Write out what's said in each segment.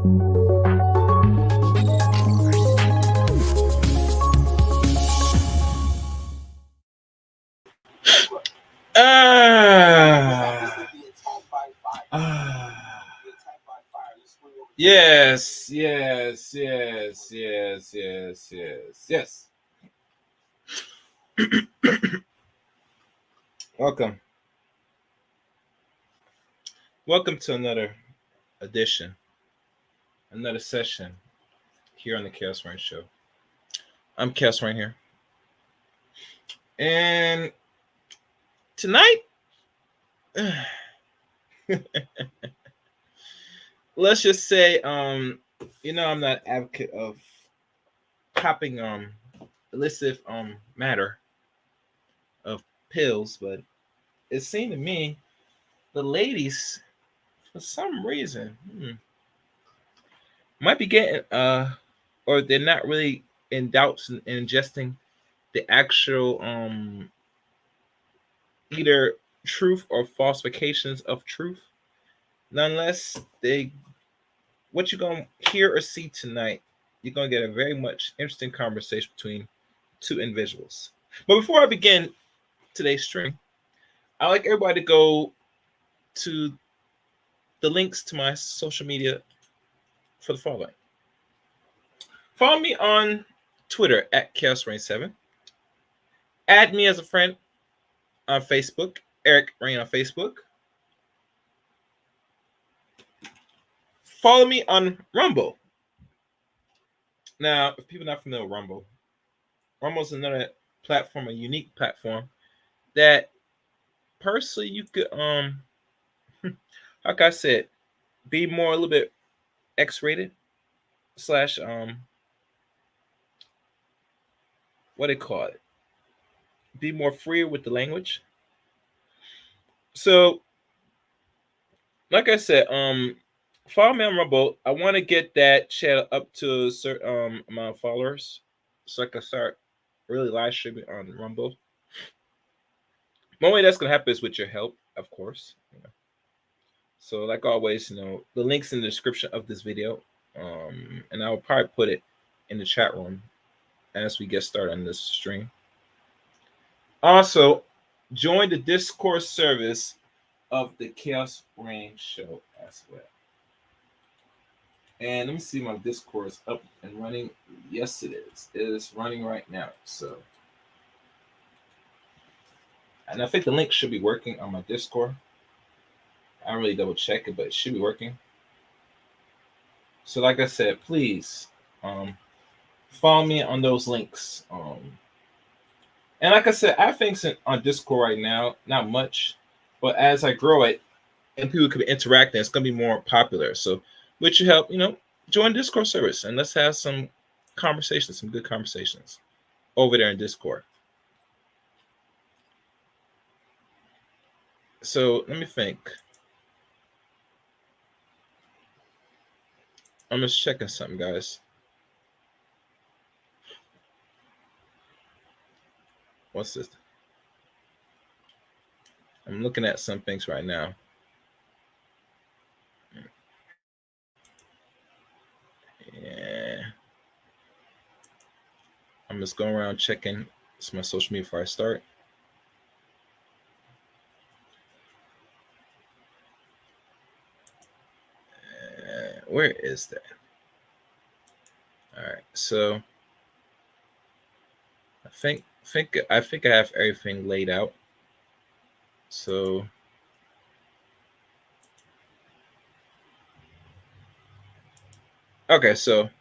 Yes, yes, yes, yes, yes, yes, yes. Welcome. Welcome to another edition, another session here on the Chaos Rain Show. I'm Chaos Rain here. And tonight, let's just say, I'm not an advocate of popping illicit matter of pills, but it seemed to me the ladies, for some reason, might be getting or they're not really in doubts in ingesting the actual either truth or falsifications of truth. Nonetheless, they what you're gonna hear or see tonight, you're gonna get a very much interesting conversation between two individuals. But before I begin today's stream, I'd like everybody to go to the links to my social media for the following. Follow me on Twitter at ChaosRain7. Add me as a friend on Facebook, Eric Rain on Facebook. Follow me on Rumble. Now, if people are not familiar with Rumble, Rumble is another platform, a unique platform that personally you could like I said, be more a little bit X-rated slash what they call it, be more freer with the language. So, like I said, follow me on Rumble. I want to get that channel up to a certain amount of followers, so I can start really live streaming on Rumble. The only way that's gonna happen is with your help, of course. So, like always, the links in the description of this video, and I will probably put it in the chat room as we get started on this stream. Also, join the Discord service of the Chaos Rain Show as well. And let me see, my Discord is up and running. Yes, it is. It is running right now. So, and I think the link should be working on my Discord. I don't really double check it, but it should be working. So, like I said, please follow me on those links. And like I said, I have things on Discord right now, not much, but as I grow it and people can be interacting, it's going to be more popular. So, with your help, join Discord service and let's have some conversations, some good conversations over there in Discord. So, let me think. I'm just checking something, guys. What's this? I'm looking at some things right now. Yeah. I'm just going around checking my social media before I start. Where is that? All right, so I think I have everything laid out. So okay, so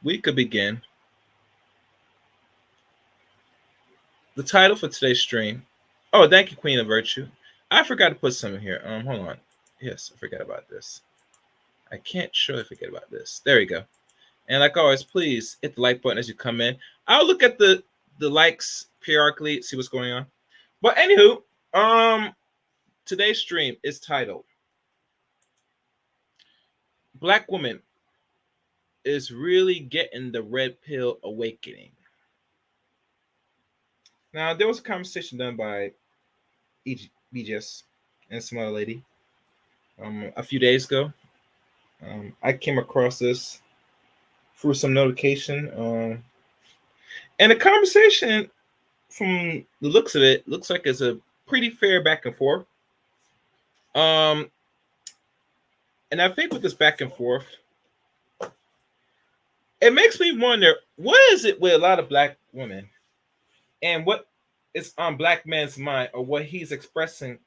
we could begin. The title for today's stream. Oh, thank you, Queen of Virtue. I forgot to put something here. Hold on. Yes, I forgot about this. I can't surely forget about this. There we go. And like always, please hit the like button as you come in. I'll look at the likes periodically, see what's going on. But anywho, today's stream is titled Black Woman is Really Getting the Red Pill Awakening. Now, there was a conversation done by BGS and some other lady a few days ago. I came across this through some notification, and the conversation, from the looks of it, looks like it's a pretty fair back and forth. Um, and I think with this back and forth, it makes me wonder what is it with a lot of black women, and what is on black man's mind, or what he's expressing.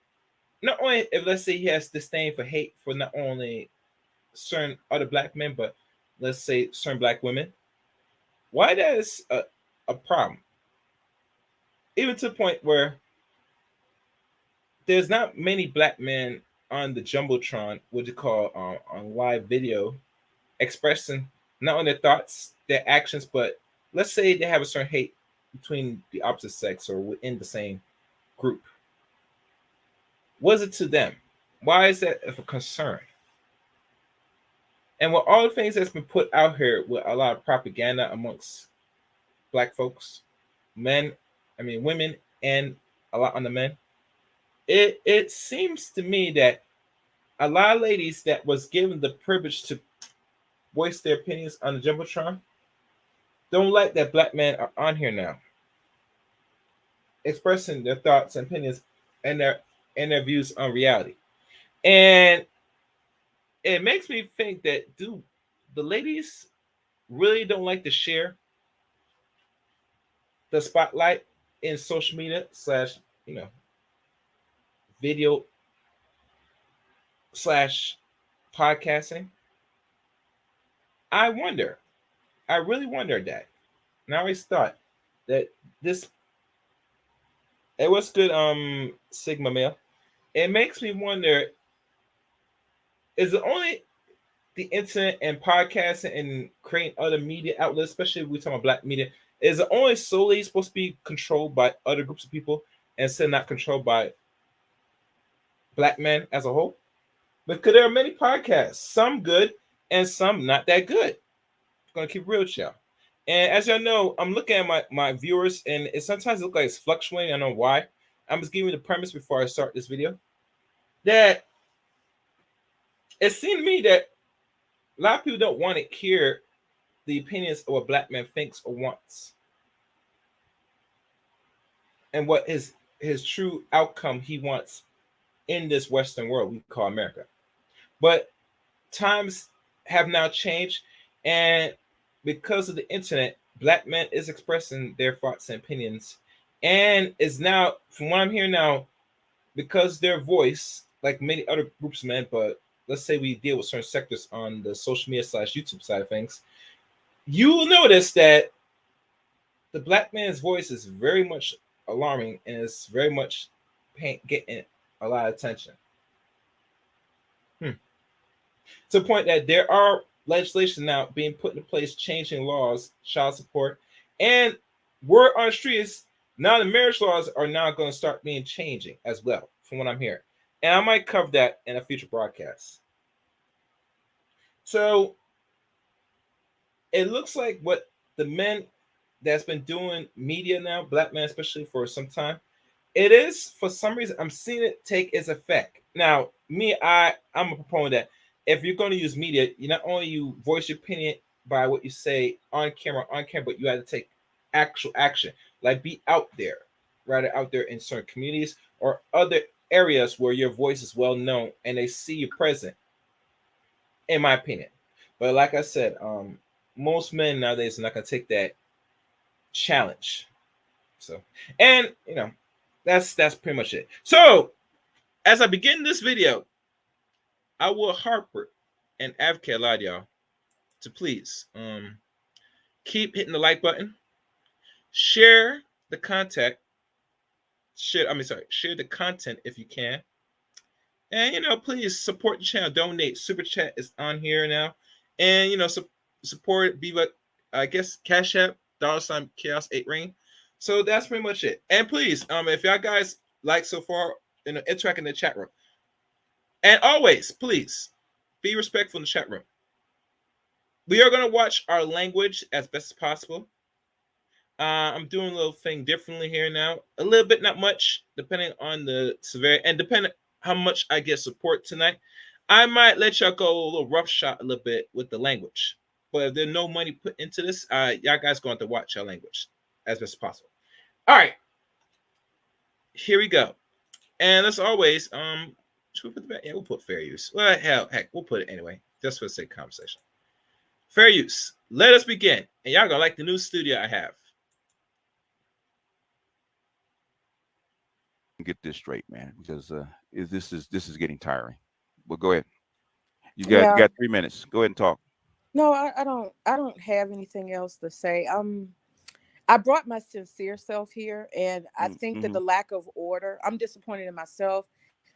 Not only if, let's say, he has disdain for hate for not only certain other black men, but let's say certain black women. Why that is a problem, even to the point where there's not many black men on the jumbotron, what you call on live video, expressing not only their thoughts, their actions, but let's say they have a certain hate between the opposite sex or within the same group. What is it to them? Why is that of a concern? And with all the things that's been put out here with a lot of propaganda amongst black folks, men, I mean women, and a lot on the men, it seems to me that a lot of ladies that was given the privilege to voice their opinions on the jumbotron don't like that black men are on here now, expressing their thoughts and opinions and their views on reality. And it makes me think that, do the ladies really don't like to share the spotlight in social media slash, you know, video slash podcasting? I wonder. I really wondered that. And I always thought that this, it was good, Sigma male. It makes me wonder, is it only the internet and podcasting and creating other media outlets, especially if we're talking about black media, is it only solely supposed to be controlled by other groups of people and still not controlled by black men as a whole? Because there are many podcasts, some good and some not that good. I'm gonna keep real with y'all. And as y'all know, I'm looking at my viewers, and it sometimes looks like it's fluctuating. I don't know why. I'm just giving you the premise before I start this video. That it seemed to me that a lot of people don't want to hear the opinions of what black man thinks or wants, and what his true outcome he wants in this Western world we call America. But times have now changed, and because of the internet, black men is expressing their thoughts and opinions, and is now, from what I'm hearing now, because their voice, like many other groups of men, but let's say we deal with certain sectors on the social media slash YouTube side of things, you will notice that the black man's voice is very much alarming and is very much getting a lot of attention. To the point that there are legislation now being put in place, changing laws, child support, and word on the streets now, the marriage laws are now going to start being changing as well, from what I'm hearing. And I might cover that in a future broadcast. So it looks like what the men that's been doing media now, black men especially, for some time, it is, for some reason, I'm seeing it take its effect. Now, me, I'm a proponent that if you're going to use media, you not only you voice your opinion by what you say on camera, but you have to take actual action, like be out there, rather out there in certain communities or other areas where your voice is well known and they see you present, in my opinion. But like I said, most men nowadays are not going to take that challenge. So, and that's pretty much it. So, as I begin this video, I will harper and advocate a lot of y'all to please keep hitting the like button, share the content, share the content if you can, and please support the channel. Donate. Super chat is on here now, and support Viva. I guess Cash App $Chaos8Ring. So that's pretty much it. And please, if y'all guys like so far, interact in the chat room. And always, please be respectful in the chat room. We are going to watch our language as best as possible. I'm doing a little thing differently here now. A little bit, not much, depending on the severity and depending how much I get support tonight. I might let y'all go a little rough shot a little bit with the language. But if there's no money put into this, y'all guys going to watch your language as best as possible. All right. Here we go. And as always, should we put the yeah, we'll put fair use. Well, heck, we'll put it anyway, just for the sake of conversation. Fair use. Let us begin. And y'all gonna like the new studio I have. Get this straight, man, because this is getting tiring. But go ahead. You got 3 minutes. Go ahead and talk. No, I don't have anything else to say. I brought my sincere self here, and I think that the lack of order, I'm disappointed in myself.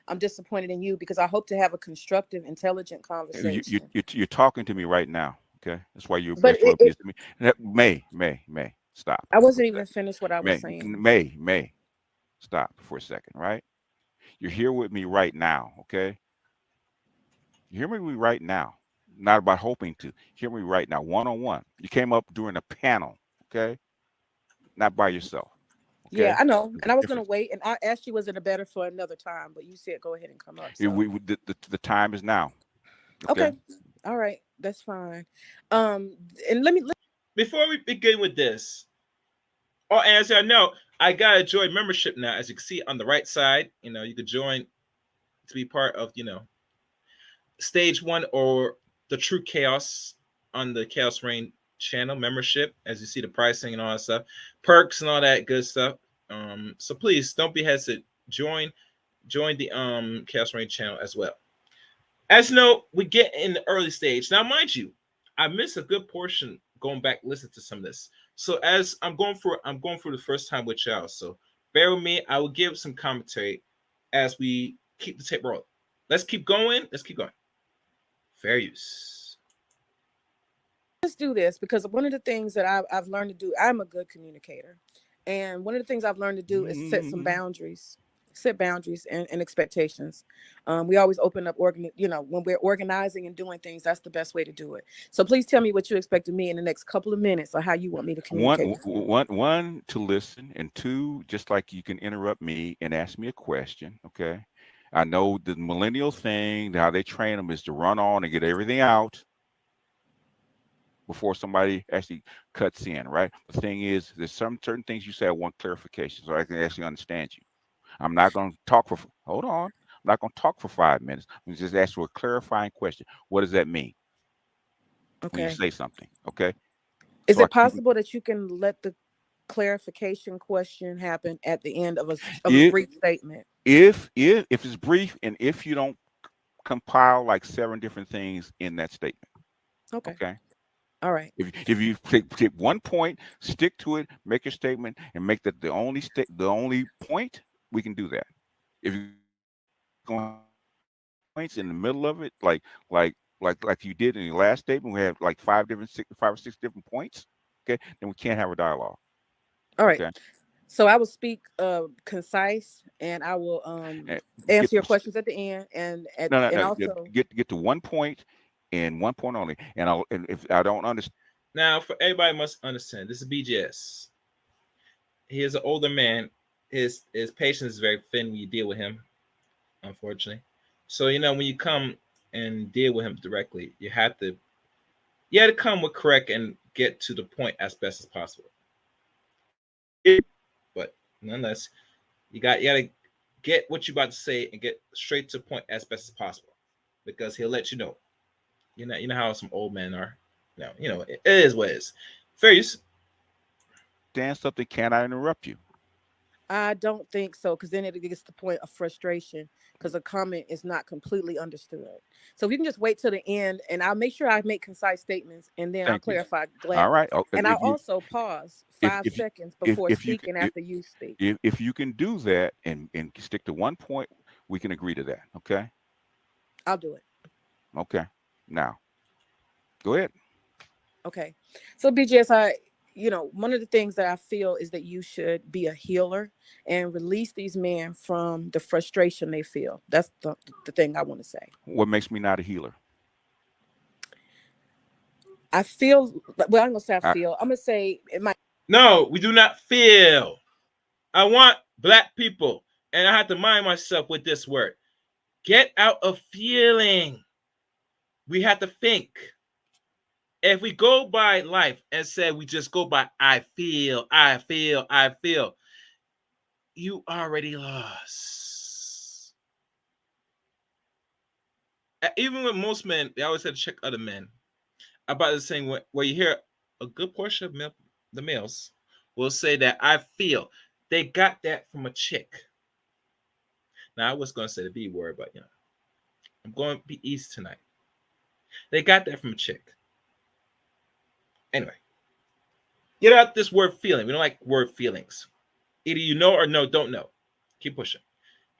I'm disappointed in you because I hope to have a constructive, intelligent conversation. You're talking to me right now. Okay, that's why you're But pissed at me. May, stop. I wasn't even finished what I was May, saying. May, stop for a second, right? You're here with me right now, okay? You hear me right now. Not about hoping to. Hear me right now, one-on-one. You came up during a panel, okay? Not by yourself. Okay? Yeah, I know. And I was going to wait, and I asked you, was it better for another time? But you said go ahead and come up. So. The time is now. Okay. All right. That's fine. And let me before we begin with this. Oh, and as I know, I got a join membership now. As you can see on the right side, you could join to be part of, stage 1 or the True Chaos on the Chaos Reign channel membership. As you see the pricing and all that stuff, perks and all that good stuff. So please don't be hesitant. Join the Chaos Reign channel as well. As you know, we get in the early stage. Now, mind you, I missed a good portion going back listening to some of this. So as I'm going through the first time with y'all. So bear with me. I will give some commentary as we keep the tape rolling. Let's keep going. Fair use. Let's do this because one of the things that I've learned to do, I'm a good communicator. And one of the things I've learned to do is set some boundaries. Set boundaries and expectations. We always open up, when we're organizing and doing things, that's the best way to do it. So please tell me what you expect of me in the next couple of minutes or how you want me to communicate. One, to listen, and 2, just like you can interrupt me and ask me a question, okay? I know the millennial thing, how they train them is to run on and get everything out before somebody actually cuts in, right? The thing is, there's certain things you say I want clarification so I can actually understand you. I'm not going to talk for, hold on. I'm not going to talk for 5 minutes. I'm just ask you a clarifying question. What does that mean? Okay. When you say something, okay? Is it possible that you can let the clarification question happen at the end of a brief statement? If it's brief and if you don't compile like 7 different things in that statement. Okay. All right. If you take one point, stick to it, make your statement, and make that the only point, we can do that. If you're going points in the middle of it, like you did in your last statement, we have like 5 or 6 different points. Okay, then we can't have a dialogue. All right. Okay? So I will speak concise, and I will answer your questions at the end, and also get to one point and one point only. And if I don't understand. Now, for everybody must understand, this is BGS. He is an older man. His patience is very thin when you deal with him, unfortunately. So when you come and deal with him directly, you have to come with correct and get to the point as best as possible. But nonetheless, you got to get what you're about to say and get straight to the point as best as possible, because he'll let you know. You know how some old men are. No, it is what it is. Fair use. Dan, something, can I interrupt you? I don't think so, because then it gets to the point of frustration because a comment is not completely understood. So if you can just wait till the end, and I'll make sure I make concise statements, and then I'll clarify gladly. All right. And I'll also pause 5 seconds before speaking after you speak. If you can do that and stick to one point, we can agree to that. Okay? I'll do it. Okay. Now, go ahead. Okay. So BGS, one of the things that I feel is that you should be a healer and release these men from the frustration they feel. That's the thing I want to say. What makes me not a healer? I feel, well, I'm going to say I feel. I'm going to say it might. No, we do not feel. I want black people, and I have to mind myself with this word. Get out of feeling. We have to think. If we go by life and say we just go by I feel, you already lost. Even with most men, they always have to check other men about the same way, where you hear a good portion of the males will say that I feel. They got that from a chick. Now I was going to say the B word, but I'm going to be east tonight. They got that from a chick. Anyway, get out this word feeling. We don't like word feelings. Either you know or no, don't know. Keep pushing.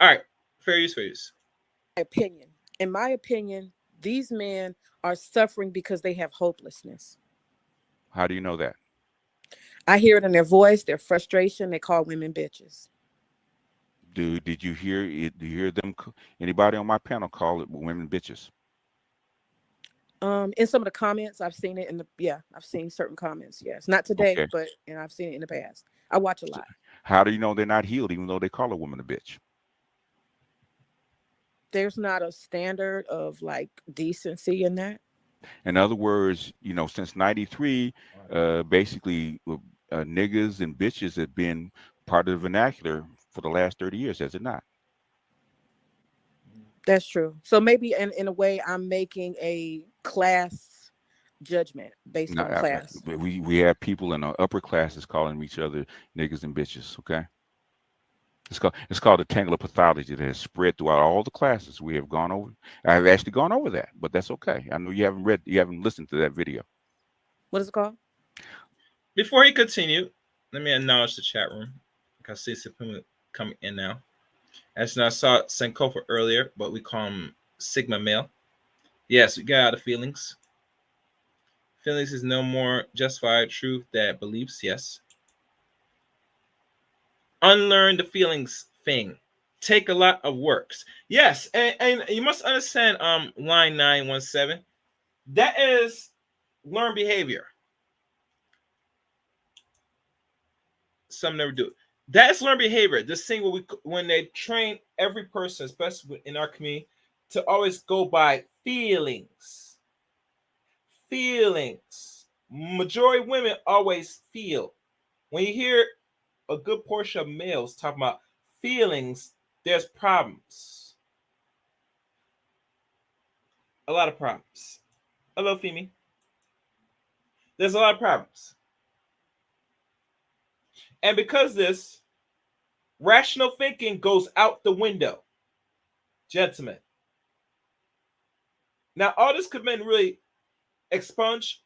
All right, fair use. Opinion. In my opinion, these men are suffering because they have hopelessness. How do you know that? I hear it in their voice, their frustration. They call women bitches. Did you hear it? Do you hear them? Anybody on my panel call it women bitches? In some of the comments, I've seen it I've seen certain comments. Yes, not today, Okay. but I've seen it in the past. I watch a lot. How do you know they're not healed, even though they call a woman a bitch? There's not a standard of like decency in that. In other words, since '93, basically, niggas and bitches have been part of the vernacular for the last 30 years, has it not? That's true. So maybe in a way, I'm making a class judgment based on class. We have people in the upper classes calling each other niggas and bitches. Okay, it's called a tangle of pathology that has spread throughout all the classes we have gone over. I've actually gone over that, but that's okay. I know you haven't listened to that video. What is it called? Before he continue, let me acknowledge the chat room. I see some people coming in now. As I saw Sankofa earlier, but we call him Sigma male. Yes, we got out of feelings. Feelings is no more justified truth that beliefs. Yes. Unlearn the feelings thing. Take a lot of works. Yes, and you must understand line 917. That is learned behavior. Some never do it. That's learned behavior. This thing when they train every person, especially in our community, to always go by feelings. Feelings. Majority of women always feel. When you hear a good portion of males talking about feelings, there's problems. A lot of problems. Hello, Femi. There's a lot of problems. And because this, rational thinking goes out the window. Gentlemen. Now, all this could have been really expunged,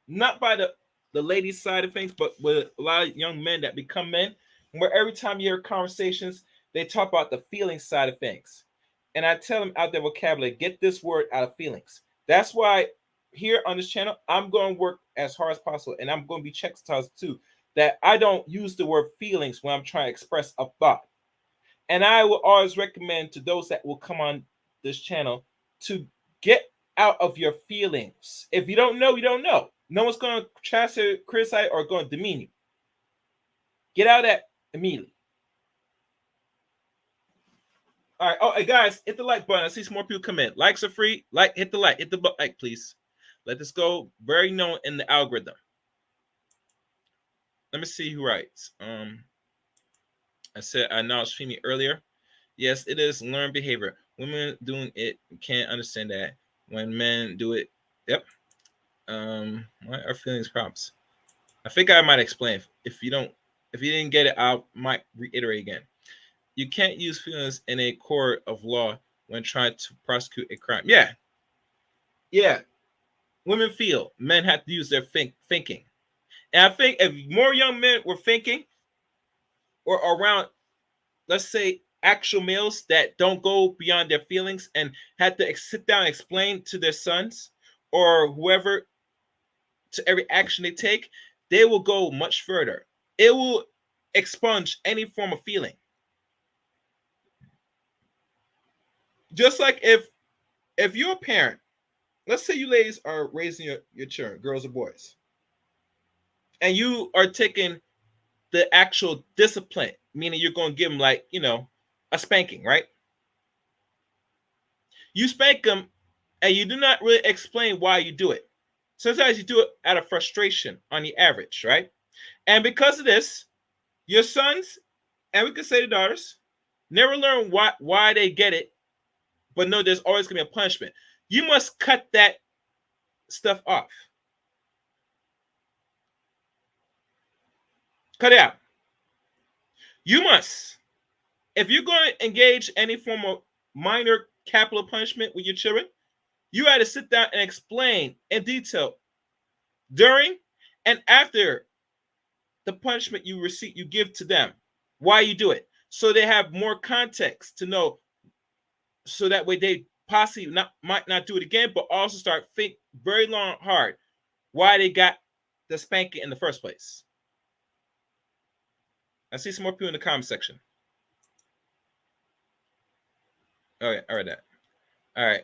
not by the ladies' side of things, but with a lot of young men that become men, where every time you hear conversations, they talk about the feeling side of things. And I tell them out their vocabulary, get this word out of feelings. That's why here on this channel, I'm going to work as hard as possible, and I'm going to be chastised too, that I don't use the word feelings when I'm trying to express a thought. And I will always recommend to those that will come on this channel to get out of your feelings. If you don't know, you don't know. No one's going to try to criticize or going to demean you. Get out of that immediately. All right. Oh, hey guys, hit the like button. I see some more people come in. Likes are free. Hit the like. Hit the like, please. Let this go very known in the algorithm. Let me see who writes. I said I acknowledged Femi earlier. Yes, it is learned behavior. Women doing it can't understand that. When men do it, yep. What are feelings problems? I think I might explain. If you didn't get it, I might reiterate again. You can't use feelings in a court of law when trying to prosecute a crime. Yeah. Women feel. Men have to use their thinking. And I think if more young men were thinking, or around, let's say, actual males that don't go beyond their feelings and had to sit down and explain to their sons or whoever to every action they take, they will go much further. It will expunge any form of feeling. Just like if you're a parent, let's say you ladies are raising your children, girls or boys, and you are taking the actual discipline, meaning you're going to give them a spanking, right? You spank them, and you do not really explain why you do it. Sometimes you do it out of frustration on the average, right? And because of this, your sons, and we could say the daughters, never learn why they get it, but know there's always going to be a punishment. You must cut that stuff off. Cut it out. You must. If you're going to engage any form of minor capital punishment with your children, you got to sit down and explain in detail during and after the punishment you receive, you give to them, why you do it, so they have more context to know, so that way they possibly might not do it again, but also start think very long hard why they got the spanking in the first place. I see some more people in the comment section. All right, that. All right.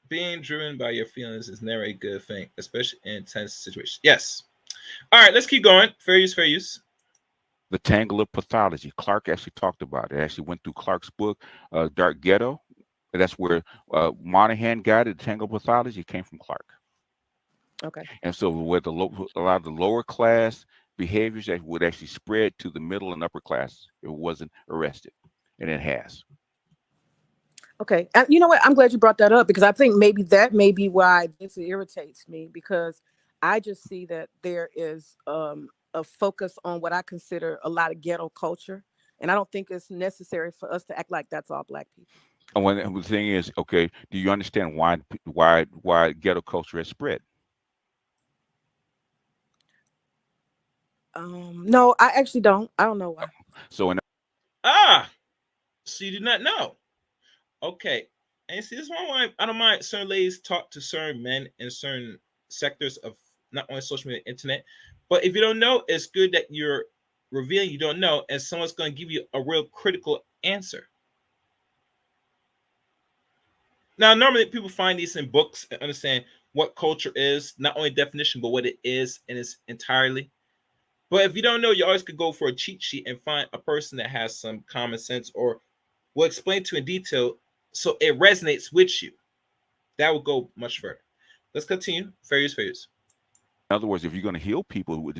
Being driven by your feelings is never a good thing, especially in intense situations. Yes. All right, let's keep going. Fair use, fair use. The tangle of pathology. Clark actually talked about it. It actually went through Clark's book, Dark Ghetto. And that's where Monahan got it. The tangle of pathology came from Clark. Okay. And so with a lot of the lower class behaviors that would actually spread to the middle and upper class, it wasn't arrested, and it has. Okay. And you know what? I'm glad you brought that up, because I think maybe that may be why this irritates me, because I just see that there is a focus on what I consider a lot of ghetto culture. And I don't think it's necessary for us to act like that's all Black people. And the thing is, okay, do you understand why ghetto culture has spread? No, I actually don't. I don't know why. So so you do not know. Okay. And see, this is why I don't mind certain ladies talk to certain men in certain sectors of not only social media, internet. But if you don't know, it's good that you're revealing you don't know, and someone's going to give you a real critical answer. Now, normally people find these in books and understand what culture is, not only definition, but what it is in its entirely. But if you don't know, you always could go for a cheat sheet and find a person that has some common sense or will explain to you in detail so it resonates with you. That will go much further. Let's continue. Fair use, fair use. In other words, if you're going to heal people,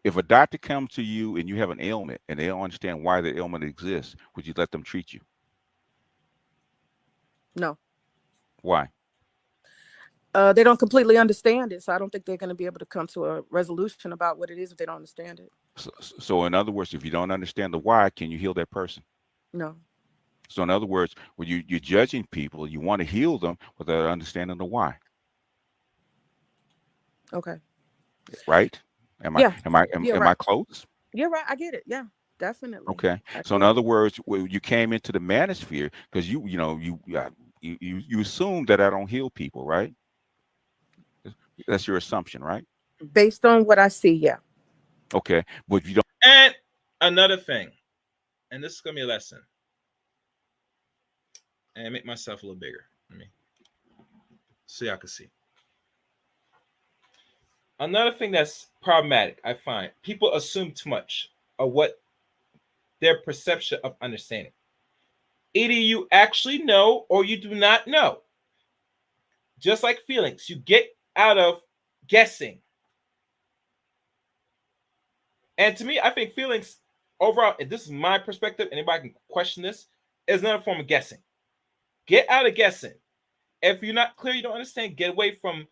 if a doctor comes to you and you have an ailment and they don't understand why the ailment exists, would you let them treat you? No. Why? They don't completely understand it, so I don't think they're going to be able to come to a resolution about what it is if they don't understand it. So in other words, if you don't understand the why, can you heal that person? No. So in other words, when you're judging people, you want to heal them without understanding the why. Okay. Right? Am I close? You're right. I get it. Yeah, definitely. Okay. So in other words, you came into the manosphere because you assume that I don't heal people, right? That's your assumption, right? Based on what I see, yeah. Okay, but you don't. And another thing, and this is gonna be a lesson, and make myself a little bigger. Let me so y'all can see. Another thing that's problematic, I find people assume too much of what their perception of understanding. Either you actually know or you do not know. Just like feelings, you get out of guessing. And to me, I think feelings overall, if this is my perspective, anybody can question this, is another form of guessing. Get out of guessing. If you're not clear, you don't understand, get away from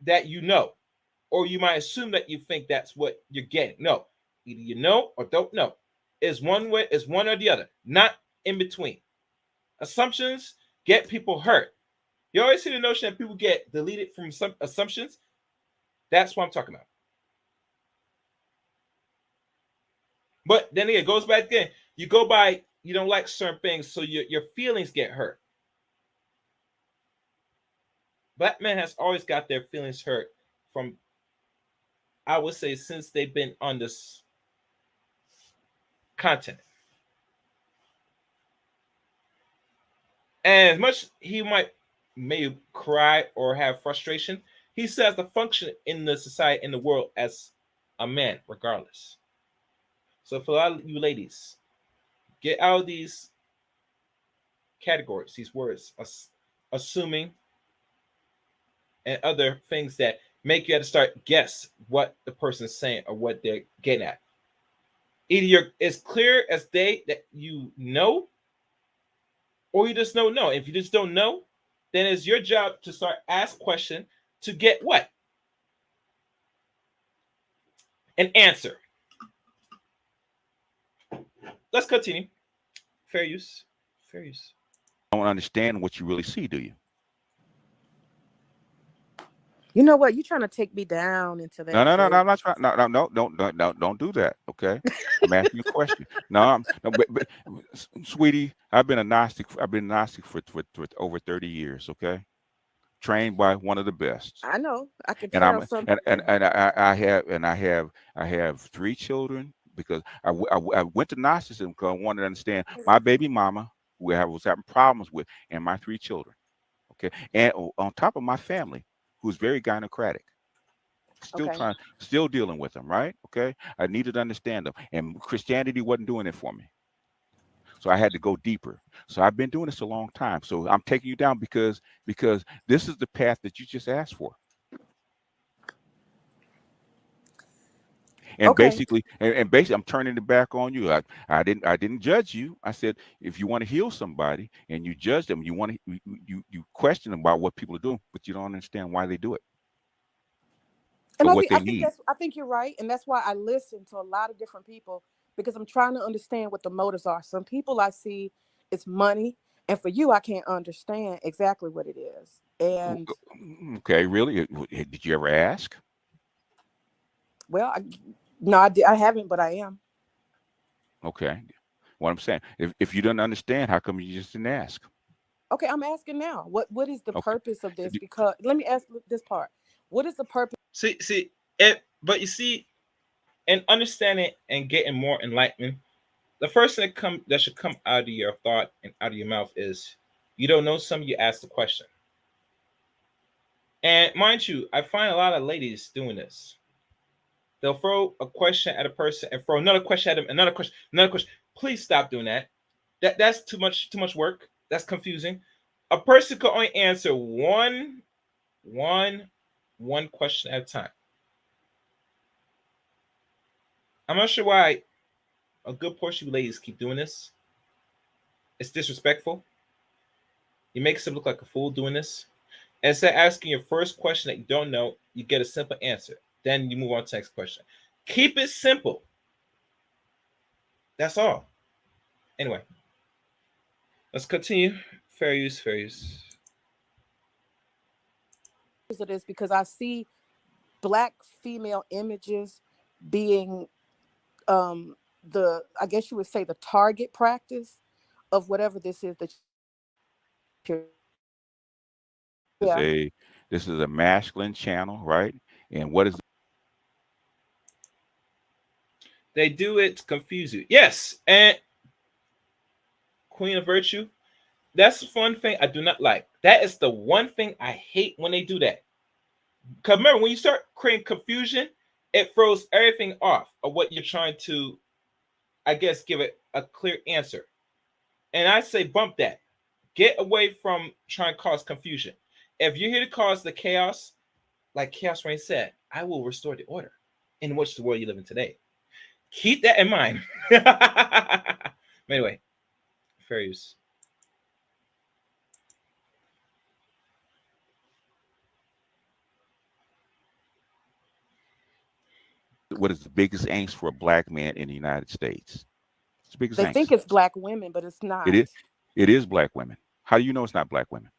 that you know. Or you might assume that you think that's what you're getting. No, either you know or don't know. It's one way, it's one or the other, not in between. Assumptions get people hurt. You always see the notion that people get deleted from some assumptions. That's what I'm talking about. But then again, it goes back again. You go by, you don't like certain things, so your feelings get hurt. Black men has always got their feelings hurt from, I would say, since they've been on this continent. And as much he may cry or have frustration, he still has to function in the society, in the world, as a man, regardless. So for a lot of you ladies, get out of these categories, these words, assuming, and other things that make you have to start guess what the person's saying or what they're getting at. Either you're as clear as day that you know, or you just don't know. If you just don't know, then it's your job to start ask question to get what? An answer. Let's continue. Fair use. Fair use. Don't understand what you really see, do you? You know what? You're trying to take me down into that. No, no, no, no. I'm not place. trying. No, don't do that. Okay, I'm asking you a question. No, but, sweetie, I've been a Gnostic. I've been Gnostic for over 30 years. Okay, trained by one of the best. I know. I can And tell I'm something. and I have 3 children because I went to Gnosticism because I wanted to understand my baby mama who I was having problems with and my 3 children. Okay, and on top of my family who's very gynocratic. Okay. Still dealing with them, right? Okay, I needed to understand them, and Christianity wasn't doing it for me, so I had to go deeper. So I've been doing this a long time. So I'm taking you down because this is the path that you just asked for, and Okay. basically, I'm turning it back on you. I didn't judge you. I said if you want to heal somebody and you judge them, you want to you question them about what people are doing, but you don't understand why they do it. And What they I think need. I think you're right, and that's why I listen to a lot of different people because I'm trying to understand what the motives are. Some people I see it's money, and for you, I can't understand exactly what it is. And Okay, really? Did you ever ask? well, no, I haven't, but I am. Okay. What I'm saying, if you don't understand, how come you just didn't ask? Okay, I'm asking now. What is the Okay. purpose of this? Because let me ask this part. What is the purpose? See, it. But you see, in understanding and getting more enlightenment, the first thing that should come out of your thought and out of your mouth is, you don't know something, you ask the question. And mind you, I find a lot of ladies doing this. They'll throw a question at a person and throw another question at them, another question, another question. Please stop doing that. That's too much work. That's confusing. A person can only answer one question at a time. I'm not sure why a good portion of ladies keep doing this. It's disrespectful. You make yourself look like a fool doing this. Instead of asking your first question that you don't know, you get a simple answer. Then you move on to the next question. Keep it simple. That's all. Anyway, let's continue. Fair use, fair use. Of this because I see black female images being the I guess you would say the target practice of whatever this is that you're This is yeah. a masculine channel, right? And what is They do it to confuse you. Yes, and Queen of Virtue, that's the fun thing I do not like. That is the one thing I hate when they do that. Because remember, when you start creating confusion, it throws everything off of what you're trying to, I guess, give it a clear answer. And I say bump that. Get away from trying to cause confusion. If you're here to cause the chaos, like Chaos Rain said, I will restore the order in which the world you live in today. Keep that in mind. Anyway, fair use. the biggest angst for a black man in the United States? It's the biggest They think angst. it's black women, but it's It not. is. It is black women. How do you know it's not black women?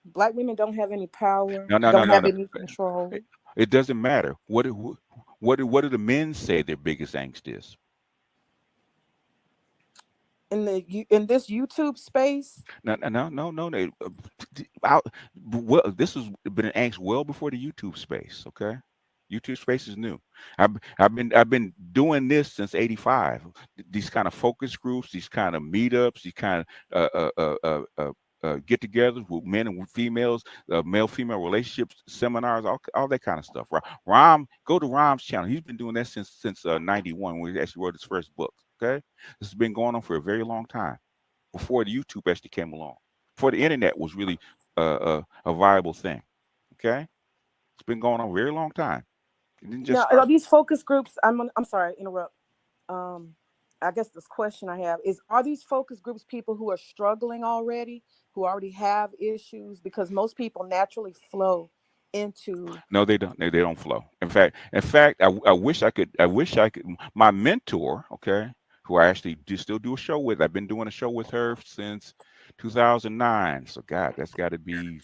Black women don't have any power, No, no, no, don't no, have no. any control. It doesn't matter. What do the men say their biggest angst is? In this YouTube space, No, no, no, no, no. This has been an angst well before the YouTube space. Okay, YouTube space is new. I've been doing this since '85. These kind of focus groups, these kind of meetups, these kind of get-togethers with men and with females, male-female relationships seminars, all that kind of stuff. Right? Go to Rom's channel. He's been doing that since '91 when he actually wrote his first book. Okay, this has been going on for a very long time. before the YouTube actually came along, before the internet was really a viable thing. Okay, it's been going on a very long time. It didn't just Now, start. are these focus groups? I'm sorry, interrupt. Um, I guess this question I have is: are these focus groups people who are struggling already, who already have issues? Because most people naturally flow into. No, they don't. They don't flow. In fact, I wish I could. I wish I could. My mentor, okay, who I actually still do a show with. I've been doing a show with her since 2009. So God, that's got to be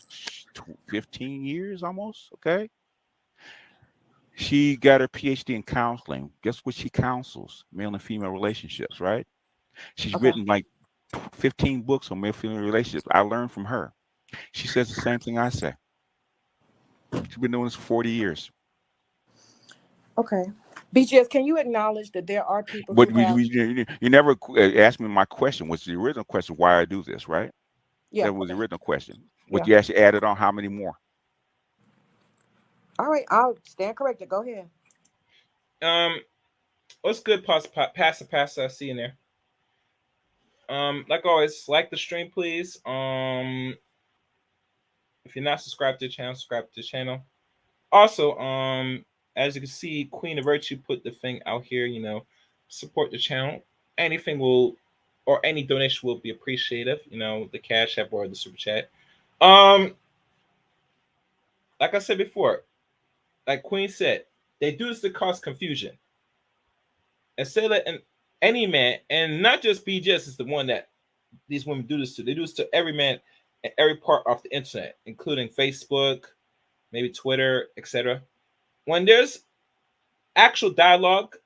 15 years almost. Okay, she got her PhD in counseling. Guess what? She counsels male and female relationships. Right? She's Okay. written like 15 books on male female relationships. I learned from her. She says the same thing I say. She's been doing this for 40 years. Okay. BGS, can you acknowledge that there are people But who have? you never asked me my question. Was the original question why I do this, right? Yeah. That was the Okay. original question. Yeah. But you actually added on how many more? All right. I'll stand corrected. Go ahead. What's good, Pastor? I see you in there. Like always, like the stream, please. If you're not subscribed to the channel, subscribe to the channel. Also, as you can see, Queen of Virtue put the thing out here. Support the channel. Anything will, or any donation will be appreciative. The Cash App or the Super Chat. Like I said before, like Queen said, they do this to cause confusion. Instead of letting any man, and not just BGS is the one that these women do this to. They do this to every man and every part of the internet, including Facebook, maybe Twitter, etc. When there's actual dialogue,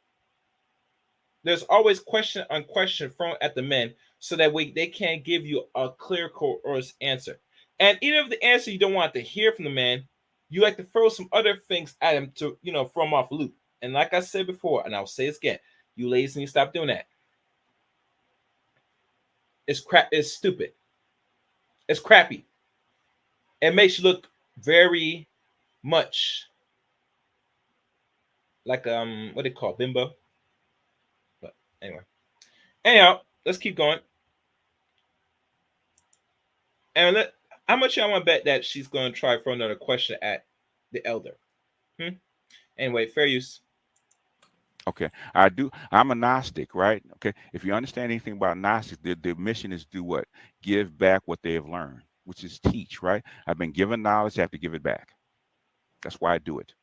there's always question on question thrown at the men so that they can't give you a clear, coercive answer. And even if the answer you don't want to hear from the man, you like to throw some other things at him to, throw him off loop. And like I said before, and I'll say this again, you ladies need to stop doing that. It's crap. It's stupid. It's crappy. It makes you look very much like what they call bimbo. But anyhow, let's keep going. And how much y'all want to bet that she's going to try for another question at the elder? Anyway, fair use. Okay, I'm a Gnostic, right? Okay, if you understand anything about Gnostics, their mission is to do what? Give back what they have learned, which is teach, right? I've been given knowledge, I have to give it back. That's why I do it.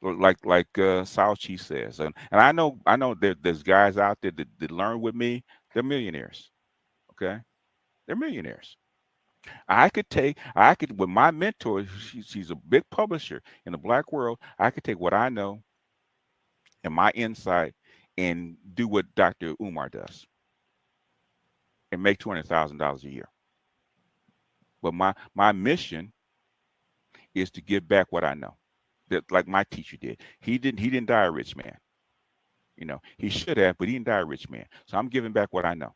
Like Sauchi says, and I know there's guys out there that learn with me. They're millionaires. Okay, they're millionaires. I could with my mentor. She's a big publisher in the Black world. I could take what I know and my insight and do what Dr. Umar does and make $200,000 a year. But my mission is to give back what I know. That, like my teacher did. He didn't die a rich man. He should have, but he didn't die a rich man. So I'm giving back what I know.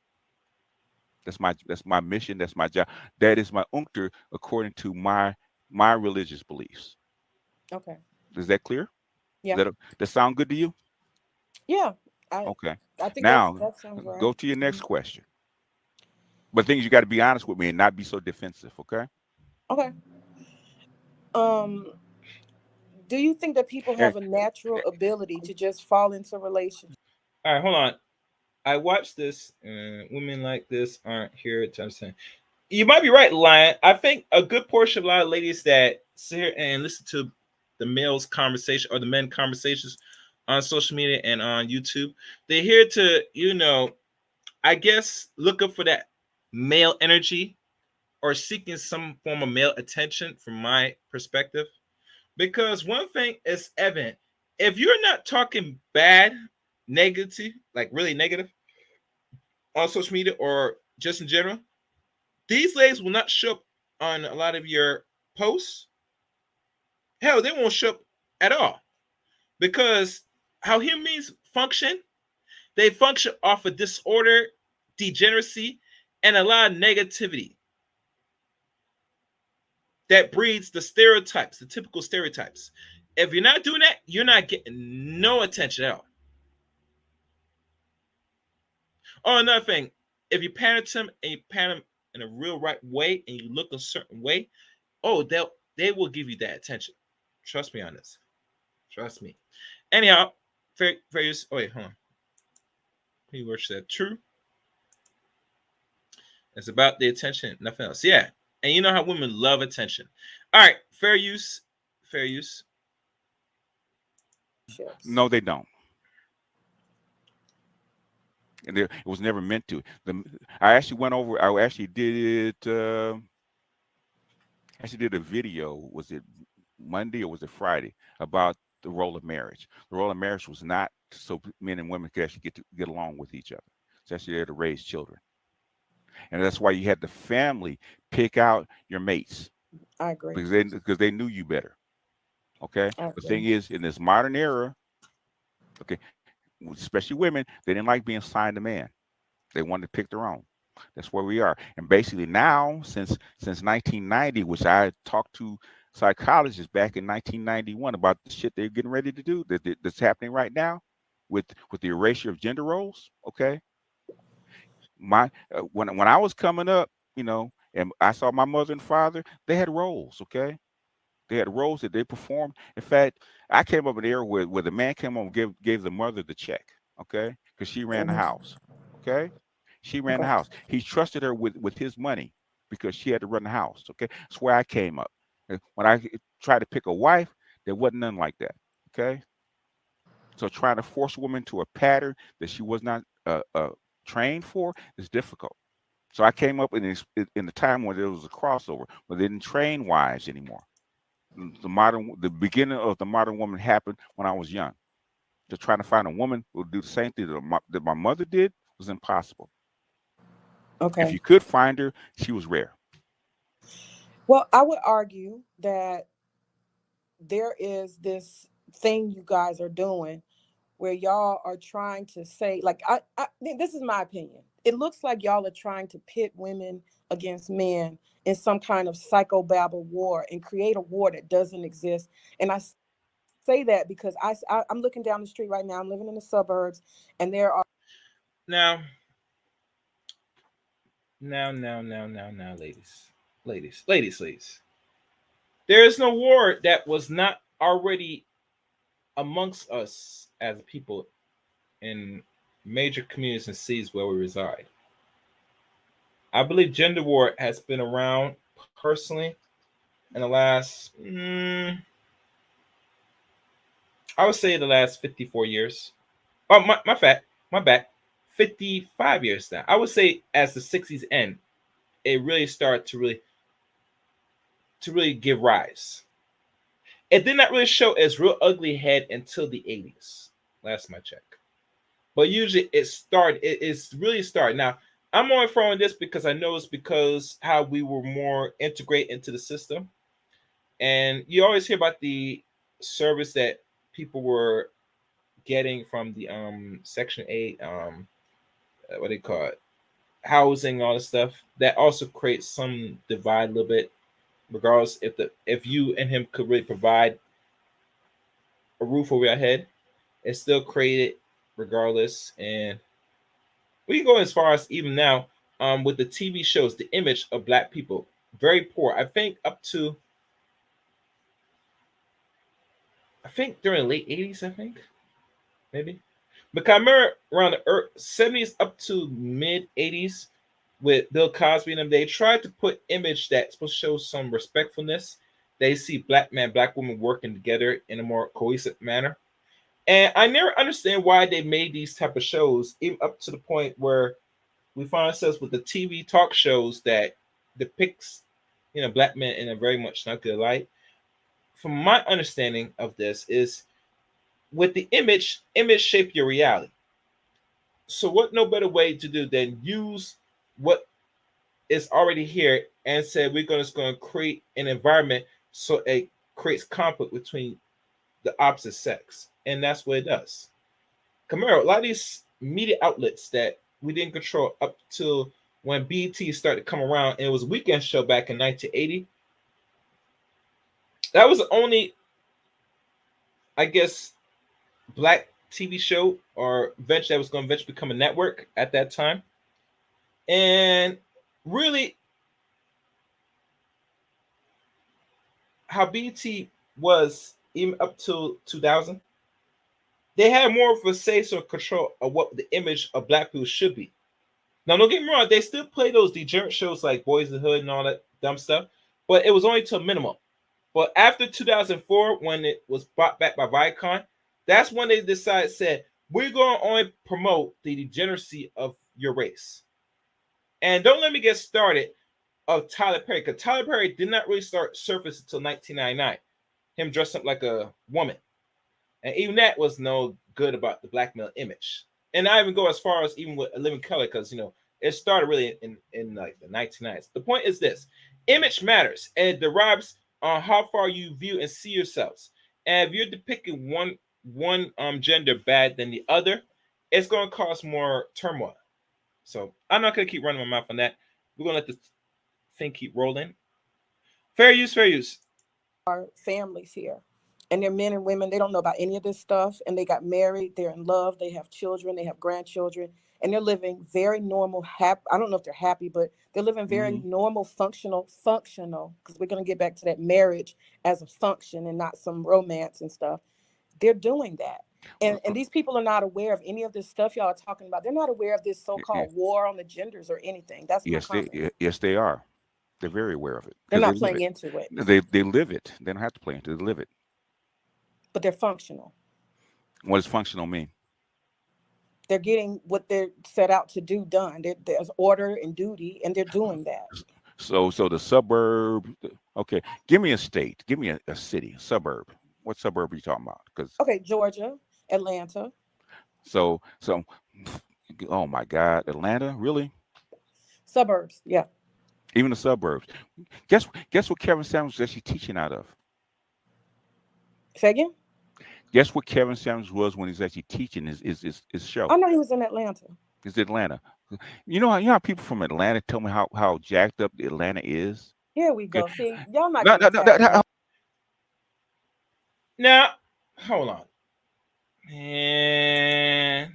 That's my mission. That's my job. That is my unctor according to my religious beliefs. Okay. Is that clear? Yeah. Does that sound good to you? Yeah. Okay. I think Now that sounds right. go to your next question. But things you got to be honest with me and not be so defensive. Okay. Okay. Do you think that people have a natural ability to just fall into relationships? All right, hold on. I watched this. Women like this aren't here to understand. You might be right, Lion. I think a good portion of a lot of ladies that sit here and listen to the males' conversation or the men conversations on social media and on YouTube, they're here to, I guess, looking for that male energy or seeking some form of male attention from my perspective. Because one thing is evident. If you're not talking bad, negative, like really negative on social media or just in general, these ladies will not show up on a lot of your posts. Hell, they won't show up at all. Because how humans function, they function off of disorder, degeneracy, and a lot of negativity that breeds the stereotypes, the typical stereotypes. If you're not doing that, you're not getting no attention at all. Oh, another thing. if you pander to them and you pander them in a real right way and you look a certain way, oh, they will give you that attention. Trust me on this. Trust me. Anyhow, various. Oh wait, hold on. Keyword said true. It's about the attention, nothing else. Yeah, and you know how women love attention. All right, fair use. Fair use. No, they don't. And it was never meant to. I actually went over. I actually did it. Actually did a video. Was it Monday or was it Friday about the role of marriage? The role of marriage was not so men and women could actually get along with each other. It's actually there to raise children, and that's why you had the family pick out your mates. I agree. Because they knew you better. Okay. The thing is, in this modern era, okay, especially women, they didn't like being signed to man. They wanted to pick their own. That's where we are. And basically now, since 1990, which I talked to psychologists back in 1991 about the shit they're getting ready to do that's happening right now with the erasure of gender roles. Okay. When I was coming up, and I saw my mother and father, they had roles. Okay. They had roles that they performed. In fact, I came up in an era where the man came home and gave the mother the check, okay, because she ran the house, okay. She ran the house. He trusted her with his money because she had to run the house, okay. That's where I came up. And when I tried to pick a wife, there wasn't none like that, okay. So trying to force a woman to a pattern that she was not trained for is difficult. So I came up in the time when there was a crossover, but they didn't train wives anymore. The beginning of the modern woman happened when I was young. Just trying to find a woman who would do the same thing that my mother did was impossible. Okay. If you could find her, she was rare. Well, I would argue that there is this thing you guys are doing where y'all are trying to say, like, I this is my opinion. It looks like y'all are trying to pit women against men in some kind of psychobabble war and create a war that doesn't exist. And I say that because I'm looking down the street right now. I'm living in the suburbs, and there are now, ladies. There is no war that was not already amongst us as a people in major communities and cities where we reside. I believe gender war has been around personally in the last, I would say the last 54 years. Oh, my bad, 55 years now. I would say as the 60s end, it really started to really give rise. It did not really show its real ugly head until the 80s. Last my check. But usually it's really started. Now, I'm only throwing this because I know it's because how we were more integrated into the system. And you always hear about the service that people were getting from the Section 8, what do you call it? Housing, all this stuff. That also creates some divide a little bit, regardless if you and him could really provide a roof over your head, it's still created regardless. And we can go as far as even now with the TV shows, the image of Black people very poor. I think during the late 80s, I think maybe, because I remember around the 70s up to mid 80s with Bill Cosby and them, they tried to put image that's supposed to show some respectfulness. They see Black man, Black woman working together in a more cohesive manner. And I never understand why they made these type of shows, even up to the point where we find ourselves with the TV talk shows that depicts, Black men in a very much not good light. From my understanding of this is with the image shape your reality. So what no better way to do than use what is already here and say we're just going to create an environment so it creates conflict between the opposite sex. And that's what it does. Camaro, a lot of these media outlets that we didn't control up till when BET started to come around, and it was a weekend show back in 1980. That was the only, I guess, Black TV show or venture that was going to eventually become a network at that time. And really, how BT was even up to 2000, they had more of a say so control of what the image of black people should be. Now, don't get me wrong, they still play those degenerate shows like Boys in the Hood and all that dumb stuff, but it was only to a minimum. But after 2004, when it was brought back by Viacom, that's when they said, we're going to only promote the degeneracy of your race. And don't let me get started of Tyler Perry, because Tyler Perry did not really start surface until 1999. Him dressed up like a woman. And even that was no good about the black male image. And I even go as far as even with A Living Color, because it started really in like the 1990s. The point is this: image matters, and it derives on how far you view and see yourselves. And if you're depicting one gender bad than the other, it's going to cause more turmoil. So I'm not going to keep running my mouth on that. We're going to let the thing keep rolling. Fair use, fair use. Our families here, and they're men and women. They don't know about any of this stuff, and they got married. They're in love. They have children. They have grandchildren, and they're living very normal. Happy. I don't know if they're happy, but they're living very normal, functional. Because we're going to get back to that marriage as a function and not some romance and stuff. They're doing that. And these people are not aware of any of this stuff y'all are talking about. They're not aware of this so-called war on the genders or anything. That's my comment. Yes, they are. They're very aware of it. They're not playing into it. They live it. They don't have to play into it. They live it. But they're functional. What does functional mean? They're getting what they're set out to do done. There's order and duty, and they're doing that. So the suburb. Okay, give me a state. Give me a city, a suburb. What suburb are you talking about? Okay, Georgia, Atlanta. So, oh my God, Atlanta, really? Suburbs, yeah. Even the suburbs. Guess what Kevin Samuels is actually teaching out of? Say again? Guess what Kevin Samuels was when he's actually teaching his show? I know he was in Atlanta. It's Atlanta. You know how people from Atlanta tell me how jacked up Atlanta is? Here we go. See, y'all not Now, hold on. And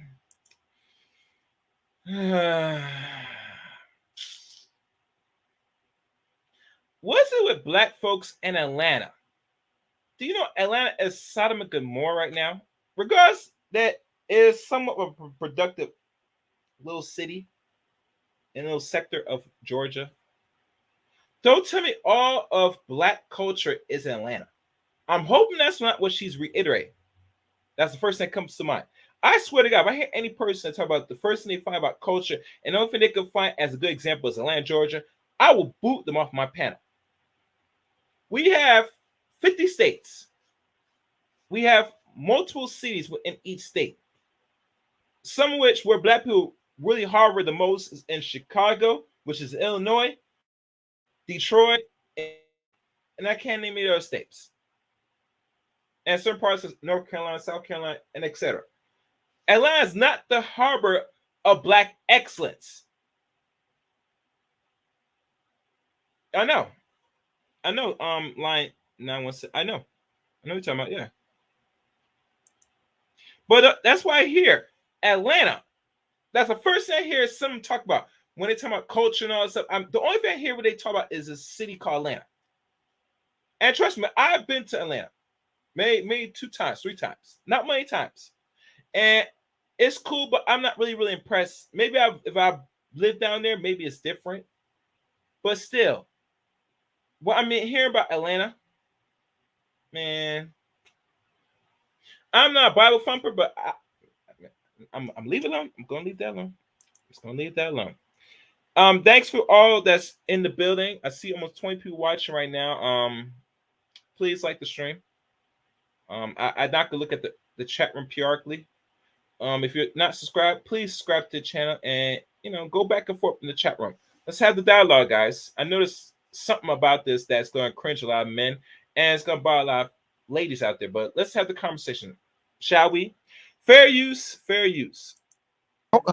what's it with black folks in Atlanta? Do you know Atlanta is Sodom and Gomorrah right now? Regardless, that is somewhat of a productive little city in a little sector of Georgia. Don't tell me all of black culture is in Atlanta. I'm hoping that's not what she's reiterating. That's the first thing that comes to mind. I swear to God, if I hear any person talk about the first thing they find about culture and the only thing they can find as a good example is Atlanta, Georgia, I will boot them off my panel. We have 50 states. We have multiple cities within each state. Some of which where black people really harbor the most is in Chicago, which is Illinois, Detroit, and I can't name any other states. And certain parts of North Carolina, South Carolina, and etc. Atlanta is not the harbor of black excellence. I know. Line 916. I know what you're talking about. Yeah. But that's why I hear Atlanta. That's the first thing I hear someone talk about when they talk about culture and all that stuff. The only thing I hear what they talk about is a city called Atlanta. And trust me, I've been to Atlanta. Maybe 2 times, 3 times, not many times, and it's cool. But I'm not really impressed. Maybe if I lived down there, maybe it's different. But still, well, I mean, hearing about Atlanta, man, I'm not a Bible thumper, but I'm leaving alone. I'm gonna leave that alone. I'm just gonna leave that alone. Thanks for all that's in the building. I see almost 20 people watching right now. Please like the stream. I'm not gonna look at the chat room periodically. If you're not subscribed, please subscribe to the channel and go back and forth in the chat room. Let's have the dialogue, guys. I noticed something about this that's going to cringe a lot of men and it's going to bother a lot of ladies out there. But let's have the conversation, shall we? Fair use, fair use.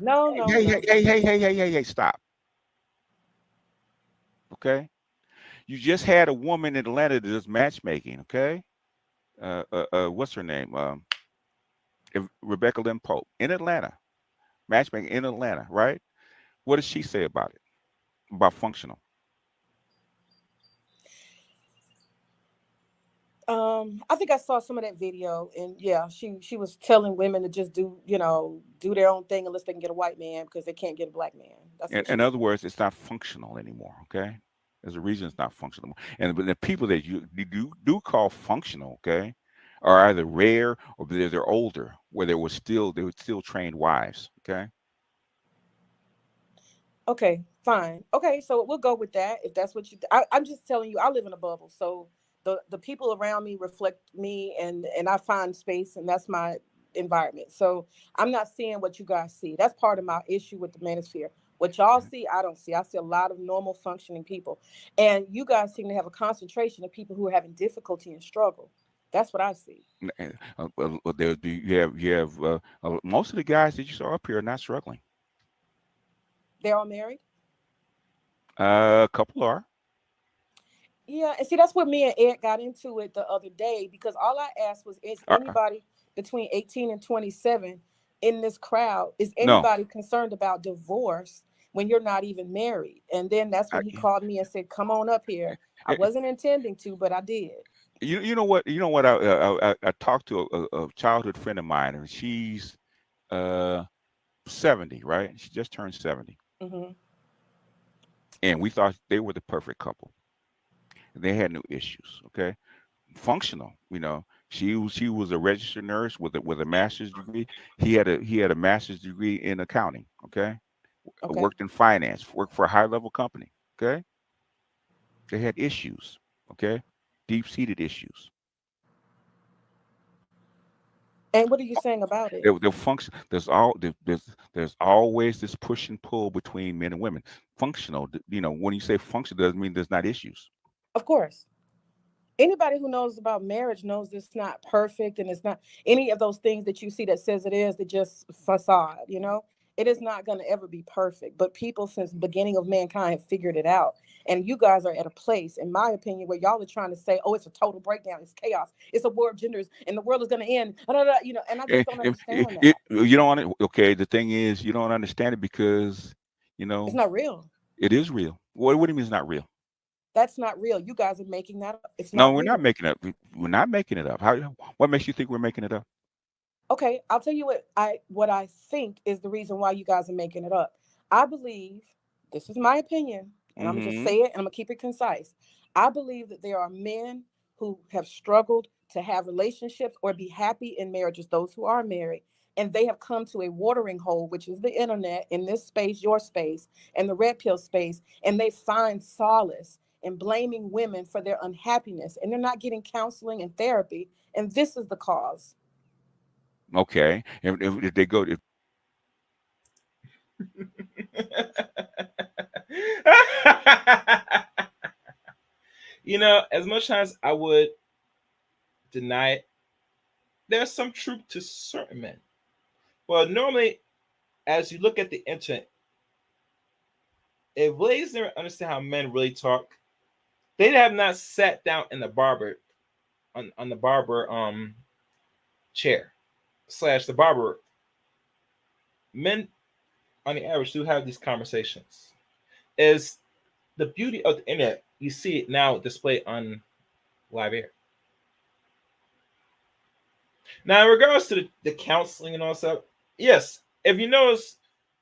No. Hey, stop. Okay, you just had a woman in Atlanta that does matchmaking. Okay. What's her name? Rebecca Lynn Pope in Atlanta, matchmaking in Atlanta, right? What does she say about it? About functional? I think I saw some of that video, and yeah, she was telling women to just do, do their own thing unless they can get a white man because they can't get a black man. That's what she In said. other words, it's not functional anymore. Okay, there's a reason it's not functional. And but the people that you do call functional, okay, are either rare or they're older, where they would still train wives. Okay, Okay, fine. Okay, so we'll go with that if that's what I'm just telling you, I live in a bubble, so the people around me reflect me, and I find space, and that's my environment. So I'm not seeing what you guys see. That's part of my issue with the manosphere. What y'all see, I don't see. I see a lot of normal functioning people, and you guys seem to have a concentration of people who are having difficulty and struggle. That's what I see. there do most of the guys that you saw up here are not struggling. They're all married. A couple are. Yeah, and see, that's what me and Ed got into it the other day, because all I asked was, is Uh, anybody between 18 and 27 in this crowd, is no, anybody concerned about divorce when you're not even married? And then that's I, when he called me and said, come on up here. I eh, wasn't intending to, but I did. you know what I talked to a childhood friend of mine, and she's uh 70, right? She just turned 70, Hmm. and we thought they were the perfect couple. They had no issues. Okay, functional. She was a registered nurse with a master's degree. He had a master's degree in accounting. Okay, Okay. worked in finance, worked for a high level company. Okay, they had issues. Okay, deep seated issues. And what are you saying about it? They'll function. There's always this push and pull between men and women. Functional. When you say functional, doesn't mean there's not issues. Of course. Anybody who knows about marriage knows it's not perfect, and it's not any of those things that you see that says it is. That just facade. It is not going to ever be perfect, but people since the beginning of mankind have figured it out. And you guys are at a place, in my opinion, where y'all are trying to say, oh, it's a total breakdown, it's chaos, it's a war of genders, and the world is going to end, and I just don't understand that. You don't want it. Okay, the thing is, you don't understand it because you It's know not real. it is real. What do you mean it's not real? That's not real. You guys are making that up. It's No, not we're not real. making it up. We're not making it up. How? What makes you think we're making it up? Okay, I'll tell you what I think is the reason why you guys are making it up. I believe, this is my opinion, and I'm gonna just Hmm. say it, and I'm gonna keep it concise. I believe that there are men who have struggled to have relationships or be happy in marriages, those who are married, and they have come to a watering hole, which is the internet, in this space, your space, and the red pill space, and they find solace in blaming women for their unhappiness, and they're not getting counseling and therapy, and this is the cause. Okay. If they go, if As much as I would deny it, there's some truth to certain men. Well, normally, as you look at the internet, if ladies never understand how men really talk, they have not sat down in the barber on the barber chair slash the barber. Men on the average do have these conversations. Is the beauty of the internet? You see it now displayed on live air. Now, in regards to the counseling and all stuff, yes, if you notice,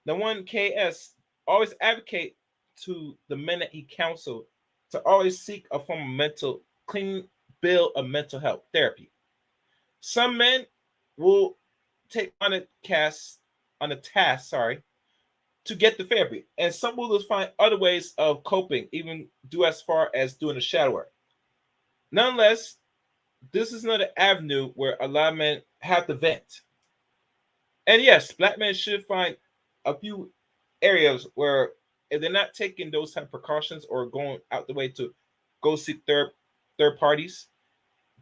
the one KS always advocate to the men that he counseled to always seek a form of mental clean bill of mental health therapy. Some men will take on a task, sorry, to get the therapy, and some will just find other ways of coping, even do as far as doing the shadow work. Nonetheless, this is another avenue where a lot of men have to vent. And yes, black men should find a few areas where if they're not taking those type of precautions or going out the way to go seek third parties,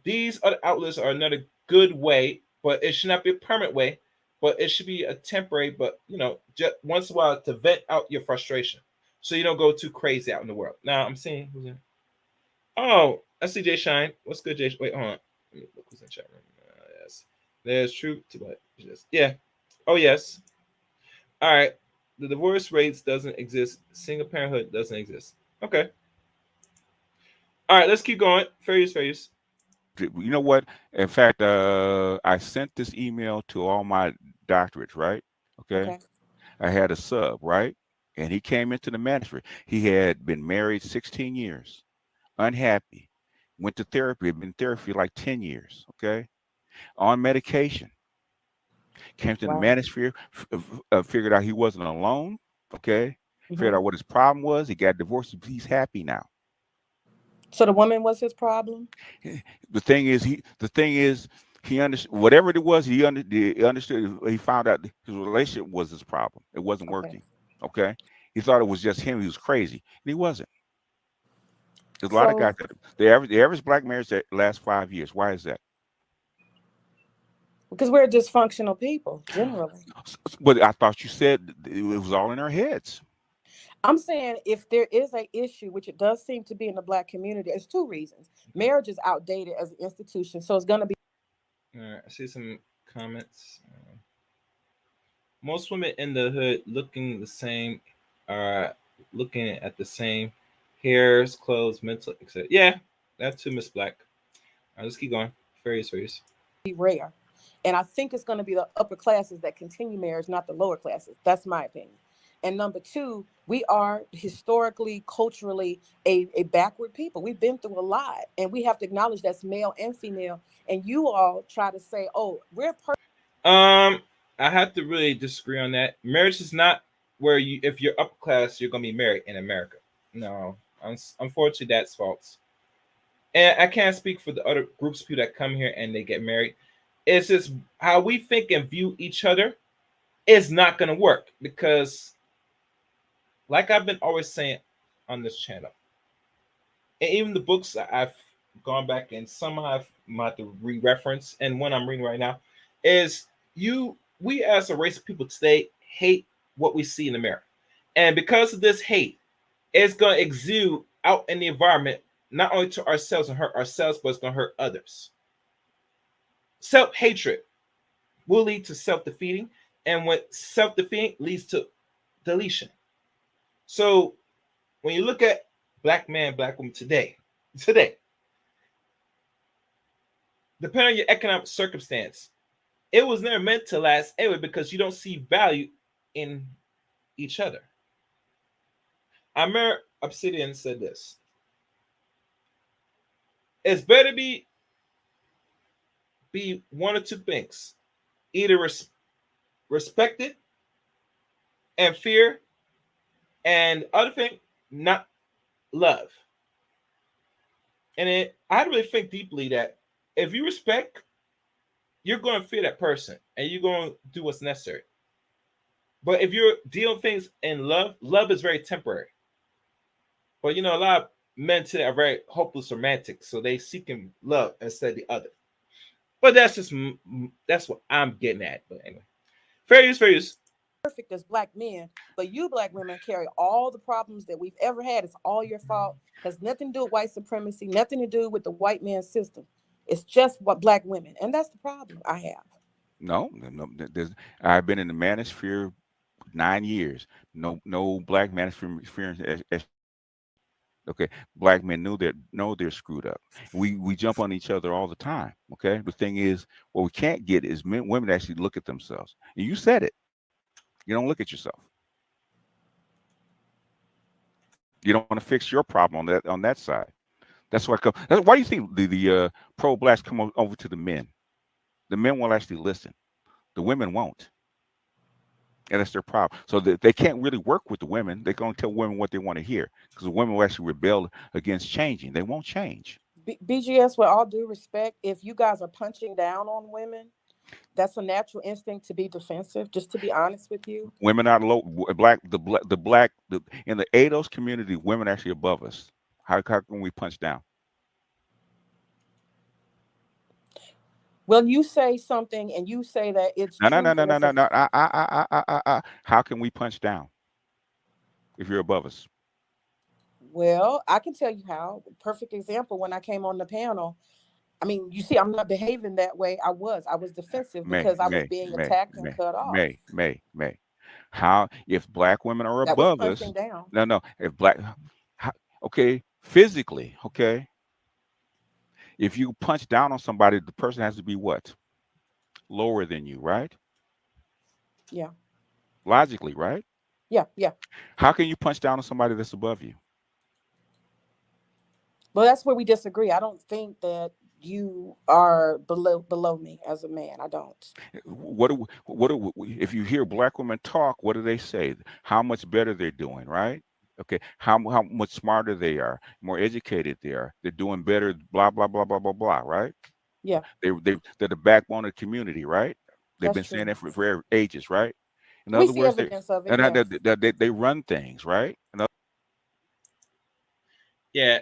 these other outlets are another good way, but it should not be a permanent way, but it should be a temporary, but just once in a while to vent out your frustration. So you don't go too crazy out in the world. Now I'm seeing who's in. Oh, I see Jay Shine. What's good, Jay? Wait, hold on. Let me look who's in chat room. Yes. There's truth to what? Yeah. Oh yes. All right. The divorce rates doesn't exist. Single parenthood doesn't exist. Okay. All right, let's keep going. Fair use, fair use. You know what? In fact, I sent this email to all my doctorates, right? Okay. Okay. I had a sub, right? And he came into the management. He had been married 16 years, unhappy, went to therapy, had been in therapy like 10 years, okay? On medication, came to the Wow. manosphere, figured out he wasn't alone, okay? Figured Hmm. out what his problem was. He got divorced. He's happy now. So the woman was his problem. The thing is, he understood whatever it was. He understood. He found out his relationship was his problem. It wasn't Okay. working. Okay, he thought it was just him. He was crazy, and he wasn't. There's a lot of So guys that the average black marriage that lasts 5 years. Why is that? because we're dysfunctional people generally. But I thought you said it was all in our heads. I'm saying if there is a issue, which it does seem to be in the Black community, there's two reasons. Marriage is outdated as an institution, so it's going to be. All right, I see some comments. Most women in the hood looking the same are looking at the same hairs, clothes, mental, etc. Yeah, that's too, Miss Black. All right, let's keep going. Fair use, fair use. Rare. And I think it's going to be the upper classes that continue marriage, not the lower classes. That's my opinion. And number two, we are historically, culturally a backward people. We've been through a lot, and we have to acknowledge that's male and female. And you all try to say, oh, we're I have to really disagree on that. Marriage is not where you, if you're upper class, you're gonna be married in America. No, unfortunately, that's false. And I can't speak for the other groups of people that come here and they get married. It's just how we think and view each other is not gonna work because, like I've been always saying on this channel, and even the books that I've gone back and some I've had to re-reference, and one I'm reading right now is we as a race of people today hate what we see in the mirror. And because of this hate, it's gonna exude out in the environment, not only to ourselves and hurt ourselves, but it's gonna hurt others. Self-hatred will lead to self-defeating, and when self-defeating leads to deletion. So when you look at black man, black woman today, depending on your economic circumstance, it was never meant to last anyway because you don't see value in each other. I remember Obsidian said this. It's better be one or two things. Either respected and fear, and other thing, not love. And I really think deeply that if you respect, you're going to fear that person and you're going to do what's necessary. But if you're dealing things in love, love is very temporary. But a lot of men today are very hopeless romantic, so they seeking love instead of the other. But that's what I'm getting at. But anyway, fair use, fair use. perfect as Black men, but you Black women carry all the problems that we've ever had. It's all your fault. Has nothing to do with white supremacy, nothing to do with the white man's system. It's just what Black women, and that's the problem I have. No, I've been in the manosphere 9 years. No black manosphere experience. Okay, black men know they're screwed up. We jump on each other all the time. Okay, the thing is, what we can't get is women actually look at themselves. And you said it. You don't look at yourself. You don't want to fix your problem on that side. That's why. That's why you think the pro blacks come over to the men. The men will actually listen. The women won't. And that's their problem. So they can't really work with the women. They're going to tell women what they want to hear because the women will actually rebel against changing. They won't change. BGS, with all due respect, if you guys are punching down on women, that's a natural instinct to be defensive. Just to be honest with you, Women are low. In the ADOS community, women are actually above us. How can we punch down? well, you say something and you say that it's No. true. How can we punch down if you're above us? Well, I can tell you how. Perfect example, when I came on the panel, I mean, you see, I'm not behaving that way. I was defensive because I was being attacked and cut off. May. How if black women are That was above us? punching down. No. If okay, physically, okay. If you punch down on somebody, the person has to be what? Lower than you, right? Yeah. Logically, right? Yeah. Yeah. How can you punch down on somebody that's above you? Well, that's where we disagree. I don't think that you are below me as a man. I don't. If you hear black women talk, what do they say? How much better they're doing, right? Okay, how much smarter they are, more educated they are, they're doing better, blah blah blah blah blah blah, right? Yeah, They're the backbone of the community, right? They've that's been saying true. that for ages, right? In We other see words, they evidence of it. and Yes. they run things, right? Yeah,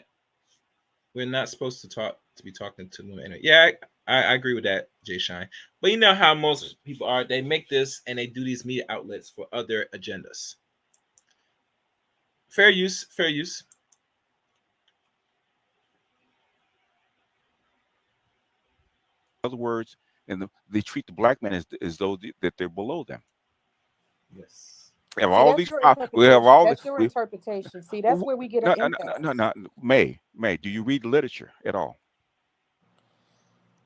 we're not supposed to be talking to women. Anyway. Yeah, I agree with that, Jay Shine. But you know how most people are. They make this and they do these media outlets for other agendas. Fair use, fair use. In other words, they treat the black men as though that they're below them. Yes. We have See, all that's these your problems. We have interpretation. all the That's your we, interpretation. See, that's w- where we get an no, no, no, no, impasse. no, no. May, do you read literature at all?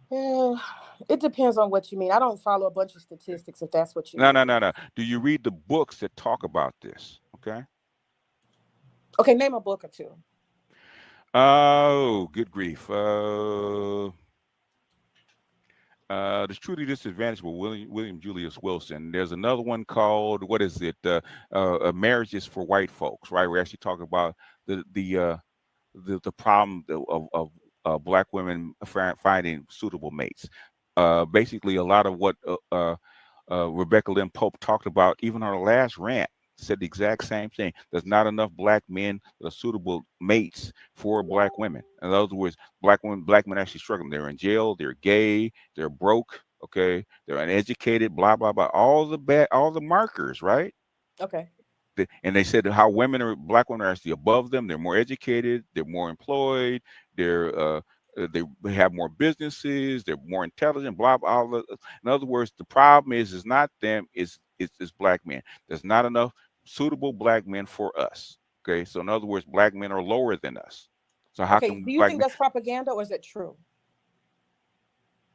Yeah, it depends on what you mean. I don't follow a bunch of statistics if that's what you No, no, mean. no, no. Do you read the books that talk about this? Okay. Okay, name a book or two. Oh, good grief. The Truly Disadvantaged with William Julius Wilson. There's another one called, what is it? Marriages for White Folks, right? We're actually talking about the problem of black women finding suitable mates. Basically, a lot of what Rebecca Lynn Pope talked about, even on her last rant, said the exact same thing. There's not enough black men that are suitable mates for black women. In other words, black men actually struggling. They're in jail, they're gay, they're broke, okay, they're uneducated, blah, blah, blah. All the markers, right? Okay. And they said how black women are actually above them. They're more educated, they're more employed, they have more businesses, they're more intelligent, blah blah. In other words, the problem is not them, it's black men. There's not enough suitable black men for us. Okay, so in other words, black men are lower than us. So how Okay. can Do you black think men? that's propaganda or is it true?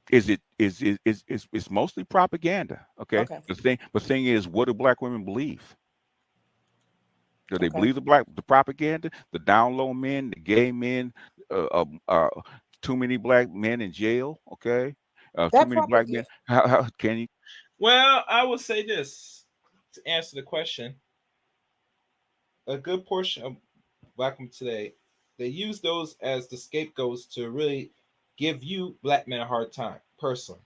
It's mostly propaganda. Okay, Okay. the thing is, what do black women believe? Do they Okay. believe the propaganda? The down low men, the gay men, uh, uh, uh, too many black men in jail. Okay, too That many black men. propaganda. How can you? Well, I will say this to answer the question. A good portion of black women today, they use those as the scapegoats to really give you black men a hard time, personally.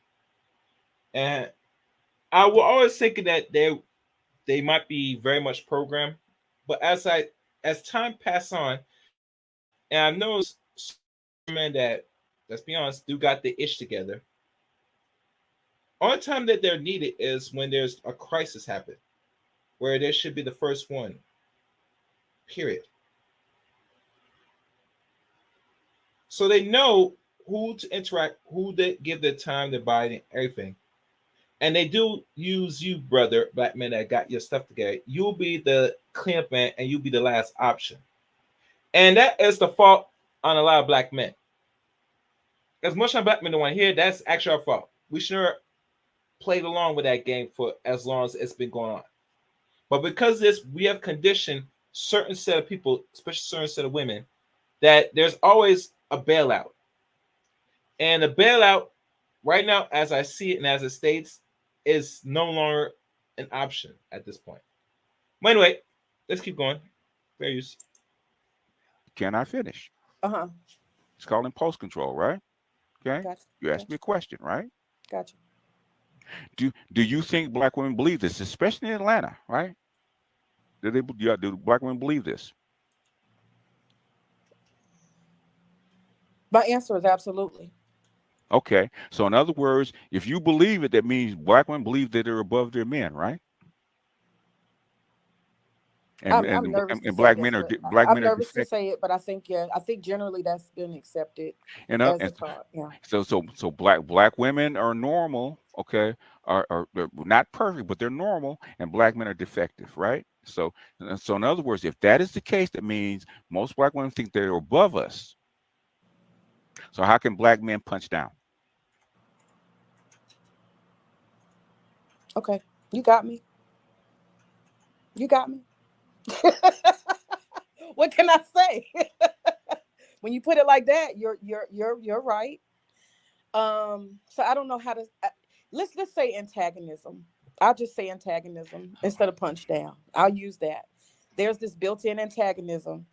And I will always think that they might be very much programmed, but as time passes on, and I've noticed men that, let's be honest, do got the ish together. Only time that they're needed is when there's a crisis happen, where they should be the first one. Period. So they know who to interact, who they give their time, their body, and everything. And they do use you, brother, black men that got your stuff together. You'll be the cleanup man, and you'll be the last option. And that is the fault on a lot of black men. As much as black men don't want to hear, that's actually our fault. We should have played along with that game for as long as it's been going on. But because of this, we have conditioned certain set of people, especially certain set of women, that there's always a bailout. And the bailout, right now, as I see it and as it states, is no longer an option at this point. But anyway, let's keep going. Fair use. Can I finish? Uh-huh. It's called impulse control, right? Okay. Gotcha. You asked me Gotcha. a question, right? Gotcha. Do you think black women believe this, especially in Atlanta, right? Do black women believe this? My answer is absolutely. Okay. So in other words, if you believe it, that means black women believe that they're above their men, right? I'm nervous to and say black this, men are but black I'm men are nervous to defective. say it, but I think I think generally that's been accepted And as a thought. Yeah. so black women are normal, okay, are they're not perfect, but they're normal, and black men are defective, right? So in other words, if that is the case, that means most black women think they're above us. So how can black men punch down? Okay. You got me. You got me. What can I say? When you put it like that, you're right. So I don't know how to let's say antagonism. I'll just say antagonism instead of punch down. I'll use that. There's this built-in antagonism.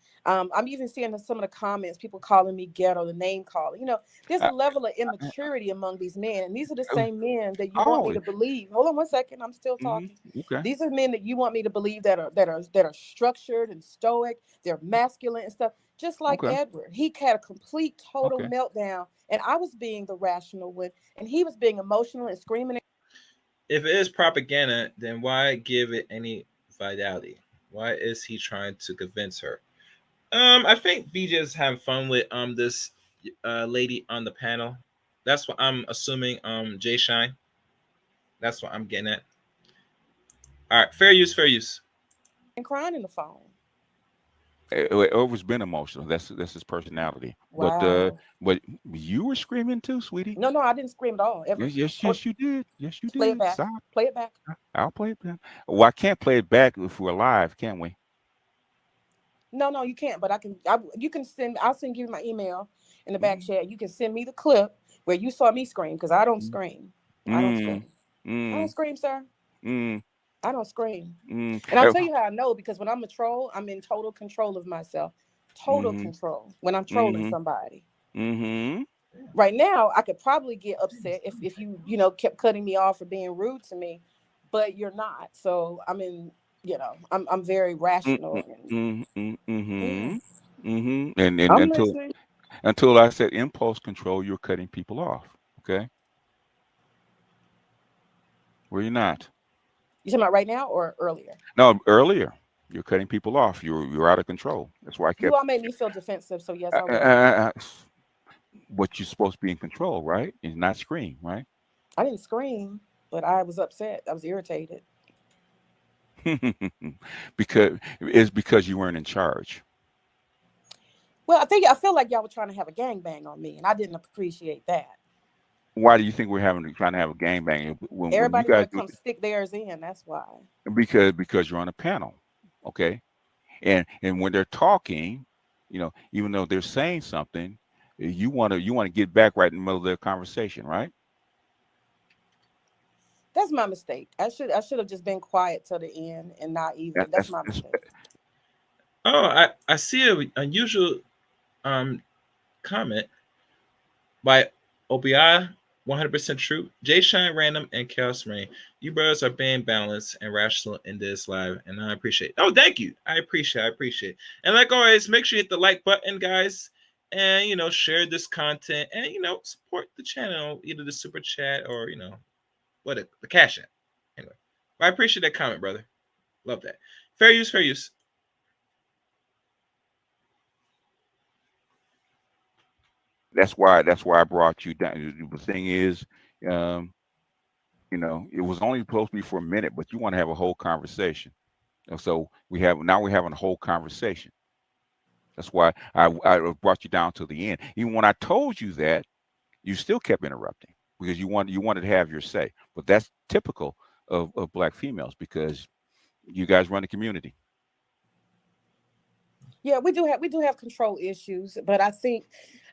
I'm even seeing some of the comments, people calling me ghetto, the name calling. There's a Uh, level of immaturity among these men, and these are the uh, same men that you want me oh, to believe. Hold on one second, I'm still mhm, talking. okay, These are men that you want me to believe that are structured and stoic. They're masculine and stuff. Just like okay, Edward, he had a complete, total okay. meltdown, and I was being the rational one, and he was being emotional and screaming. If it is propaganda, then why give it any vitality? Why is he trying to convince her? I think BJ is having fun with this lady on the panel. That's what I'm assuming. Jay Shine. That's what I'm getting at. All right, fair use, fair use. And crying in the phone. Over's been emotional. That's his personality. Wow. But you were screaming too, sweetie. No, I didn't scream at all, ever. Yes, you did. Yes, you Play it did. back. Stop. Play it back. I'll play it back. Well, I can't play it back if we're live, can we? No, you can't. But you can send. I'll send you my email in the back Mm, chat. You can send me the clip where you saw me scream because I don't scream. I don't mm, scream. I don't mm, scream, sir. mm, I don't scream. mm, And I'll tell you how I know, because when I'm a troll, I'm in total control of myself. Total mm, control when I'm trolling mm, somebody. mm, Right now, I could probably get upset if you kept cutting me off or being rude to me, but you're not. So I'm very mm, rational. And yeah, and I'm listening. until I said impulse control, you're cutting people off. Okay, were you not? You talking about right now or earlier? No, earlier you're cutting people off. You're out of control. That's why I You kept. all made me feel defensive. So yes, Uh, I uh, was. uh, uh, what you're supposed to be in control, right? And not scream, right? I didn't scream, but I was upset. I was irritated. because you weren't in charge. Well, I feel like y'all were trying to have a gangbang on me, and I didn't appreciate that. Why do you think we're trying to have a gangbang when you Everybody guys want to come stick theirs in. That's why. because you're on a panel, okay? And when they're talking, even though they're saying something, you want to get back right in the middle of their conversation, right? That's my mistake. I should have just been quiet till the end and not even. That, That's that's my that's mistake. Oh, I see a unusual comment by OBI. 100% true. Jay Shine Random and Chaos Rain. You brothers are being balanced and rational in this live, and I appreciate it. Oh, thank you. I appreciate. And like always, make sure you hit the like button, guys, and share this content and support the channel, either the super chat or the cash app. Anyway, but I appreciate that comment, brother. Love that. Fair use, fair use. That's why I brought you down. The thing is, um, it was only supposed to be for a minute, but you want to have a whole conversation. And so we're having a whole conversation. That's why I brought you down to the end. Even when I told you that, you still kept interrupting because you wanted to have your say. But that's typical of black females because you guys run the community. Yeah, we do have control issues, but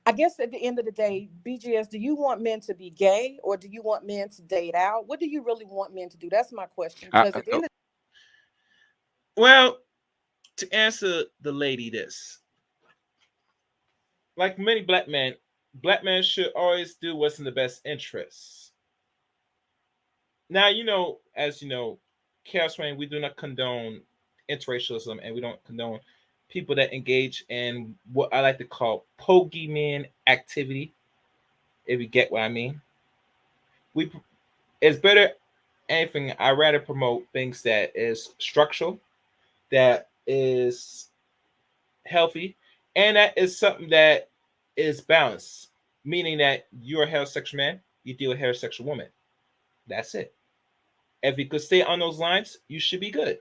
I guess at the end of the day, BGS, do you want men to be gay or do you want men to date out? What do you really want men to do? That's my question. I, Because at the end of Well, to answer the lady this, like many black men should always do what's in the best interest. Now, as you know, Chaos Rain, we do not condone interracialism and we don't condone people that engage in what I like to call pokeyman activity, if you get what I mean. We It's better anything I rather promote things that is structural, that is healthy, and that is something that is balanced, meaning that you're a heterosexual man, you deal with a heterosexual woman. That's it. If you could stay on those lines, you should be good.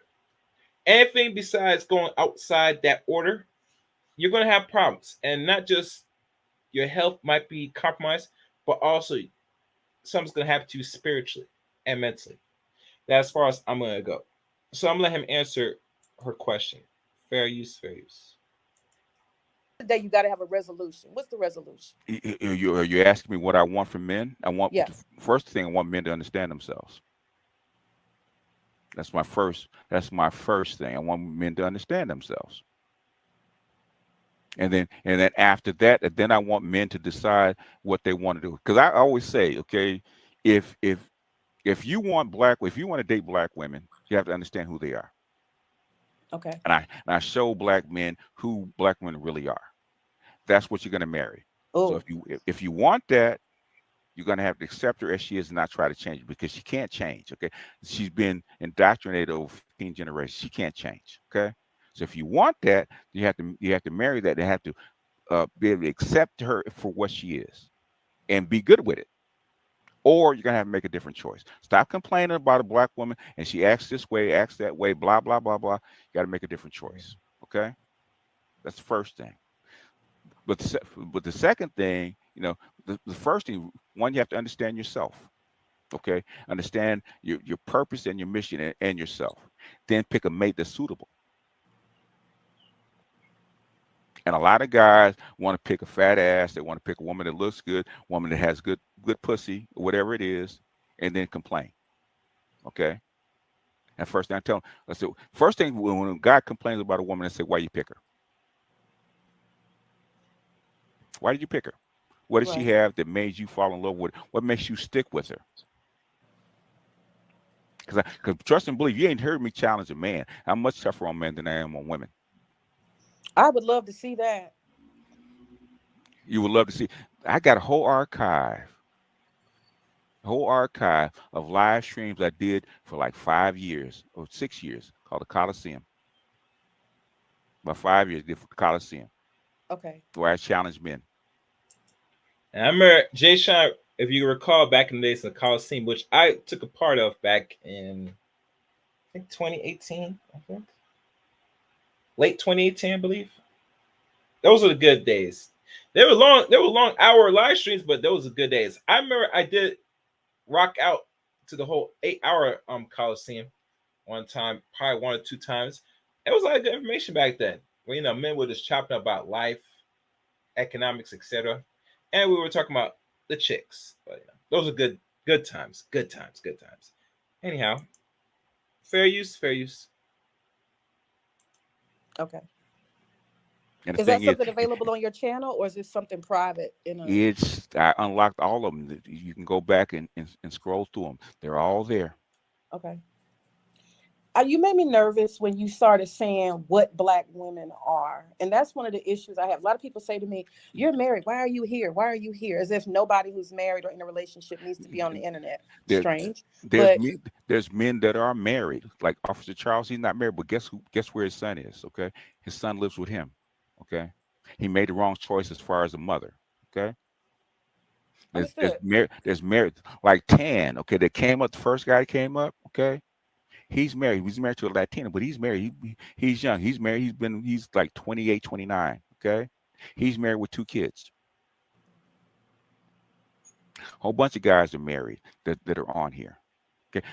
Anything besides going outside that order, you're going to have problems. And not just your health might be compromised, but also something's going to happen to you spiritually and mentally. That's as far as I'm going to go. So I'm going to let him answer her question. Fair use, fair use. Today you got to have a resolution. What's the resolution? You're asking me what I want from men. Yes. First thing, I want men to understand themselves. That's my first thing. I want men to understand themselves. And then after that, then I want men to decide what they want to do. Because I always say, okay, if you want to date black women, you have to understand who they are. Okay. And I show black men who black women really are. That's what you're going to marry. Oh. So if you want that, you're going to have to accept her as she is and not try to change her, because she can't change. Okay. She's been indoctrinated over 15 generations. She can't change. Okay. So if you want that, you have to marry that. They have to be able to accept her for what she is and be good with it. Or you're going to have to make a different choice. Stop complaining about a black woman and she acts this way, acts that way, blah, blah, blah, blah. You got to make a different choice. Okay. That's the first thing. But the second thing, the first thing, one, you have to understand yourself. Okay. Understand your purpose and your mission and yourself. Then pick a mate that's suitable. And a lot of guys want to pick a fat ass. They want to pick a woman that looks good, woman that has good pussy, whatever it is, and then complain. Okay. And first thing I tell them, first thing when a guy complains about a woman, I say, why you pick her? Why did you pick her? What did she have that made you fall in love with her? What makes you stick with her? Because trust and believe, you ain't heard me challenge a man. I'm much tougher on men than I am on women. I would love to see that. You would love to see. I got a whole archive of live streams I did for like 5 years or 6 years called the Coliseum. About 5 years, did for the Coliseum. Okay. Where I challenged men. And I remember Jay Sean, if you recall, back in the days of the Coliseum, which I took a part of back in, I think 2018, I think. Late 2018, I believe. Those were the good days. They were long hour live streams, but those were good days. I remember I did rock out to the whole 8-hour Coliseum one time, probably 1 or 2 times. It was a lot of good information back then. Where men were just chopping about life, economics, etc. And we were talking about the chicks. But those are good times. Good times. Anyhow, fair use. Okay. And is that something available on your channel, or is this something private? I unlocked all of them. You can go back and scroll through them. They're all there. Okay. You made me nervous when you started saying what black women are. And that's one of the issues I have. A lot of people say to me, you're married. Why are you here? Why are you here? As if nobody who's married or in a relationship needs to be on the internet. Strange. There's men that are married. Like Officer Charles, he's not married, but guess where his son is? Okay. His son lives with him. Okay. He made the wrong choice as far as a mother. Okay. There's married like Tan. Okay. That came up, the first guy that came up. Okay. He's married. He's married to a Latina, but he's married. He's young. He's married. He's like 28, 29. Okay. He's married with 2 kids. A whole bunch of guys are married that are on here. Okay.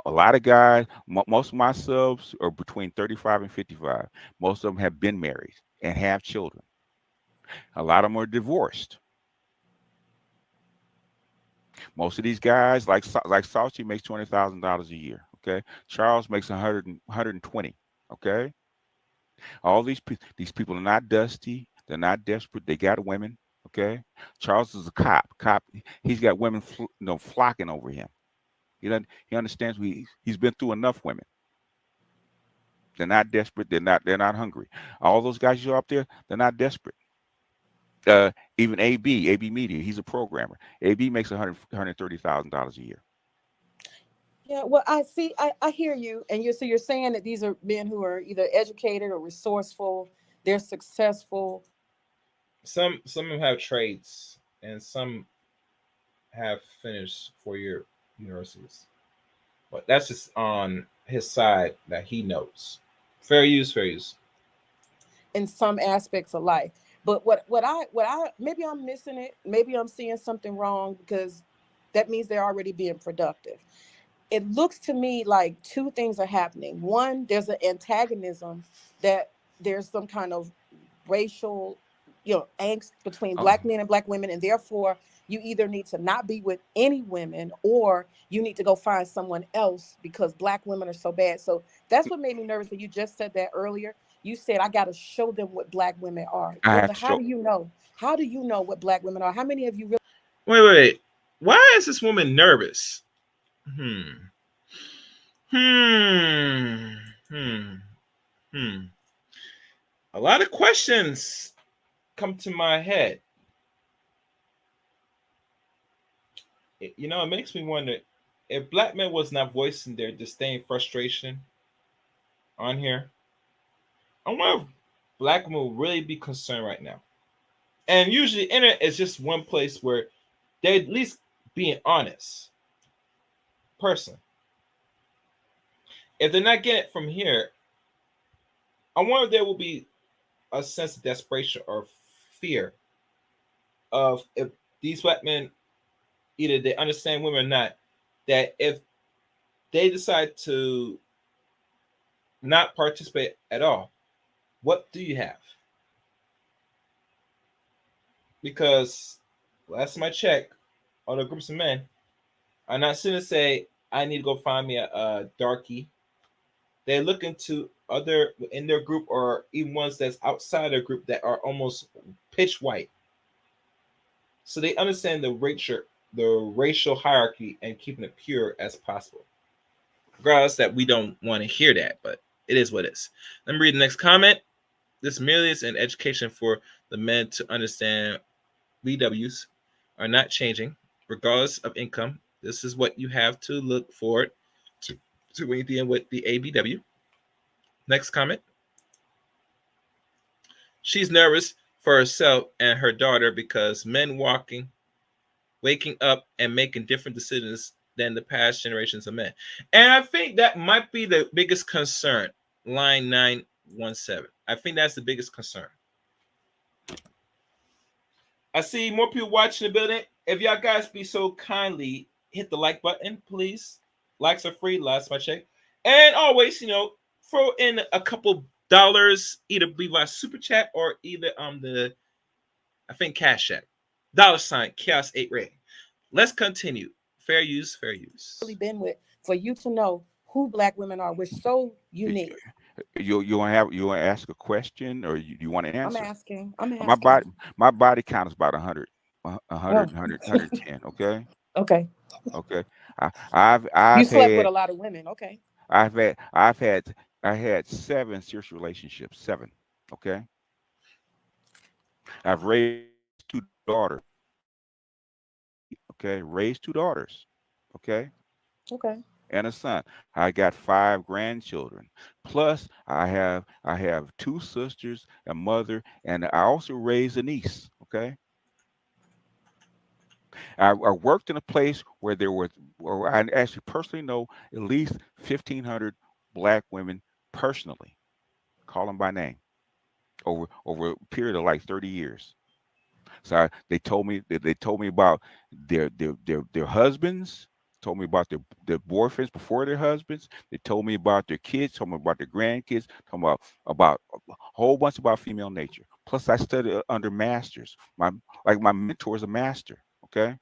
A lot of guys, most of my subs are between 35 and 55. Most of them have been married and have children. A lot of them are divorced. Most of these guys, like Saucy, makes $20,000 a year. Okay. Charles makes 120. Okay. All these people are not dusty. They're not desperate. They got women. Okay. Charles is a cop. He's got women, flocking over him. He understands he's been through enough women. They're not desperate. They're not hungry. All those guys you up there, they're not desperate. Even AB Media, he's a programmer. AB makes $130,000 a year. Yeah, well, I see, I hear you, and you're saying that these are men who are either educated or resourceful, they're successful. Some of them have trades, and some have finished 4-year universities. But that's just on his side that he knows. Fair use, fair use. In some aspects of life. But what I maybe I'm missing it. Maybe I'm seeing something wrong because that means they're already being productive. It looks to me like two things are happening. One, there's an antagonism that there's some kind of racial, angst between Oh, black men and black women, and therefore you either need to not be with any women or you need to go find someone else because black women are so bad. So that's what made me nervous when you just said that earlier. You said I got to show them what black women are. I Well, have to how show. do you know? How do you know what black women are? How many of you really? Wait. Why is this woman nervous? Hmm. Hmm. Hmm. Hmm. A lot of questions come to my head. It makes me wonder if black men was not voicing their disdain, frustration on here. I wonder if black men will really be concerned right now. And usually, internet is just one place where they at least being honest person. If they're not getting it from here, I wonder if there will be a sense of desperation or fear of if these black men either they understand women or not, that if they decide to not participate at all, what do you have? Because last time I checked, all the groups of men are not sitting to say, I need to go find me a darkie. They're looking to other in their group or even ones that's outside their group that are almost pitch white. So they understand the racial hierarchy and keeping it pure as possible. Regardless that we don't want to hear that, but it is what it is. Let me read the next comment. This merely is an education for the men to understand VWs are not changing, regardless of income. This is what you have to look forward to when you deal with the ABW. Next comment. She's nervous for herself and her daughter because men waking up and making different decisions than the past generations of men. And I think that might be the biggest concern. Line 917. I think that's the biggest concern. I see more people watching the building. If y'all guys be so kindly hit the like button, please. Likes are free, last my check. And always, throw in a couple dollars, either be via super chat or either the I think Cash App. $ Chaos 8 Ray. Let's continue. Fair use, fair use. Really been with for you to know who black women are. We're so y- unique. you want to ask a question or you want to I'm answer? asking. I'm My asking. body my body count is about 100, Oh, 110. Okay, okay. okay. I've You I've slept with had a lot of women. Okay. I've had I've had I had 7 serious relationships. 7. Okay, I've raised 2 daughters. Okay, raised 2 daughters. Okay, Okay. and a son. I got 5 grandchildren. Plus, I have 2 sisters, a mother, and I also raised a niece. Okay, I worked in a place where I actually personally know at least 1,500 black women personally, call them by name, over a period of like 30 years. So they told me about their husbands, told me about their boyfriends before their husbands. They told me about their kids, told me about their grandkids, told me about a whole bunch about female nature. Plus, I studied under masters. My mentor is a master. Okay,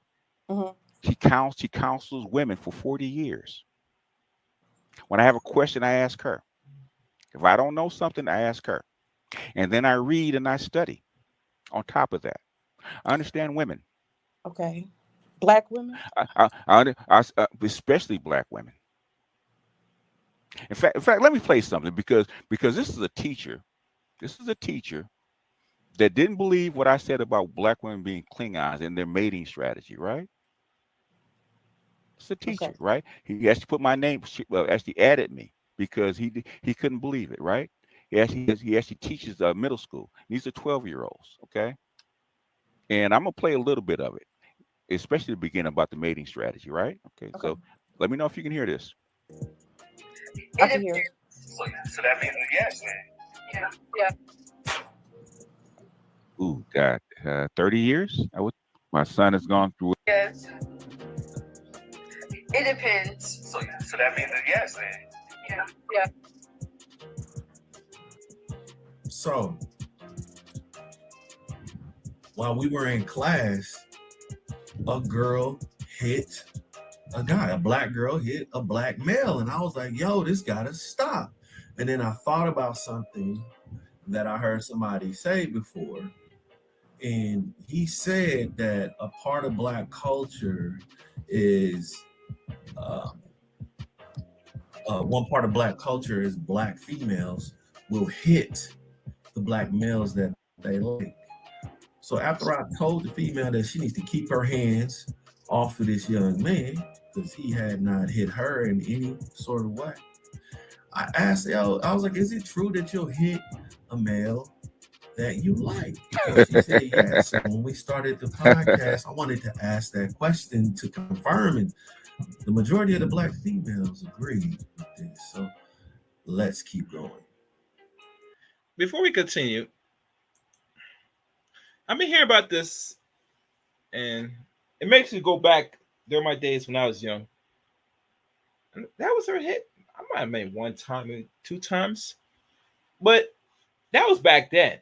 Hmm. she counsels women for 40 years. When I have a question, I ask her. If I don't know something, I ask her, and then I read and I study. On top of that, I understand women. Okay. Black women. Especially black women. In fact, let me play something because this is a teacher. This is a teacher that didn't believe what I said about black women being Klingons and their mating strategy, right? It's a Okay. teacher, right? He actually put my name, well, actually added me because he couldn't believe it, right? He actually teaches middle school. These are 12-year-olds, okay? And I'm gonna play a little bit of it, especially the beginning about the mating strategy, right? Okay, Okay. so let me know if you can hear this. I can hear it. So that means yes, man. Yeah. Ooh, God, 30 years? My son has gone through it. Yes. It depends. So that means yes, man. Yeah. So while we were in class, a girl hit a guy, a black girl hit a black male. And I was like, yo, this gotta stop. And then I thought about something that I heard somebody say before. And he said that a part of black culture is one part of black culture is black females will hit the black males that they like. So after I told the female that she needs to keep her hands off of this young man because he had not hit her in any sort of way, I asked her, I was like, is it true that you'll hit a male that you like? And she said yes. So when we started the podcast, I wanted to ask that question to confirm, and the majority of the black females agreed with this. So let's keep going. Before we continue, I've been hearing about this, and it makes me go back during my days when I was young. And that was her hit. I might have made one time, maybe 2 times, but that was back then.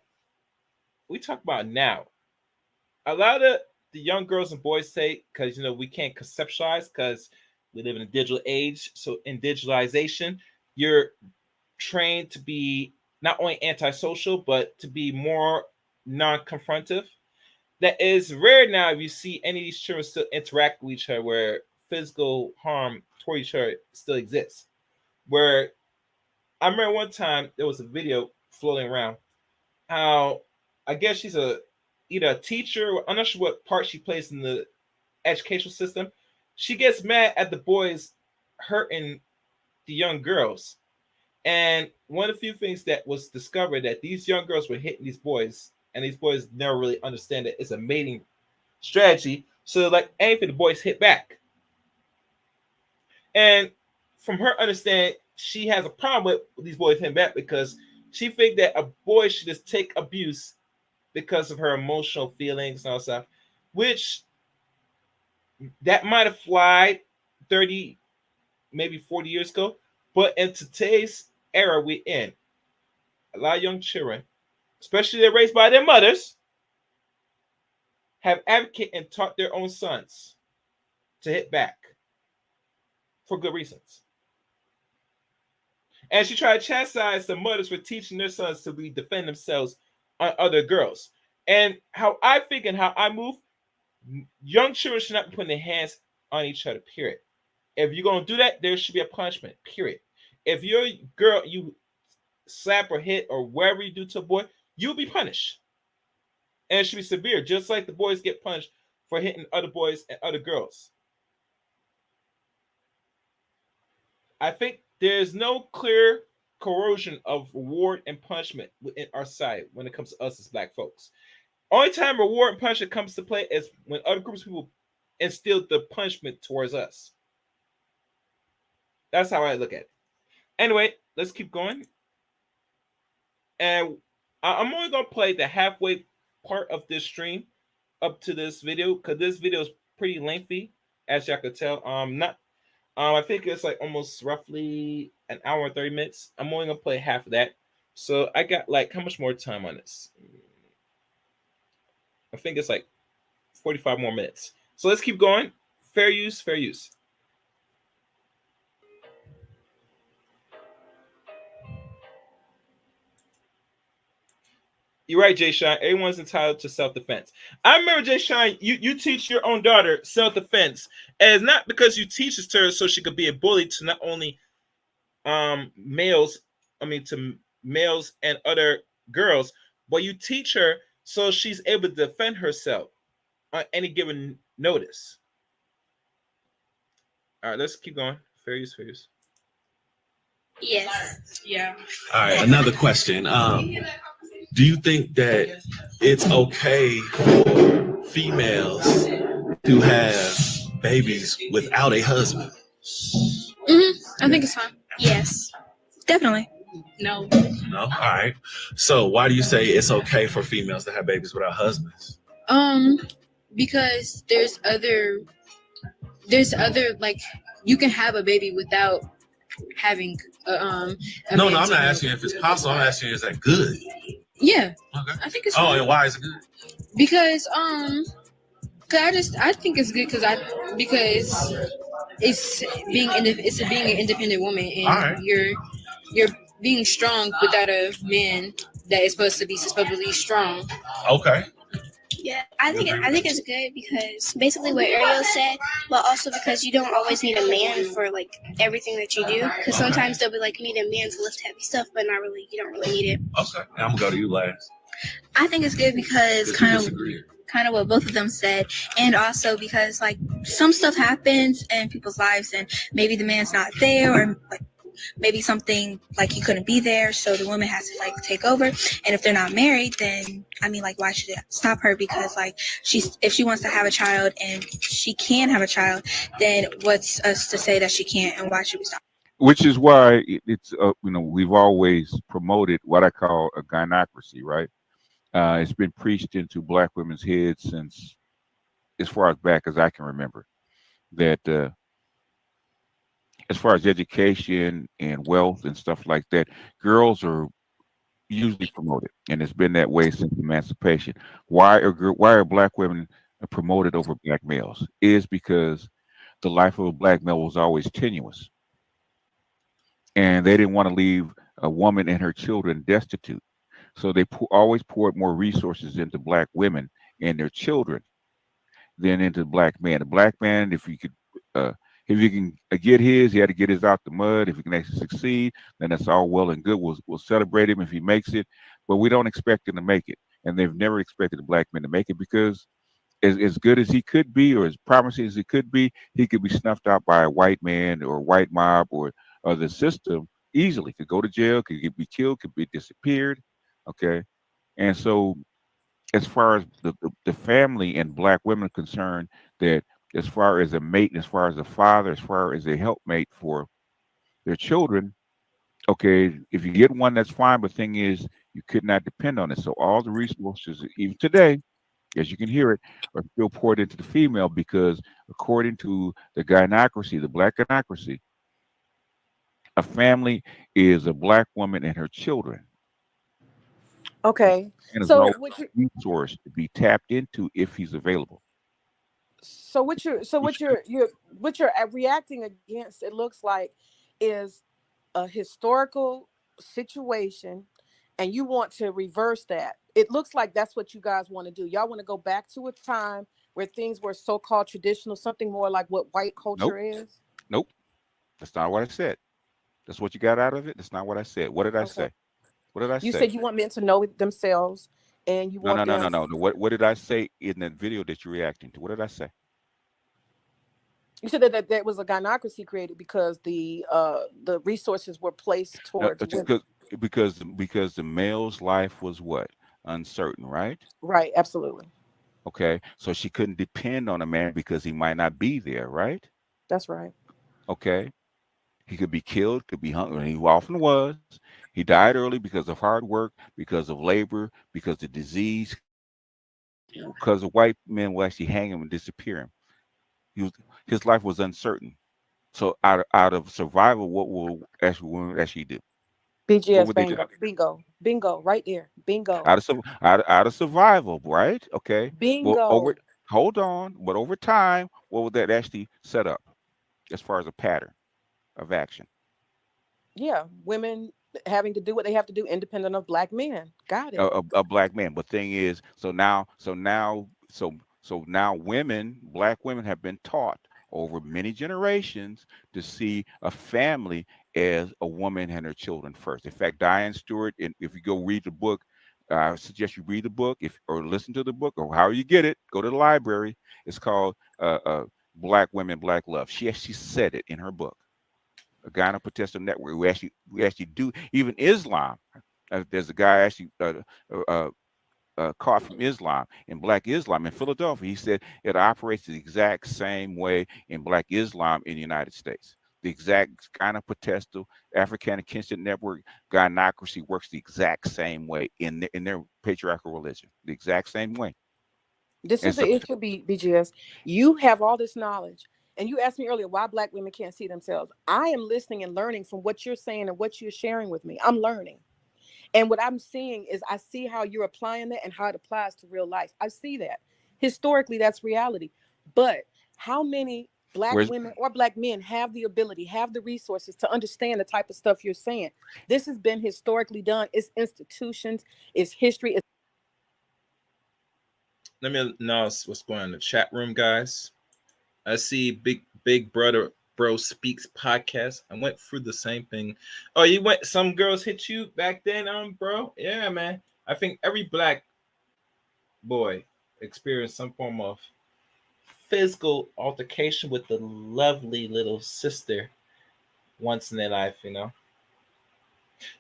We talk about now. A lot of the young girls and boys say, because we can't conceptualize because we live in a digital age. So in digitalization, you're trained to be not only antisocial but to be more non-confrontive. That is rare now if you see any of these children still interact with each other where physical harm toward each other still exists. Where I remember one time there was a video floating around how I guess she's either a teacher, I'm not sure what part she plays in the educational system. She gets mad at the boys hurting the young girls. And one of the few things that was discovered that these young girls were hitting these boys, and these boys never really understand that it's a mating strategy. So like anything, the boys hit back. And from her understanding, she has a problem with these boys hitting back because she think that a boy should just take abuse because of her emotional feelings and all stuff, which that might have flied 30, maybe 40 years ago. But in today's era we're in, a lot of young children, especially they're raised by their mothers, have advocated and taught their own sons to hit back for good reasons. And she tried to chastise the mothers for teaching their sons to defend themselves on other girls. And how I think and how I move, young children should not be putting their hands on each other, period. If you're going to do that, there should be a punishment, period. If you're a girl, you slap or hit or whatever you do to a boy, you'll be punished. And it should be severe, just like the boys get punished for hitting other boys and other girls. I think there's no clear corrosion of reward and punishment within our society when it comes to us as black folks. Only time reward and punishment comes to play is when other groups of people instill the punishment towards us. That's how I look at it. Anyway, let's keep going. And I'm only going to play the halfway part of this stream up to this video because this video is pretty lengthy, as y'all could tell. I think it's like almost roughly an hour and 30 minutes. I'm only gonna play half of that. So I got like how much more time on this? I think it's like 45 more minutes. So let's keep going. Fair use, fair use. You're right, Jay Shine. Everyone's entitled to self-defense. I remember, Jay Shine, you teach your own daughter self-defense. And it's not because you teach this to her so she could be a bully to not only males, to males and other girls, but you teach her so she's able to defend herself on any given notice. All right, let's keep going. Fair use, fair use. Yes. Yeah. All right, another question. Do you think that it's okay for females to have babies without a husband? I think it's fine. Yes. Definitely. No. No? All right. So why do you say it's okay for females to have babies without husbands? Because there's other like you can have a baby without having a No, man I'm to not do- asking if it's possible. I'm asking is that good? Yeah, Okay. I think it's Oh, fine. and why is it good? Because I think it's good because it's being an independent woman and All right. you're being strong without a man that is supposed to be supposedly strong. Okay. Yeah, I think it's good because basically what Ariel said, but also because you don't always need a man for like everything that you do. Because sometimes they'll be like, you need a man to lift heavy stuff, but not really. You don't really need it. Okay. I'm gonna go to you last. I think it's good because kind of Disagree. what both of them said, and also because like some stuff happens in people's lives, and maybe the man's not there, or like maybe something like he couldn't be there, so the woman has to like take over. And if they're not married, then I mean, like, why should it stop her? Because like if she wants to have a child and she can have a child, then what's us to say that she can't, and why should we stop? Which is why it's we've always promoted what I call a gynocracy, right? It's been preached into black women's heads since as far as back as I can remember. That as far as education and wealth and stuff like that, girls are usually promoted, and it's been that way since emancipation. Why are black women promoted over black males? Is because the life of a black male was always tenuous, and they didn't want to leave a woman and her children destitute. So they always poured more resources into black women and their children than into the black man. The black man, if you can get his, he had to get his out the mud. If he can actually succeed, then that's all well and good. We'll celebrate him if he makes it, but we don't expect him to make it. And they've never expected the black man to make it because as good as he could be or as promising as he could be be snuffed out by a white man or a white mob or the system easily. Could go to jail, could be killed, could be disappeared. Okay. And so as far as the family and black women are concerned, that as far as a mate, as far as a father, as far as a helpmate for their children, okay, if you get one, that's fine. But the thing is, you could not depend on it. So all the resources, even today, as you can hear it, are still poured into the female because according to the gynocracy, the black gynocracy, a family is a black woman and her children. Okay. And is So always what a you resource to be tapped into if he's available. what you're reacting against, it looks like, is a historical situation, and you want to reverse that. It looks like that's what you guys want to do. Y'all want to go back to a time where things were so-called traditional, something more like what white culture is. Nope. That's not what I said. That's what you got out of it. That's not what I said. What did I Okay. say? What did I You say? said you want men to know themselves, and you No, no, want no, no, them. no. What did I say in that video that you're reacting to? What did I say? You said that there was a gynocracy created because the resources were placed No, towards women. because the male's life was what? Uncertain, right? Right, absolutely. Okay. So she couldn't depend on a man because he might not be there, right? That's right. Okay. He could be killed, could be hung, and he often was. He died early because of hard work, because of labor, because of disease, because the white men will actually hang him and disappear him. His life was uncertain. So out of survival, what will women actually do? What BGS would they do? bingo, right there. Bingo. Out of survival, right? Okay. Well, Bingo. hold on, but over time, what would that actually set up as far as a pattern of action? Yeah, women having to do what they have to do independent of black men. Got it. A black man. But thing is, so now black women have been taught over many generations to see a family as a woman and her children first. In fact, Diane Stewart, and if you go read the book, I suggest you read the book or listen to the book or however you get it, go to the library. It's called black women, black love. She actually said it in her book, A Gynoprotestant Network. We actually do, even Islam. There's a guy actually caught from Islam, in Black Islam in Philadelphia. He said it operates the exact same way in Black Islam in the United States. The exact Gynoprotestant African Kinship Network gynocracy works the exact same way in their patriarchal religion, the exact same way. This And is the issue, BGS. You have all this knowledge. And you asked me earlier why black women can't see themselves. I am listening and learning from what you're saying and what you're sharing with me. I'm learning. And what I'm seeing is I see how you're applying that and how it applies to real life. I see that. Historically, that's reality. But how many black women or black men have the ability, have the resources to understand the type of stuff you're saying? This has been historically done. It's institutions, it's history. Let me announce what's going on in the chat room, guys. I see Big Brother Bro Speaks podcast. I went through the same thing. Oh, you went, some girls hit you back then, bro? Yeah, man. I think every black boy experienced some form of physical altercation with the lovely little sister once in their life, you know.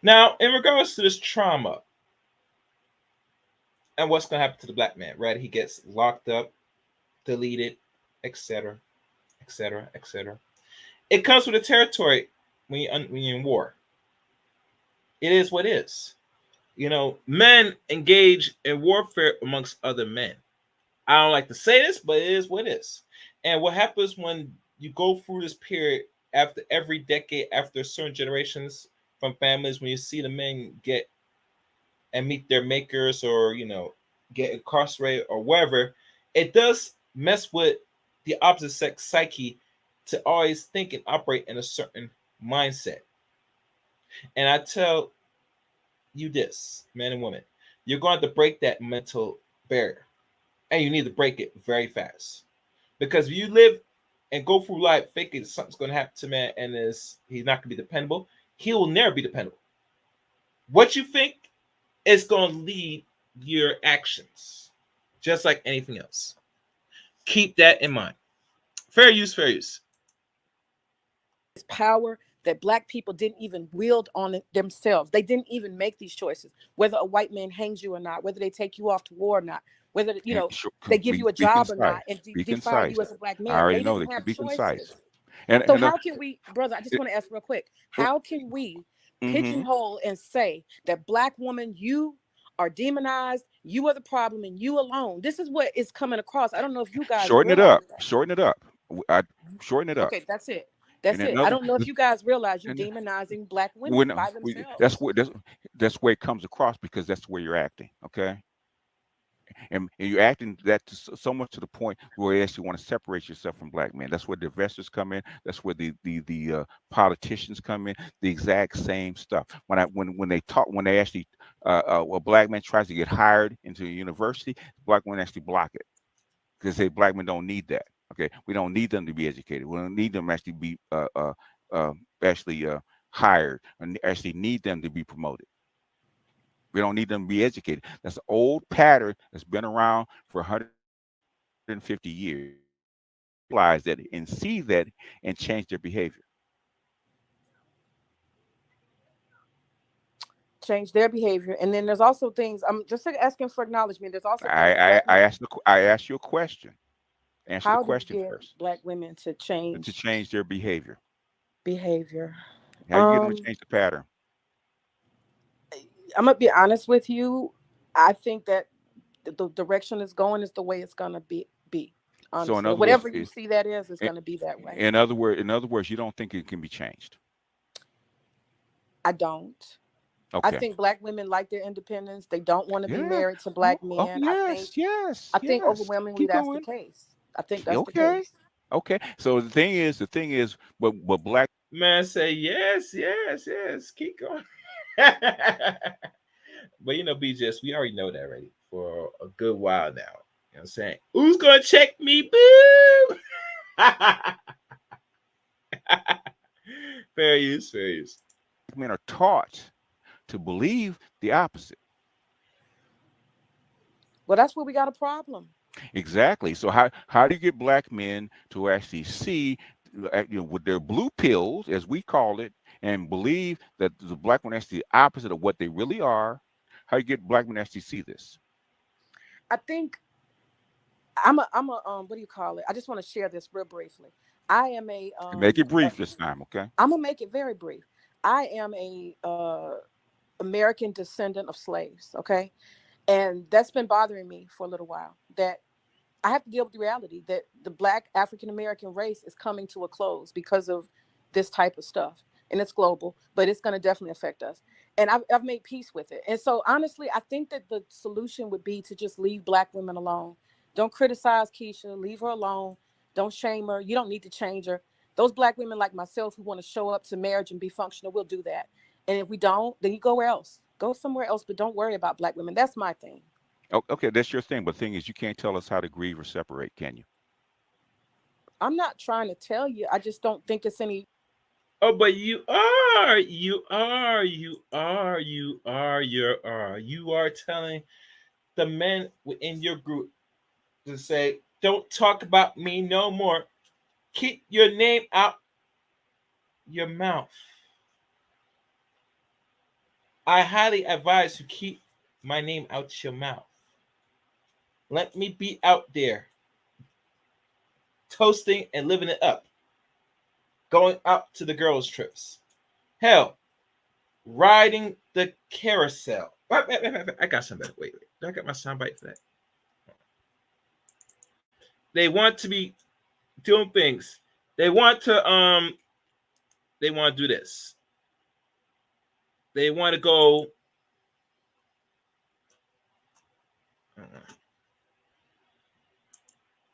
Now, in regards to this trauma and what's going to happen to the black man, right? He gets locked up, deleted, etc., etc., etc. It comes with the territory when you're in war. It is what it is. You know, men engage in warfare amongst other men. I don't like to say this, but it is what it is. And what happens when you go through this period after every decade, after certain generations from families, when you see the men get and meet their makers, or, you know, get incarcerated or whatever, it does mess with the opposite sex psyche to always think and operate in a certain mindset. And I tell you this, men and women, you're going to break that mental barrier, and you need to break it very fast. Because if you live and go through life thinking something's going to happen to man and he's not going to be dependable, he will never be dependable. What you think is going to lead your actions, just like anything else. Keep that in mind. Fair use, fair use. It's power that black people didn't even wield on it themselves. They didn't even make these choices, whether a white man hangs you or not, whether they take you off to war or not, whether, you know, they give you a job or not, and define you as a black man. I already they know didn't they have be choices. concise. So how can we, brother, I just want to ask real quick, how can we pigeonhole and say that black woman, you are demonized, you are the problem, and you alone? This is what is coming across. I don't know if you guys shorten it up. that. Shorten it up. I shorten it up. Okay, that's it. That's it. I don't know if you guys realize you're demonizing black women by themselves. That's where it comes across, because that's where you're acting. Okay. And you're acting that so much to the point where you actually want to separate yourself from black men. That's where the investors come in. That's where the politicians come in. The exact same stuff. When they actually a black man tries to get hired into a university, black women actually block it, because they black men don't need that. Okay, we don't need them to be educated. We don't need them to actually be hired, and actually need them to be promoted. We don't need them to be educated. That's an old pattern that's been around for 150 years. Realize that and see that and change their behavior. Change their behavior. And then there's also things, I'm just asking for acknowledgement. There's also I asked you a question. Answer the question first. Black women to change their behavior. How you get them to change the pattern? I'm gonna be honest with you. I think that the direction it's going is the way it's gonna be. Honestly. So whatever you see that is, it's gonna be that way. In other words, you don't think it can be changed? I don't. Okay. I think black women like their independence. They don't want to be married to black men. Yes. I think overwhelmingly that's the case. I think that's the case. Okay. So the thing is, but black man say yes. Keep going. But you know, BGS, we already know that already for a good while now. You know what I'm saying? Who's gonna check me? Boo! Fair use. Men are taught to believe the opposite. Well, that's where we got a problem. Exactly. So how do you get black men to actually see, with their blue pills, as we call it, and believe that the black men actually the opposite of what they really are? How you get black men to actually see this? I think I'm a what do you call it? I just want to share this real briefly. I am Make it brief this time, okay? I'm gonna make it very brief. I am a American descendant of slaves, okay? And that's been bothering me for a little while. That I have to deal with the reality that the Black African American race is coming to a close because of this type of stuff. And it's global, but it's going to definitely affect us. And I've made peace with it. And so, honestly, I think that the solution would be to just leave Black women alone. Don't criticize Keisha, leave her alone. Don't shame her. You don't need to change her. Those Black women like myself who want to show up to marriage and be functional, we'll do that. And if we don't, then you go where else. Go somewhere else, but don't worry about Black women. That's my thing. Okay, that's your thing. But the thing is, you can't tell us how to grieve or separate, can you? I'm not trying to tell you. I just don't think it's any. Oh, but you are, you are, you are, you are, you are. You are telling the men in your group to say, don't talk about me no more. Keep your name out your mouth. I highly advise you keep my name out your mouth. Let me be out there toasting and living it up. Going out to the girls' trips. Hell, riding the carousel. Wait, I got something. Wait. I got my soundbite for that. They want to be doing things. They want to do this. They want to go.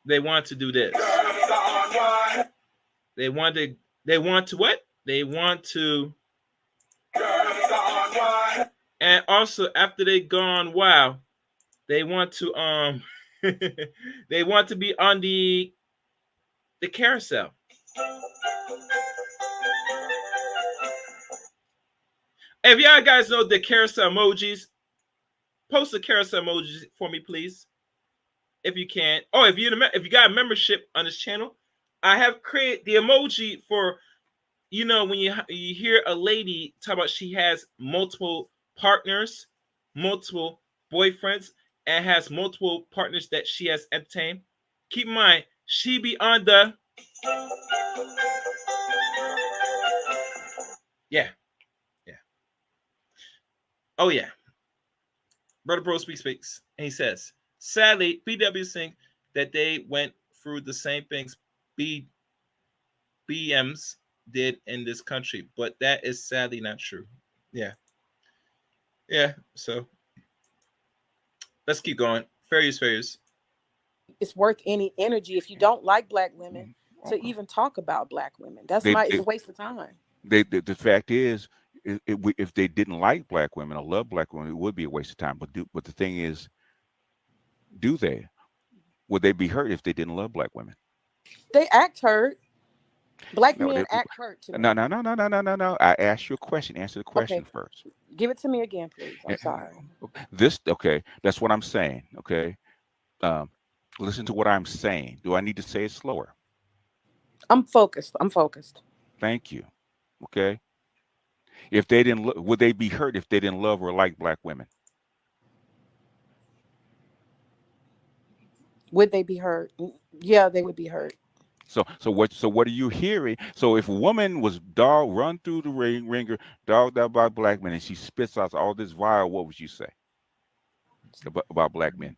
They want to do this. They want to what? They want to. And also after they gone wild, they want to they want to be on the carousel. If y'all guys know the carousel emojis, post the carousel emojis for me, please, if you can. Oh, if you got a membership on this channel, I have created the emoji for, when you hear a lady talk about she has multiple partners, multiple boyfriends, and has multiple partners that she has entertained. Keep in mind, she be on the yeah. Oh yeah. Brother Bro speaks, and he says, sadly, BW think that they went through the same things BMs did in this country, but that is sadly not true. Yeah. So let's keep going. Fair use. It's worth any energy if you don't like Black women to even talk about Black women. It's a waste of time. The fact is, if they didn't like Black women or love Black women, it would be a waste of time. But the thing is, would they be hurt if they didn't love Black women? They act hurt. Black men act hurt to me. No. I asked you a question. Answer the question first. Give it to me again, please. I'm sorry. That's what I'm saying. Okay. Listen to what I'm saying. Do I need to say it slower? I'm focused. Thank you. Okay. If they didn't, would they be hurt if they didn't love or like Black women? Would they be hurt? Yeah, they would be hurt. So what are you hearing? So if a woman was run through the ringer, dogged out by Black men, and she spits out all this vile, what would you say about Black men?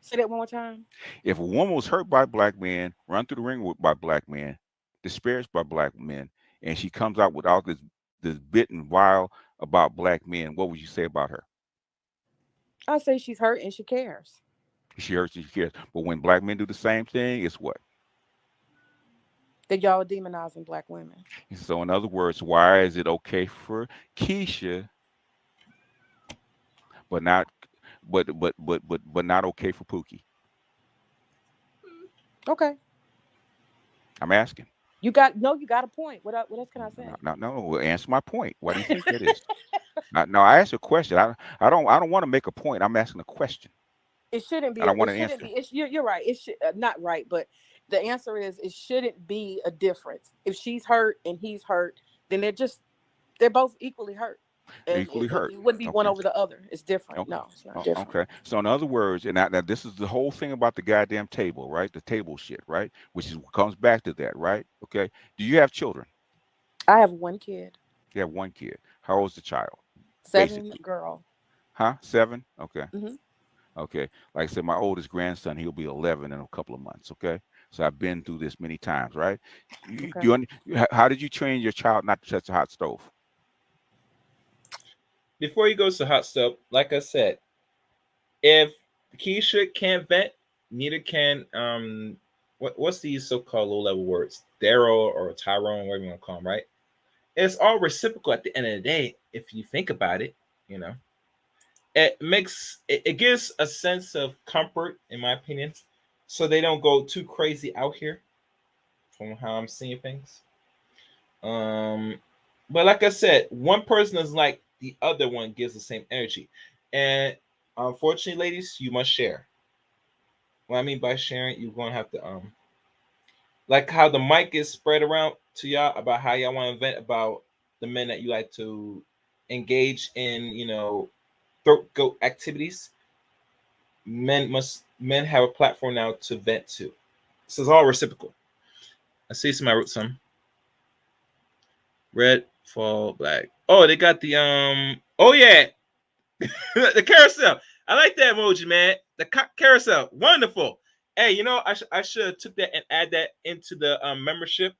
Say that one more time. If a woman was hurt by Black men, run through the ringer by Black men, disparaged by Black men, and she comes out with all this bit and vile about Black men, what would you say about her? I say she's hurt and she cares. She hurts and she cares. But when Black men do the same thing, it's what? That y'all are demonizing Black women. So in other words, why is it okay for Keisha, but not okay for Pookie? Okay. I'm asking. You got a point. What else can I say? No. Answer my point. Why do you think that is? No, I asked a question. I don't want to make a point. I'm asking a question. It shouldn't be. And I It want an shouldn't answer. be. You're right. It should not right, but the answer is it shouldn't be a difference. If she's hurt and he's hurt, then they're both equally hurt, and Equally hurt. it wouldn't be one Okay. over the other. It's different. Okay. No, it's not different. Okay. So in other words, and now this is the whole thing about the goddamn table, right? The table shit, right? Which is comes back to that, right? Okay. Do you have children? I have one kid, You have one kid. How old's the child? 7 Basically. girl. Huh? 7? Okay. Mhm. Okay. Like I said, my oldest grandson, he'll be 11 in a couple of months. Okay. So I've been through this many times, right? Okay. How did you train your child not to touch a hot stove? Before he goes to hot stuff, like I said, if Keisha can't vent, neither can what's these so-called low-level words? Daryl or Tyrone, whatever you want to call them, right? It's all reciprocal at the end of the day, if you think about it, you know. It gives a sense of comfort, in my opinion, so they don't go too crazy out here from how I'm seeing things. But like I said, one person is like the other one gives the same energy. And unfortunately, ladies, you must share. What I mean by sharing, you're gonna have to like how the mic is spread around to y'all about how y'all want to vent about the men that you like to engage in, throat goat activities. Men have a platform now to vent to. So it's all reciprocal. I see somebody wrote some. Red, fall, black. Oh, they got the oh yeah. The carousel. I like that emoji, man. The carousel. Wonderful. Hey, I should have took that and add that into the membership,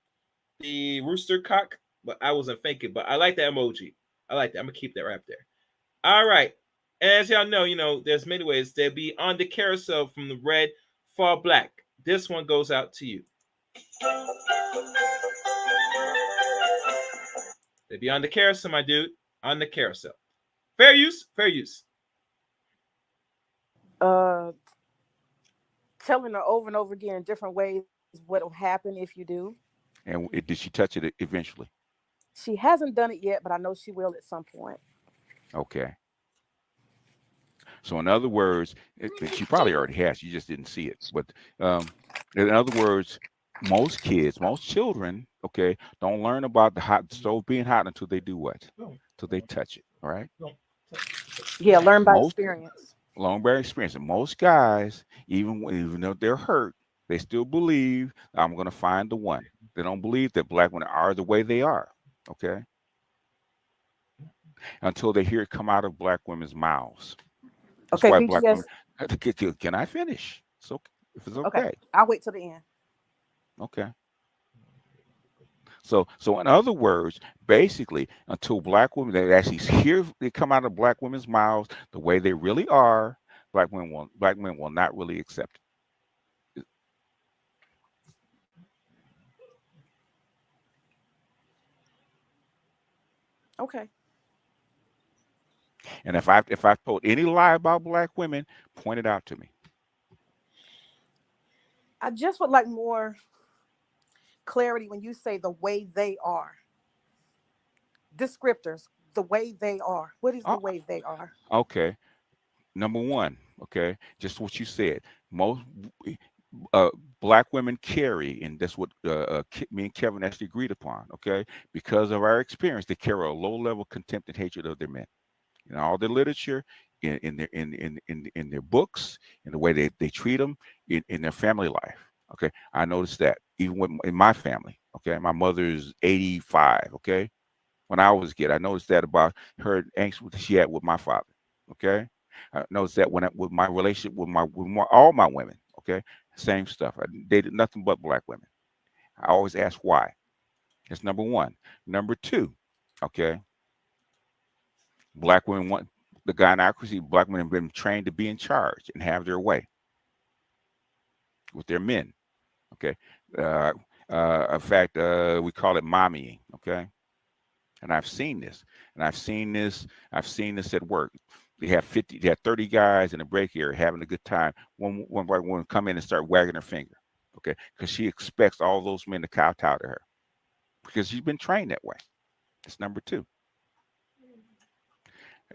the rooster cock, but I wasn't thinking. But I like that emoji. I like that. I'm gonna keep that right up there. All right. As y'all know, there's many ways. They'll be on the carousel from the red, fall black. This one goes out to you. They'll be on the carousel, my dude. On the carousel. Fair use, fair use. Telling her over and over again in different ways what will happen if you do. And did she touch it eventually? She hasn't done it yet, but I know she will at some point. Okay. So in other words, she probably already has. You just didn't see it. But in other words, most children, okay, don't learn about the hot stove being hot until they do what? Until they touch it. All right. Yeah, learn by experience. Learn by experience. And most guys, even though they're hurt, they still believe I'm going to find the one. They don't believe that black women are the way they are. Okay. Until they hear it come out of black women's mouths. That's okay. why black women, can I finish? So if it's okay. I'll wait till the end. Okay. So in other words, basically, until black women they actually hear they come out of black women's mouths the way they really are, black men will not really accept it. Okay. And if I've told any lie about black women, point it out to me. I just would like more clarity when you say the way they are. Descriptors, the way they are. What is the way they are? Okay. Number one, okay, just what you said. Most black women carry, and that's what me and Kevin actually agreed upon, okay? Because of our experience, they carry a low level contempt and hatred of their men. In all the literature, in their books, in the way they treat them, in their family life. Okay, I noticed that even in my family. Okay, my mother's 85. Okay, when I was a kid, I noticed that about her angst she had with my father. Okay, I noticed that with my relationship with all my women. Okay, same stuff. I dated nothing but black women. I always ask why. That's number one. Number two. Okay. Black women want the gynocracy. Black women have been trained to be in charge and have their way with their men. Okay. In fact, we call it mommying. Okay. And I've seen this. I've seen this at work. They have 30 guys in the break area having a good time. One white woman come in and start wagging her finger. Okay. Because she expects all those men to kowtow to her because she's been trained that way. That's number two.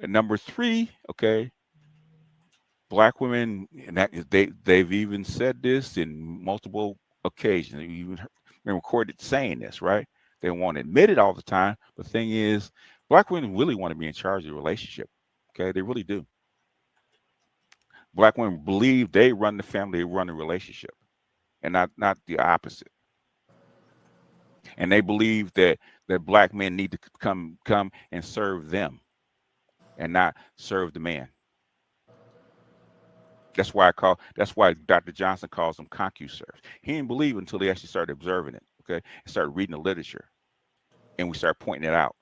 And number three, okay, Black women, and that they've even said this in multiple occasions. You even been recorded saying this, right? They won't admit it all the time. But the thing is, black women really want to be in charge of the relationship. Okay, they really do. Black women believe they run the family, they run the relationship, and not the opposite. And they believe that black men need to come and serve them, and not serve the man. That's why Dr. Johnson calls them ConcuServes. He didn't believe it until he actually started observing it, okay, and started reading the literature, and we start pointing it out.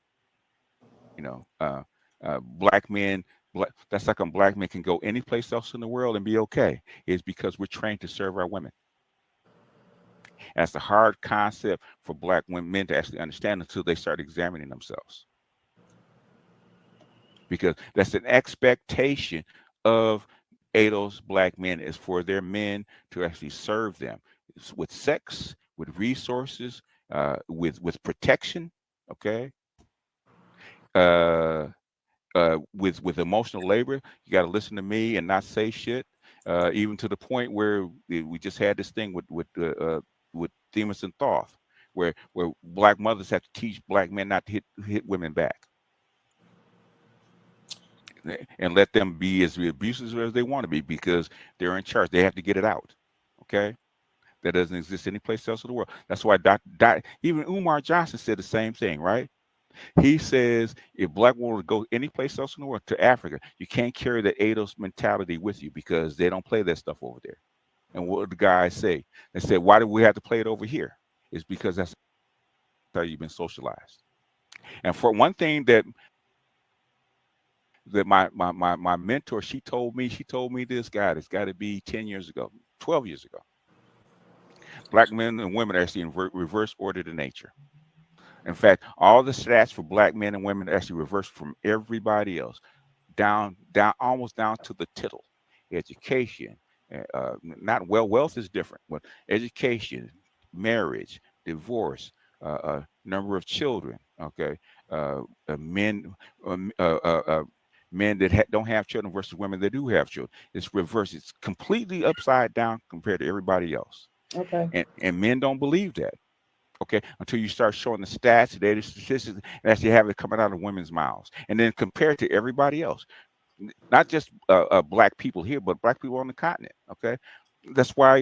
You know, black men, that's like black men can go any place else in the world and be okay. It's because we're trained to serve our women. And that's a hard concept for black men to actually understand until they start examining themselves. Because that's an expectation of ADOS black men, is for their men to actually serve them with sex, with resources, with protection, okay, with emotional labor. You got to listen to me and not say shit, even to the point where we just had this thing with Themis and Thoth, where black mothers have to teach black men not to hit women back, and let them be as abusive as they want to be, because they're in charge. They have to get it out. Okay, that doesn't exist anyplace else in the world. That's why even Umar Johnson said the same thing, right? He says if black women go any place else in the world, to Africa, you can't carry the ADOS mentality with you, because they don't play that stuff over there. And what did the guys say? They said, why do we have to play it over here? It's because that's how you've been socialized. And for one thing that my mentor, she told me this, guy, it's got to be 10 years ago, 12 years ago. Black men and women are actually in reverse order to nature. In fact, all the stats for black men and women are actually reversed from everybody else, down almost down to the tittle. Education, wealth is different, but education, marriage, divorce, number of children. Okay, men that don't have children versus women that do have children. It's reversed. It's completely upside down compared to everybody else. Okay. And men don't believe that. Okay, until you start showing the stats, the data, statistics, and actually have it coming out of women's mouths, and then compare it to everybody else, not just black people here, but black people on the continent. Okay, that's why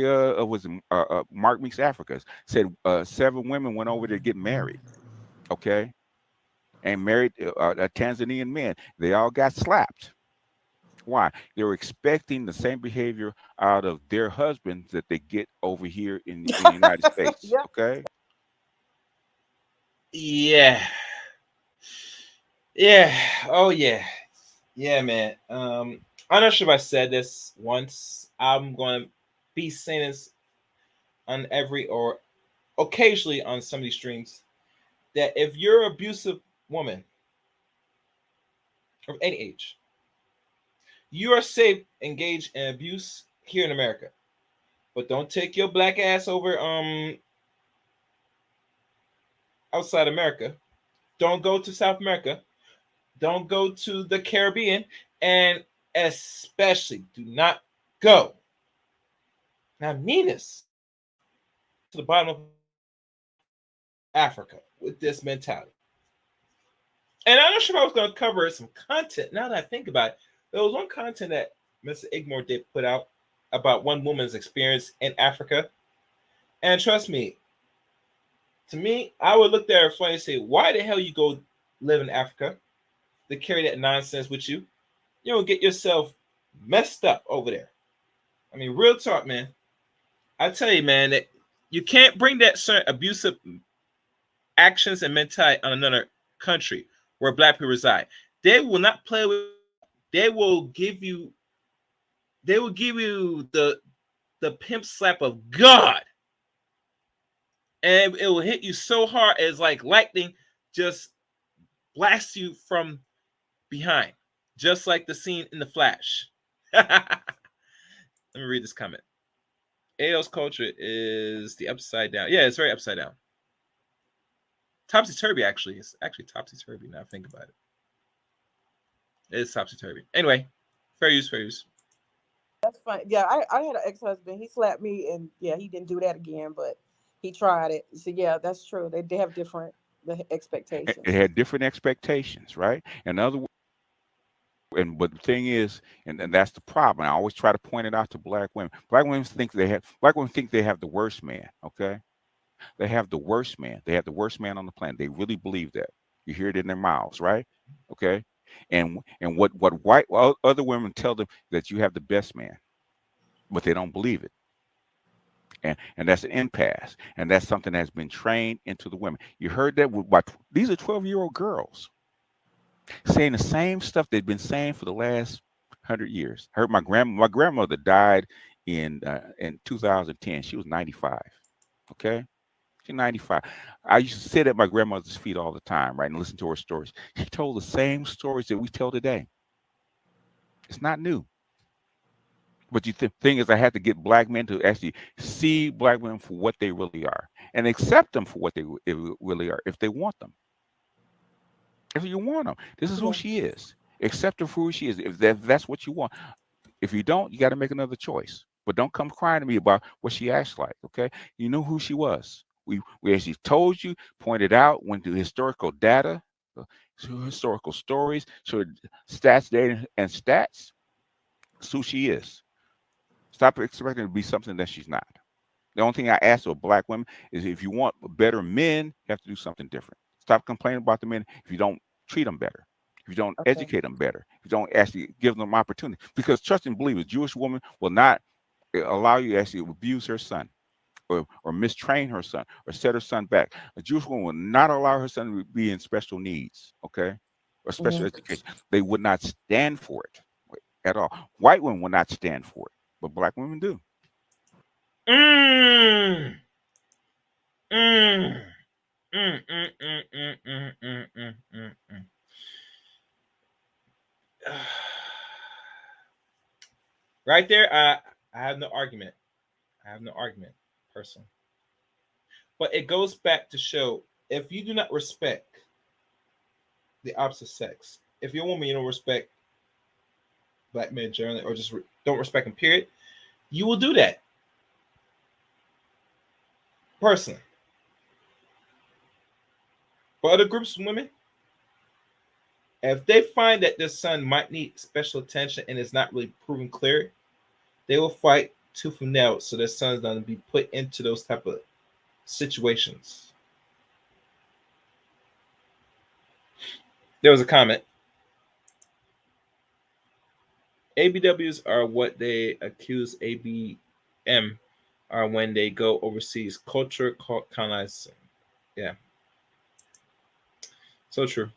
Mark Meeks Africa said 7 women went over there to get married. Okay, and married Tanzanian men. They all got slapped. Why? They were expecting the same behavior out of their husbands that they get over here in the United States. Yeah. Okay. Yeah. Oh yeah. Yeah, man. I'm not sure if I said this once. I'm gonna be saying this on every or occasionally on some of these streams, that if you're an abusive woman of any age, you are safe engaged in abuse here in America. But don't take your black ass over outside America. Don't go to South America. Don't go to the Caribbean, and especially do not go. And I mean this, to the bottom of Africa with this mentality. And I'm not sure if I was going to cover some content. Now that I think about it, there was one content that Mr. Igmore did put out about one woman's experience in Africa. And trust me, to me, I would look there funny and say, why the hell you go live in Africa to carry that nonsense with you? You'll get yourself messed up over there. I mean, real talk, man. I tell you, man, that you can't bring that certain abusive actions and mentality on another country where black people reside. They will not play with. They will give you the pimp slap of God, and it will hit you so hard as like lightning just blasts you from behind, just like the scene in The Flash. Let me read this comment. AO's culture is the upside down. Yeah, it's very upside down. Topsy-turvy, actually. It's actually topsy-turvy now I think about it. It is topsy-turvy. Anyway, fair use. That's fine. Yeah, I had an ex-husband. He slapped me, and yeah, he didn't do that again, but he tried it. So yeah, that's true. They have different the expectations. It had different expectations, right? In other words, and but the thing is, and that's the problem. I always try to point it out to black women. Black women think they have the worst man. Okay, they have the worst man. They have the worst man on the planet. They really believe that. You hear it in their mouths, right? Okay, and what other women tell them that you have the best man, but they don't believe it. And that's an impasse, and that's something that's been trained into the women. You heard that these are 12-year-old girls saying the same stuff they've been saying for the last 100 years. I heard my grandmother died in 2010. She was 95. Okay, she's 95. I used to sit at my grandmother's feet all the time, right, and listen to her stories. She told the same stories that we tell today. It's not new. But the thing is, I had to get black men to actually see black women for what they really are and accept them for what they really are if they want them. If you want them, this is who she is. Accept her for who she is. If that's what you want. If you don't, you got to make another choice. But don't come crying to me about what she acts like, okay? You know who she was. We actually told you, pointed out, went to historical data, historical stories, showed stats, data, and stats. That's who she is. Stop expecting to be something that she's not. The only thing I ask of black women is if you want better men, you have to do something different. Stop complaining about the men if you don't treat them better, if you don't educate them better, if you don't actually give them opportunity. Because trust and believe, a Jewish woman will not allow you to actually abuse her son or mistrain her son or set her son back. A Jewish woman will not allow her son to be in special needs, okay, or special education. They would not stand for it at all. White women will not stand for it, but black women do. Right there, I have no argument. I have no argument, personally. But it goes back to show if you do not respect the opposite sex, if you're a woman, you don't respect black men generally, or just don't respect them, period, you will do that. Personally. For other groups of women, if they find that their son might need special attention and it's not really proven clear, they will fight tooth and nail so their son's not going to be put into those type of situations. There was a comment. ABWs are what they accuse ABM are when they go overseas. Culture colonizing. Yeah. So true.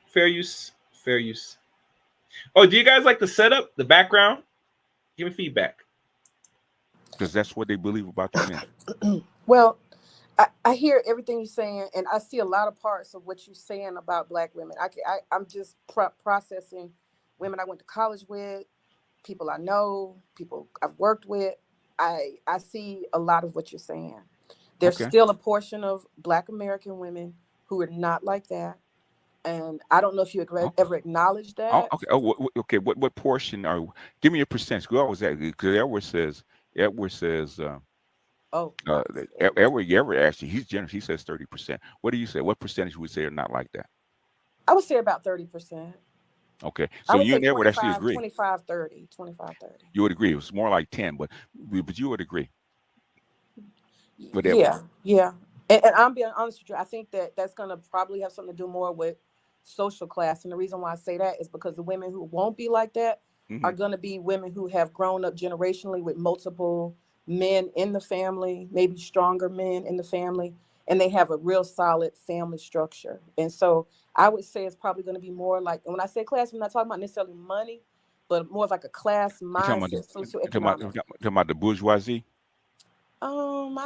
Fair use. Fair use. Oh, do you guys like the setup, the background? Give me feedback. Because that's what they believe about the men. Well, I hear everything you're saying, and I see a lot of parts of what you're saying about black women. I'm just processing women I went to college with, people I know, people I've worked with. I see a lot of what you're saying. There's still a portion of Black American women who are not like that. And I don't know if you ever acknowledged that. Okay. What portion are? Give me a percentage. Go always that because Edward says. Edward actually, he's generous. He says 30%. What do you say? What percentage would say are not like that? I would say about 30%. Okay, so you and Edward actually agree. 25-30. You would agree. It was more like 10, but you would agree. With yeah. And I'm being honest with you. I think that's going to probably have something to do more with social class. And the reason why I say that is because the women who won't be like that are going to be women who have grown up generationally with multiple men in the family, maybe stronger men in the family, and they have a real solid family structure. And so I would say it's probably going to be more like, and when I say class, I'm not talking about necessarily money, but more of like a class mindset, socioeconomic. Talking about the bourgeoisie? I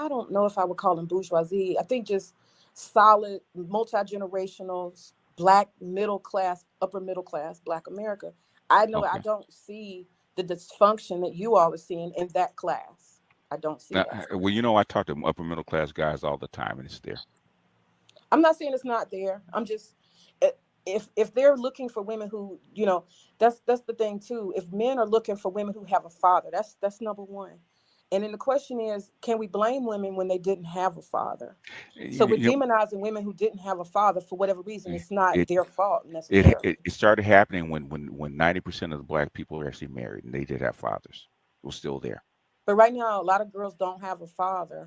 don't know if I would call them bourgeoisie. I think just solid, multi-generational, Black middle class, upper middle class, Black America. I know I don't see the dysfunction that you all are seeing in that class. I don't see that. Well, I talk to upper middle class guys all the time, and it's there. I'm not saying it's not there. I'm just, if they're looking for women who, you know, that's the thing too. If men are looking for women who have a father, that's number one. And then the question is, can we blame women when they didn't have a father? So we're You know, demonizing women who didn't have a father for whatever reason. It's not it their fault it necessarily. it, it started happening when 90% of the black people were actually married and they did have fathers. It was still there. But right now, a lot of girls don't have a father,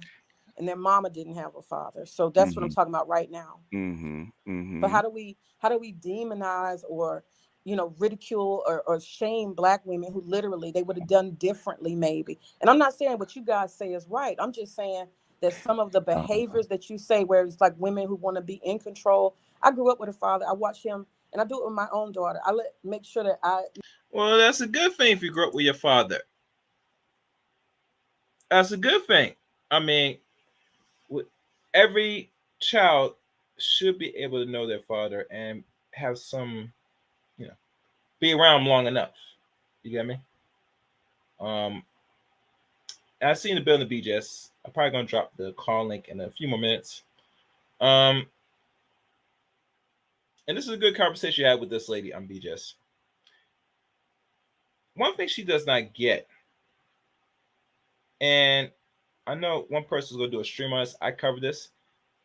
and their mama didn't have a father. So that's what I'm Mm-hmm. talking about right now. Mm-hmm. But Mm-hmm. how do we demonize or, you know, ridicule or shame black women who literally they would have done differently maybe? And I'm not saying what you guys say is right. I'm just saying that some of the behaviors that you say, where it's like women who want to be in control. I grew up with a father. I watch him, and I do it with my own daughter. Make sure that Well, that's a good thing if you grew up with your father. That's a good thing. I mean, every child should be able to know their father and have some, you know, be around long enough. You get me? Um, I seen the bill in the BJS. I'm probably gonna drop the call link in a few more minutes. Um, and this is a good conversation you had with this lady on BJS. One thing she does not get, and I know one person's gonna do a stream on this. I cover this.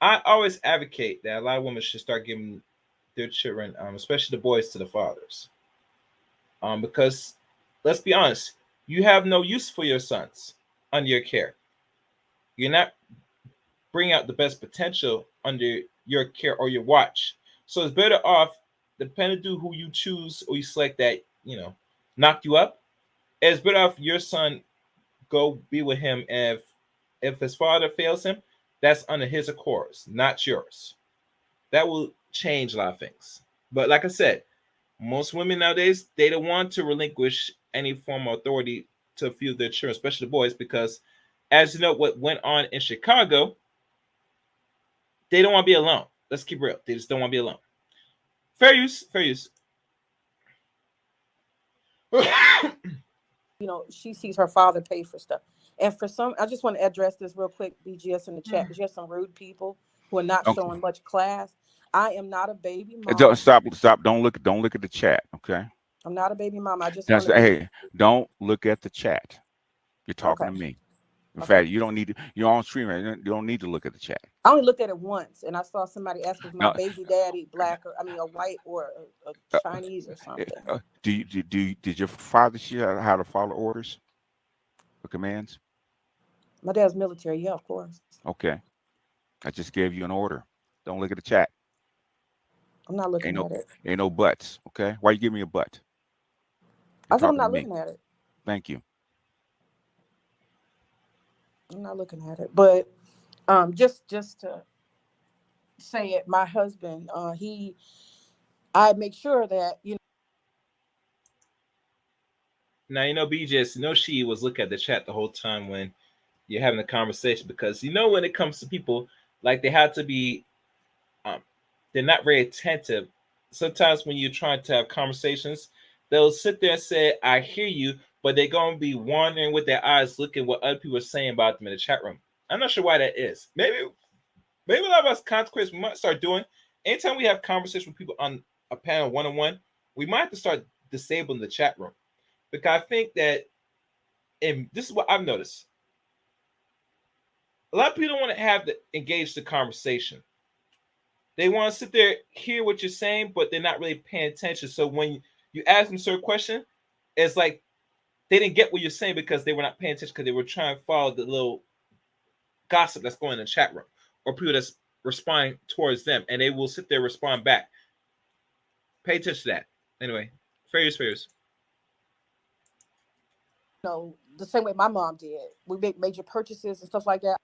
I always advocate that a lot of women should start giving their children, especially the boys, to the fathers. Because let's be honest, you have no use for your sons under your care. You're not bringing out the best potential under your care or your watch. So it's better off, depending on who you choose or you select that, you know, knock you up. It's better off your son go be with him. If his father fails him, that's under his accords, not yours. That will change a lot of things. But like I said, most women nowadays, they don't want to relinquish any form of authority to a few of their children, especially the boys, because as you know what went on in Chicago, they don't want to be alone. Let's keep real. They just don't want to be alone. Fair use, fair use. you know, she sees her father pay for stuff. And for some, I just want to address this real quick, BGS in the chat, because you have some rude people who are not Okay. showing much class. I am not a baby mom. Don't stop. Don't look at the chat. Okay. I'm not a baby mom. I just That's, want to. hey, don't look at the chat. You're talking Okay. to me. In Okay. fact, you don't need to. You're on stream. You don't need to look at the chat. I only looked at it once, and I saw somebody ask if my No. baby daddy black or a white or a Chinese or something. Did your father share how to follow orders or commands? My dad's military, yeah, of course. Okay. I just gave you an order. Don't look at the chat. I'm not looking at it. Ain't no buts. Okay. Why you give me a butt? I said I'm not looking at it. Thank you. I'm not looking at it. But just to say it, my husband, I make sure that, you know. Now, you know, BJS, you know, she was looking at the chat the whole time when you're having a conversation, because, you know, when it comes to people, like, they have to be, they're not very attentive. Sometimes when you're trying to have conversations, they'll sit there and say, I hear you, but they're going to be wandering with their eyes looking what other people are saying about them in the chat room. I'm not sure why that is. Maybe a lot of us consequence we might start doing. Anytime we have conversations with people on a panel one-on-one, we might have to start disabling the chat room. Because I think that, and this is what I've noticed, a lot of people don't want to have to engage the conversation. They want to sit there, hear what you're saying, but they're not really paying attention. So when you ask them a certain question, it's like they didn't get what you're saying because they were not paying attention, because they were trying to follow the little gossip that's going in the chat room or people that's responding towards them, and they will sit there and respond back. Pay attention to that. Anyway, fair use. You know, the same way my mom did. We make major purchases and stuff like that.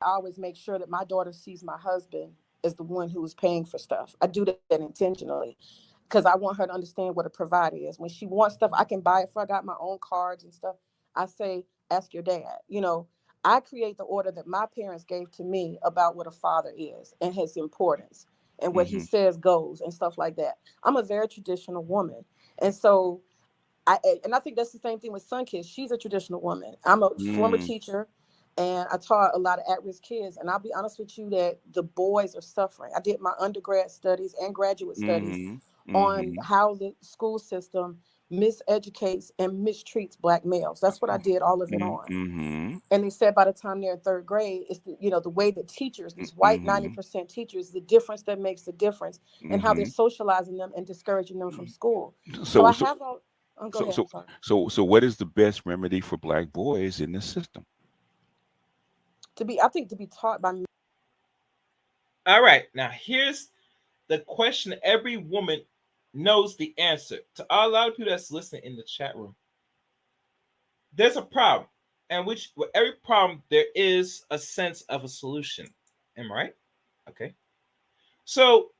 I always make sure that my daughter sees my husband as the one who is paying for stuff. I do that intentionally because I want her to understand what a provider is. When she wants stuff, I can buy it for her. I got my own cards and stuff. I say, ask your dad. You know, I create the order that my parents gave to me about what a father is and his importance and what he says goes and stuff like that. I'm a very traditional woman. And so I think that's the same thing with Sun Kiss. She's a traditional woman. I'm a former teacher. and I taught a lot of at-risk kids. And I'll be honest with you that the boys are suffering. I did my undergrad studies and graduate studies on how the school system miseducates and mistreats Black males. That's what I did all of it on. And they said by the time they're in third grade, it's the way that teachers, these white 90% teachers, the difference that makes the difference, and how they're socializing them and discouraging them from school. So I have all. Go ahead. I'm sorry. So what is the best remedy for Black boys in this system? I think to be taught by. All right, now here's the question every woman knows the answer to. A lot of people that's listening in the chat room. There's a problem, and with every problem there is a sense of a solution. Am I right? Okay. So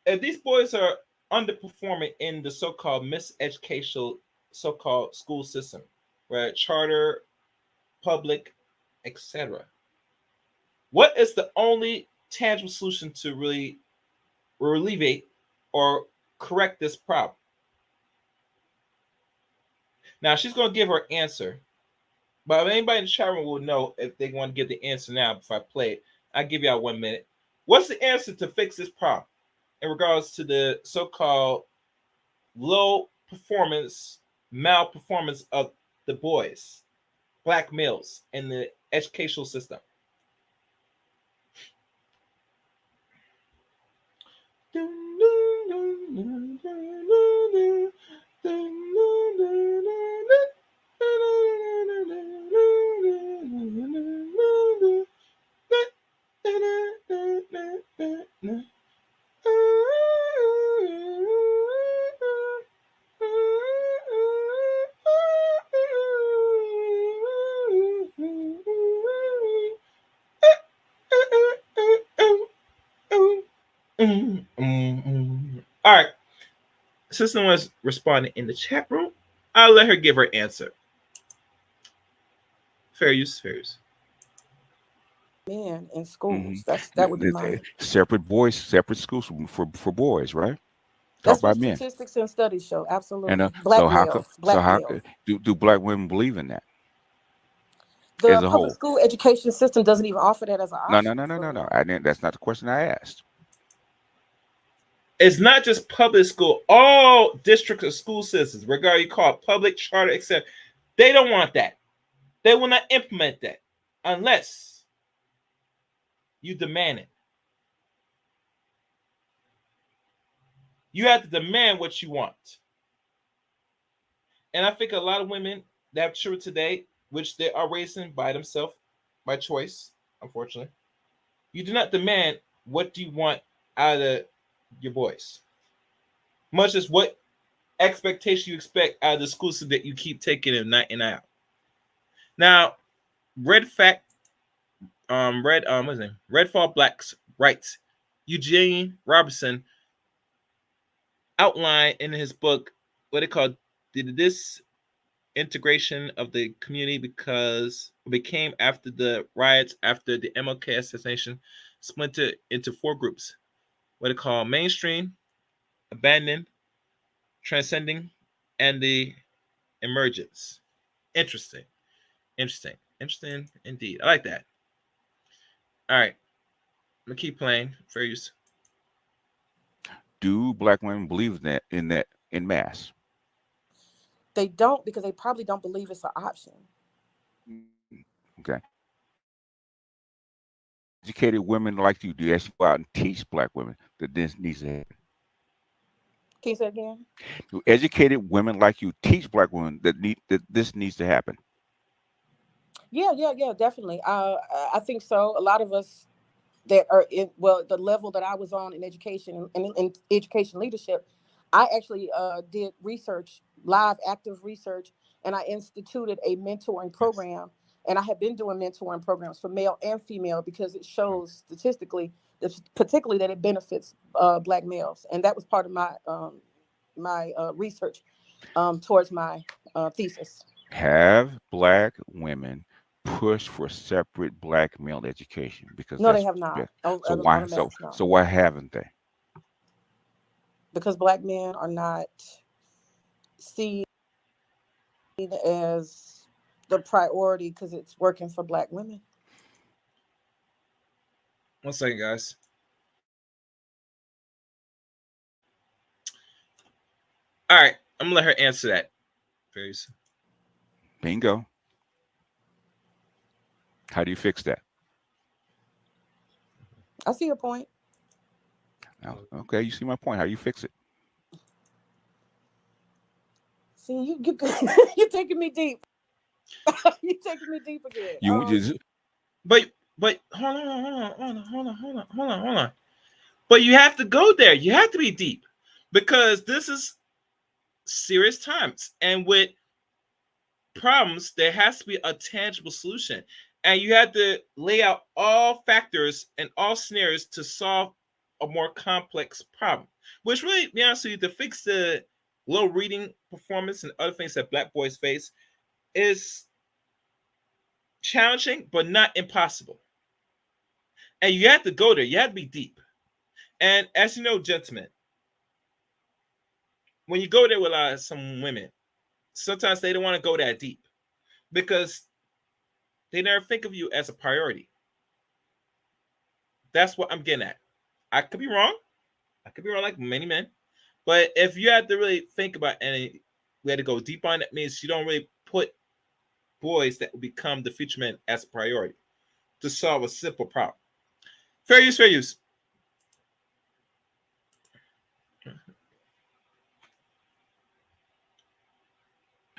if these boys are underperforming in the so-called miseducational so-called school system, where charter, public, etc., what is the only tangible solution to really alleviate or correct this problem? Now, she's going to give her answer, but anybody in the chat room will know if they want to give the answer now before I play it. I'll give y'all 1 minute. What's the answer to fix this problem in regards to the so-called low performance, malperformance of the boys, Black males in the educational system? All right. Since no one's responding in the chat room, I'll let her give her answer. Fair use, fair use. Men in schools. That would be mine. Separate schools for boys, right? That's what statistics and studies show. Absolutely. And Black males. Do Black women believe in that? The public school education system doesn't even offer that as an option. No. That's not the question I asked. It's not just public school. All districts of school systems, regardless you call it public, charter, etc., they don't want that. They will not implement that unless you demand it. You have to demand what you want. And I think a lot of women that have children today, which they are raising by themselves, by choice, unfortunately, you do not demand what do you want out of your boys, much as what expectation you expect out of the school system that you keep taking in night and out. Now, Redfall Black's Rights, Eugene Robinson outlined in his book what they call the disintegration of the community because it became after the riots after the MLK assassination splintered into 4 groups. What they call mainstream, abandoned, transcending, and the emergence. Interesting indeed. I like that. All right, I'm gonna keep playing. Fair use. Do Black women believe in that in mass? They don't, because they probably don't believe it's an option. Okay. Educated women like you, do you actually go out and teach Black women that this needs to happen? Can you say it again? Do educated women like you teach Black women that this needs to happen? Yeah, definitely. I think so. A lot of us that are in the level that I was on in education and in education leadership, I actually did research, live active research, and I instituted a mentoring program. And I have been doing mentoring programs for male and female because it shows statistically, particularly that it benefits Black males. And that was part of my research towards my thesis. Have Black women push for separate Black male education? Because no, they have not. So why? So why haven't they? Because Black men are not seen as the priority because it's working for Black women. 1 second, guys. All right, I'm gonna let her answer that. Please. Bingo. How do you fix that? I see your point. Oh, okay, you see my point. How you fix it? See, you you're taking me deep. You're taking me deep again. You just But hold on. But you have to go there. You have to be deep because this is serious times, and with problems, there has to be a tangible solution, and you have to lay out all factors and all scenarios to solve a more complex problem. Which really, to be honest with you, to fix the low reading performance and other things that Black boys face is challenging, but not impossible. And you have to go there. You have to be deep. And as you know, gentlemen, when you go there with some women, sometimes they don't want to go that deep because they never think of you as a priority. That's what I'm getting at. I could be wrong. I could be wrong like many men. But if you have to really think about any, we had to go deep on it, means you don't really put boys that will become the future men as a priority to solve a simple problem. Fair use, fair use.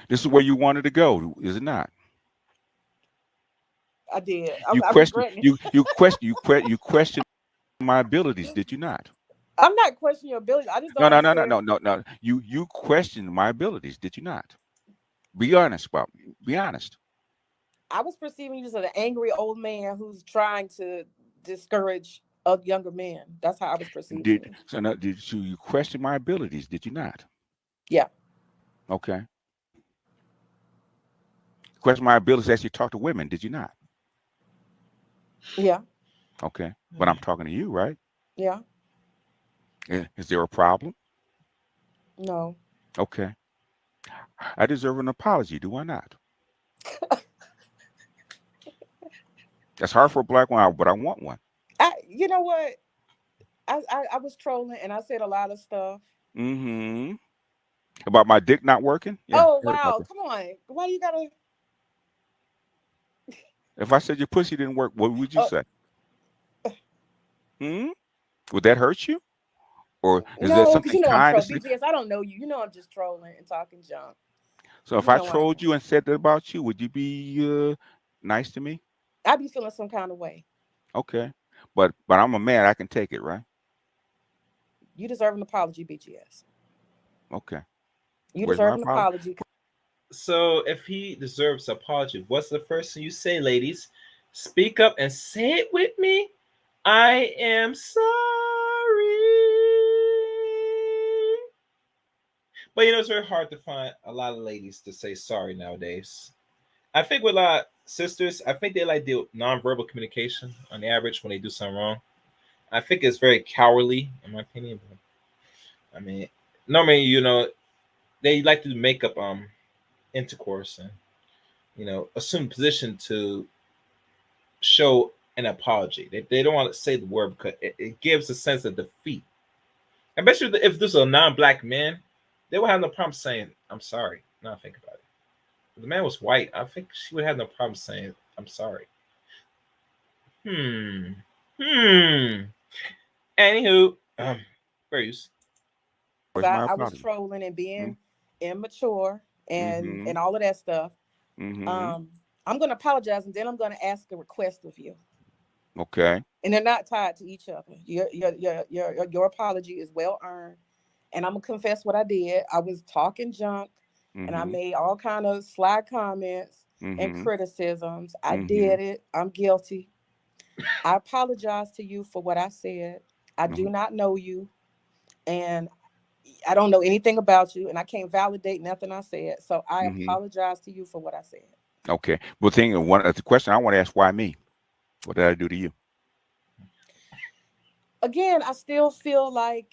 this is where you wanted to go, is it not? I did. You I'm question regretting it. you question my abilities, did you not? I'm not questioning your ability. I just don't No. understand. You questioned my abilities, did you not? Be honest about me. Be honest. I was perceiving you as an angry old man who's trying to discourage a younger man. That's how I was perceiving you. Did you question my abilities, did you not? Yeah. Okay. Question my abilities as you talk to women, did you not? Yeah. Okay. But I'm talking to you, right? Yeah. Is there a problem? No. Okay. I deserve an apology, do I not? That's hard for a Black one, but I want one. You know what? I was trolling and I said a lot of stuff. Mm-hmm. About my dick not working? Yeah. Oh I heard about wow! that. Come on. Why do you gotta? If I said your pussy didn't work, what would you say? Would that hurt you? Or is that No, something because you know I'm kind to trolling. say? BGS, I don't know you. You know I'm just trolling and talking junk. So if You I know I am. trolled you and said that about you, would you be nice to me? I be feeling some kind of way. Okay. But I'm a man, I can take it, right? You deserve an apology, BGS. Okay. You Where's deserve my an apology? apology. So if he deserves an apology, what's the first thing you say, ladies? Speak up and say it with me. I am sorry. But it's very hard to find a lot of ladies to say sorry nowadays. I think with a lot of sisters, I think they like deal with nonverbal communication on the average when they do something wrong. I think it's very cowardly, in my opinion. But, I mean, normally, they like to make up intercourse and assume position to show an apology. They don't want to say the word because it gives a sense of defeat. I bet you if this was a non-Black man, they would have no problem saying, I'm sorry. Now I think about it. If the man was white, I think she would have no problem saying, I'm sorry. Anywho, Bruce. Where's my I was apology? trolling and being Mm-hmm. immature and all of that stuff. Mm-hmm. I'm gonna apologize and then I'm gonna ask a request of you. Okay. And they're not tied to each other. Your apology is well earned. And I'm gonna confess what I did. I was talking junk and I made all kind of sly comments and criticisms. I did it. I'm guilty. I apologize to you for what I said. I do not know you and I don't know anything about you and I can't validate nothing I said. So I apologize to you for what I said. Okay. Well, the question I want to ask, why me? What did I do to you? Again, I still feel like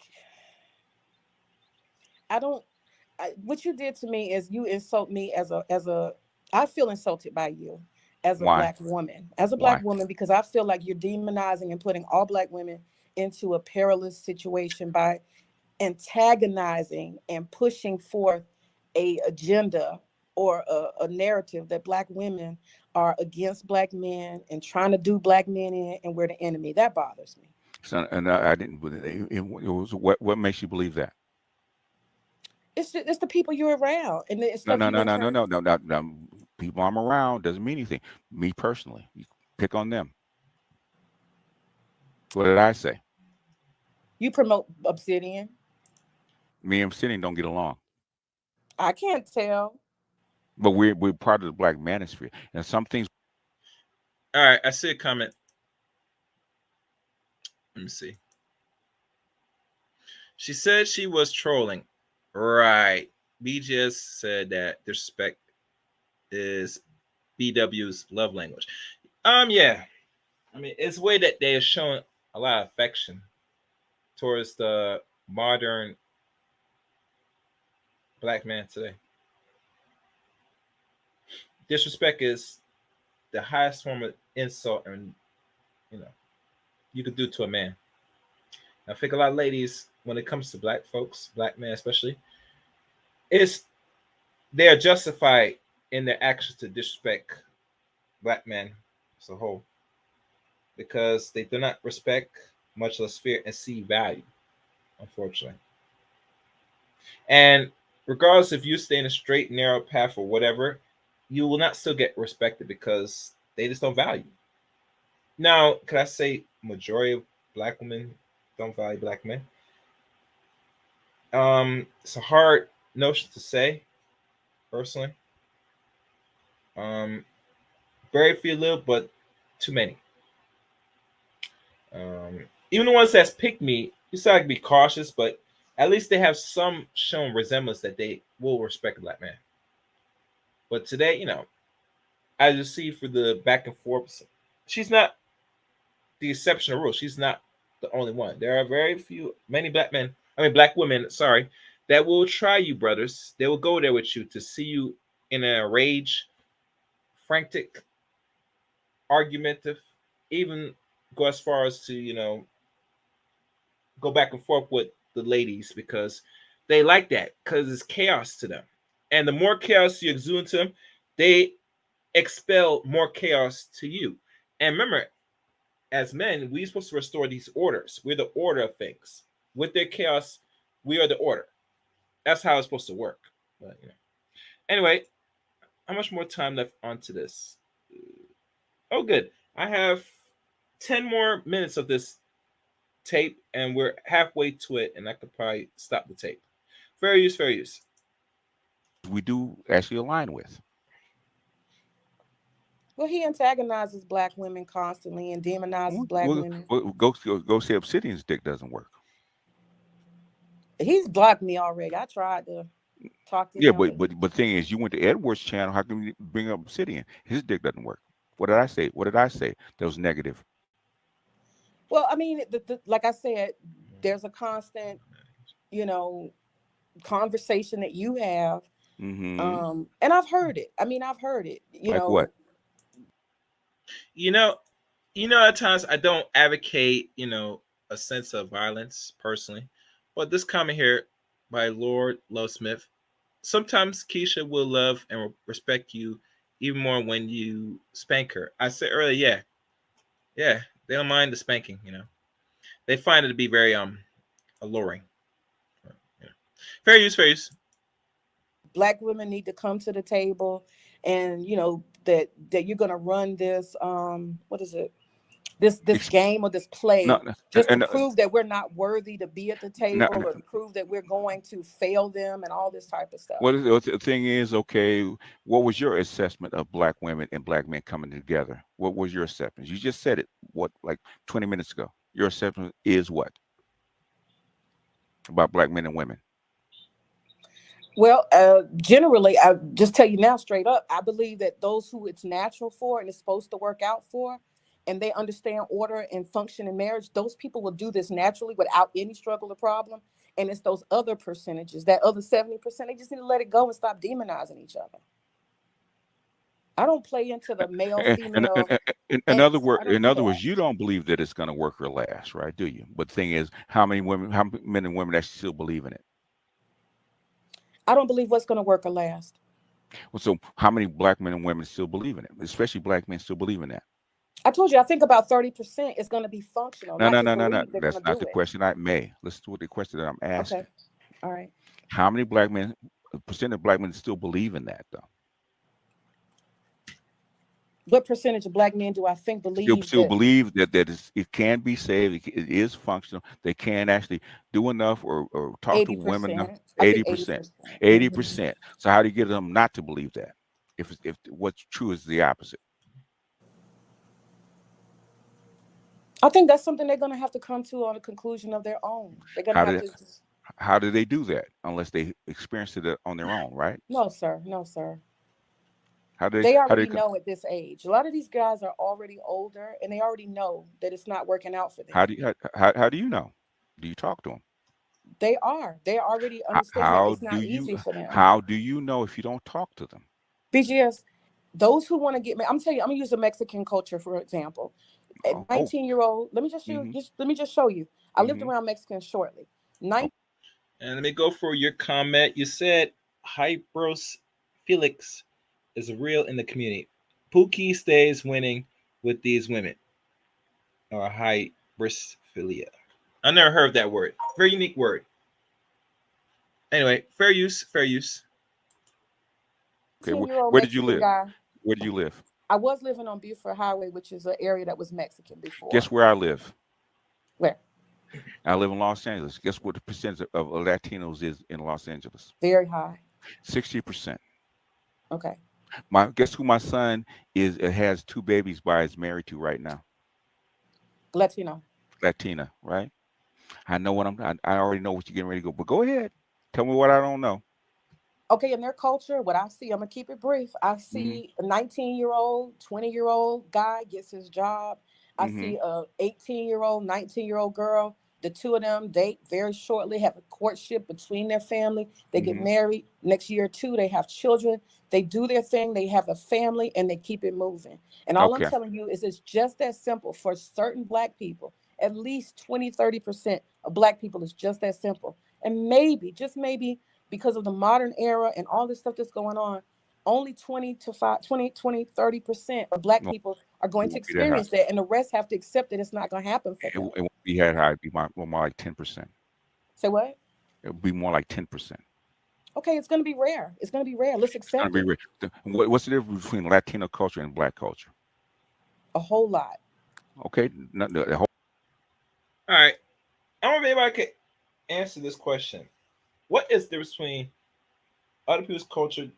what you did to me is you insult me as a I feel insulted by you as a Why? black woman, Why? because I feel like you're demonizing and putting all black women into a perilous situation by antagonizing and pushing forth a agenda or a narrative that black women are against black men and trying to do black men in, and we're the enemy. That bothers me. So, and I didn't. It was what makes you believe that? It's the people you're around and the No, stuff no, you've no, been no, no, trying. no, no, no, no. People I'm around doesn't mean anything. Me personally, you pick on them. What did I say? You promote Obsidian. Me and Obsidian don't get along, I can't tell. but we're part of the black manosphere, and some things. All right, I see a comment. Let me see. She said she was trolling. Right. BGS said that disrespect is BW's love language. Yeah. I mean, it's a way that they are showing a lot of affection towards the modern black man today. Disrespect is the highest form of insult, and you know you could do to a man. I think a lot of ladies, when it comes to black folks, black men especially, is they are justified in their actions to disrespect black men as a whole because they do not respect, much less fear, and see value, unfortunately. And regardless if you stay in a straight, narrow path or whatever, you will not still get respected because they just don't value. Now, could I say majority of black women don't value black men? It's a hard notion to say, personally. Um, very few live, but too many. Even the ones that's pick me, you still have to be cautious, but at least they have some shown resemblance that they will respect a black man. But today, as you see for the back and forth, she's not the exception of rule. She's not the only one. There are many black women, sorry, that will try you, brothers. They will go there with you to see you in a rage, frantic, argumentative, even go as far as to, go back and forth with the ladies because they like that because it's chaos to them. And the more chaos you exude to them, they expel more chaos to you. And remember, as men, we're supposed to restore these orders. We're the order of things. With their chaos, we are the order. That's how it's supposed to work. But, Anyway, how much more time left onto this? Oh, good. I have 10 more minutes of this tape, and we're halfway to it, and I could probably stop the tape. Fair use, fair use. We do actually align with. Well, he antagonizes black women constantly and demonizes black women. Go say Obsidian's dick doesn't work. He's blocked me already. I tried to talk to him. Yeah, but the thing is, you went to Edward's channel. How can you bring up Obsidian? His dick doesn't work. What did I say? What did I say? That was negative. Well, I mean, like I said, there's a constant, conversation that you have, and I've heard it. I mean, I've heard it. Like what? At times I don't advocate, a sense of violence personally, but this comment here by Lord Lovesmith, sometimes Keisha will love and respect you even more when you spank her. I said earlier, yeah, they don't mind the spanking, they find it to be very alluring. Fair use. Black women need to come to the table, and that you're going to run this what is it, this game or this play, just to prove that we're not worthy to be at the table, or to prove that we're going to fail them and all this type of stuff. The thing is, okay, what was your assessment of black women and black men coming together? What was your assessment? You just said it, like 20 minutes ago. Your assessment is what about black men and women? Well, generally, I just tell you now straight up, I believe that those who it's natural for and it's supposed to work out for, and they understand order and function in marriage, those people will do this naturally without any struggle or problem. And it's those other percentages, that other 70%, they just need to let it go and stop demonizing each other. I don't play into the male In, female in other X. words, I don't do that. you don't believe that it's going to work or last, right? Do you? But the thing is, how many men and women actually still believe in it? I don't believe what's going to work or last. Well, so how many black men and women still believe in it? Especially black men still believe in that. I told you, I think about 30% is going to be functional, No, not no, just no, no, no. believe they're That's going to not do the it. question I made. Listen to what the question that I'm asking. Okay. All right. How many black men, percent of black men still believe in that though? What percentage of black men do I think believe Still that? believe that it can be saved, it is functional, they can actually do enough or talk to women enough? 80%. I think 80%. 80%. 80%. So how do you get them not to believe that? If what's true is the opposite. I think that's something they're going to have to come to on a conclusion of their own. They're going to have to. How do they do that unless they experience it on their own, right? No, sir. No, sir. How do They already know at this age. A lot of these guys are already older, and they already know that it's not working out for them. How do you know? Do you talk to them? They already understand that it's not easy for them. How do you know if you don't talk to them? BGS, those who want to get married, I'm telling you, I'm gonna use the Mexican culture for example. A 19-year-old, let me just show you. I lived around Mexicans shortly. And let me go for your comment. You said Hypros Felix is real in the community. Pookie stays winning with these women. Or hybrisphilia. I never heard of that word. Very unique word. Anyway, fair use. Okay, where did you live? Where did you live? I was living on Buford Highway, which is an area that was Mexican before. Guess where I live? Where? I live in Los Angeles. Guess what the percentage of Latinos is in Los Angeles? Very high. 60%. Okay. Guess who my son is? Has 2 babies by is married to right now. Latina, right? I know what I already know what you're getting ready to go. But go ahead, tell me what I don't know. Okay, in their culture, what I see, I'm gonna keep it brief. I see a 19-year-old, 20-year-old guy gets his job. I see a 18-year-old, 19-year-old girl. The two of them date very shortly, have a courtship between their family. They get married. Next year or two, they have children. They do their thing. They have a family, and they keep it moving. And all I'm telling you is it's just that simple for certain black people. At least 20-30% of black people is just that simple. And maybe, just maybe, because of the modern era and all this stuff that's going on, only 30% of black people are going to experience that, and the rest have to accept that it's not going to happen for them. It won't be that high. It'd be more like 10%. Say what? It would be more like 10%. Okay, it's going to be rare. It's going to be rare. Let's accept it. What's the difference between Latino culture and black culture? A whole lot. Okay. All right. I don't know if anybody can answer this question. What is the difference between other people's culture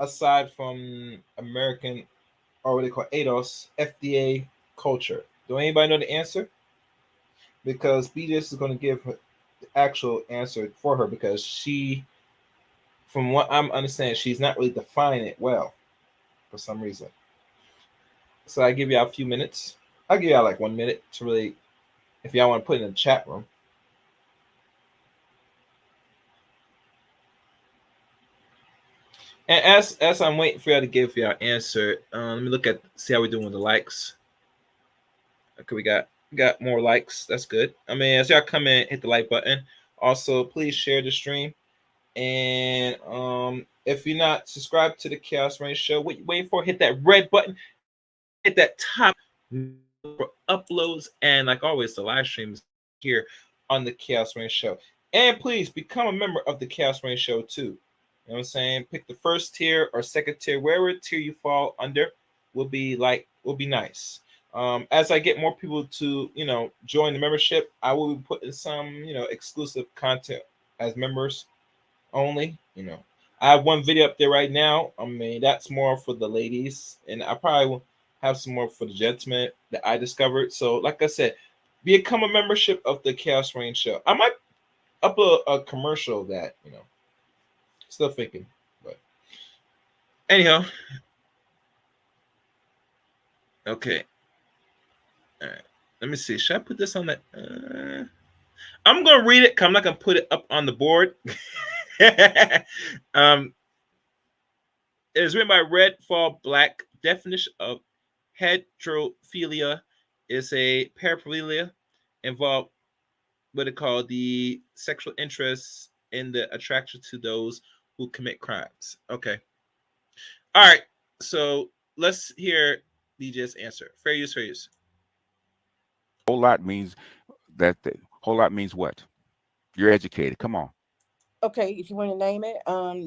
aside from American, or what they call ADOS, FDA culture? Do anybody know the answer? Because BJS is going to give the actual answer for her, because she, from what I'm understanding, she's not really defining it well for some reason. So I give y'all a few minutes. I'll give y'all like 1 minute to really, if y'all want to put it in the chat room. And as I'm waiting for y'all to give y'all answer, let me look at, see how we're doing with the likes. Okay, we got more likes. That's good. I mean, as y'all come in, hit the like button. Also, please share the stream. And if you're not subscribed to the Chaos Rain Show, what you waiting for? Hit that red button. Hit that top for uploads. And like always, the live stream is here on the Chaos Rain Show. And please become a member of the Chaos Rain Show too. You know what I'm saying? Pick the first tier or second tier, wherever tier you fall under, will be nice. As I get more people to, join the membership, I will be putting some, exclusive content as members only. I have one video up there right now. I mean, that's more for the ladies, and I probably will have some more for the gentlemen that I discovered. So, like I said, become a membership of the Chaos Rain Show. I might upload a commercial that, still thinking, but anyhow. Okay. All right. Let me see. Should I put this on that? I'm gonna read it. I'm not gonna put it up on the board. It is written by Red Fall Black. Definition of heterophilia is a paraphilia involved what it called the sexual interest in the attraction to those who commit crimes. Okay. All right. So let's hear DJ's answer. Fair use, fair use. Whole lot means that. Whole lot means what? You're educated. Come on. Okay, if you want to name it,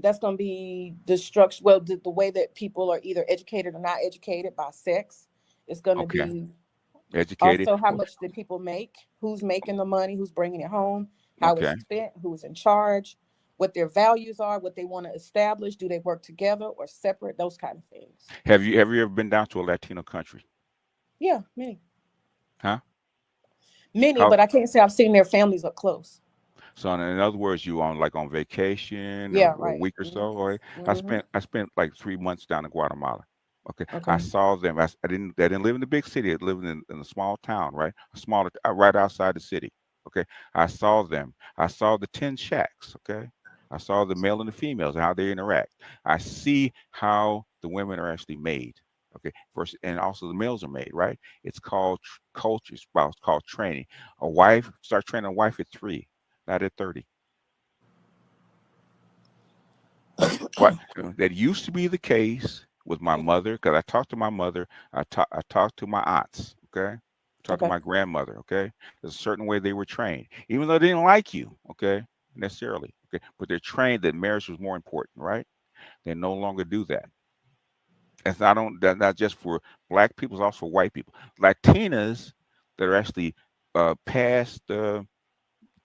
that's going to be the structure. Well, the way that people are either educated or not educated by sex. It's going to Okay. be Educated. also how much do people make, who's making the money, who's bringing it home, how Okay. it's spent, who's in charge, what their values are, what they want to establish. Do they work together or separate? Those kind of things. Have you ever been down to a Latino country? Yeah, many. Huh? Many, How? but I can't say I've seen their families up close. So in other words, you on vacation Yeah, or a right. week or so. Right? Mhm. I spent like 3 months down in Guatemala. Okay. I Okay. saw them. I didn't live in the big city. I lived in a small town, right? A smaller, right outside the city. Okay. I saw them. I saw the 10 shacks. Okay. I saw the male and the females and how they interact. I see how the women are actually made. Okay. First, and also the males are made, right? It's called culture. It's called training. A wife, start training a wife at 3, not at 30. What that used to be the case with my mother, because I talked to my mother, I talked to my aunts, okay? Talked to Okay. my grandmother, okay? There's a certain way they were trained, even though they didn't like you, okay, necessarily, okay, but they're trained that marriage was more important, right? They no longer do that. That's not just for black people, it's also for white people. Latinas that are actually past the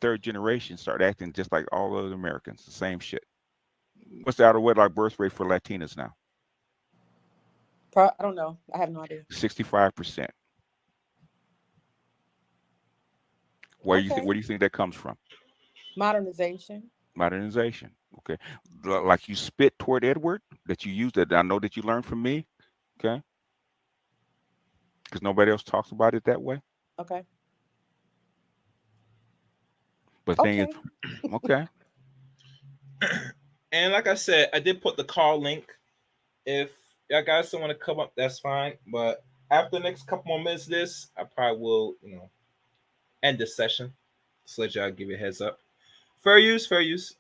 third generation start acting just like all other Americans, the same shit. What's the out of wedlock birth rate for Latinas now? I don't know. I have no idea. 65%. Where Okay. do you think that comes from? Modernization. Modernization. Okay. Like you spit toward Edward that you used, that I know that you learned from me. Okay. Because nobody else talks about it that way. Okay. But the thing is, okay. And like I said, I did put the call link. If y'all guys don't want to come up, that's fine. But after the next couple more minutes of this, I probably will, end this session. Just let y'all give you a heads up. Fair use, fair use.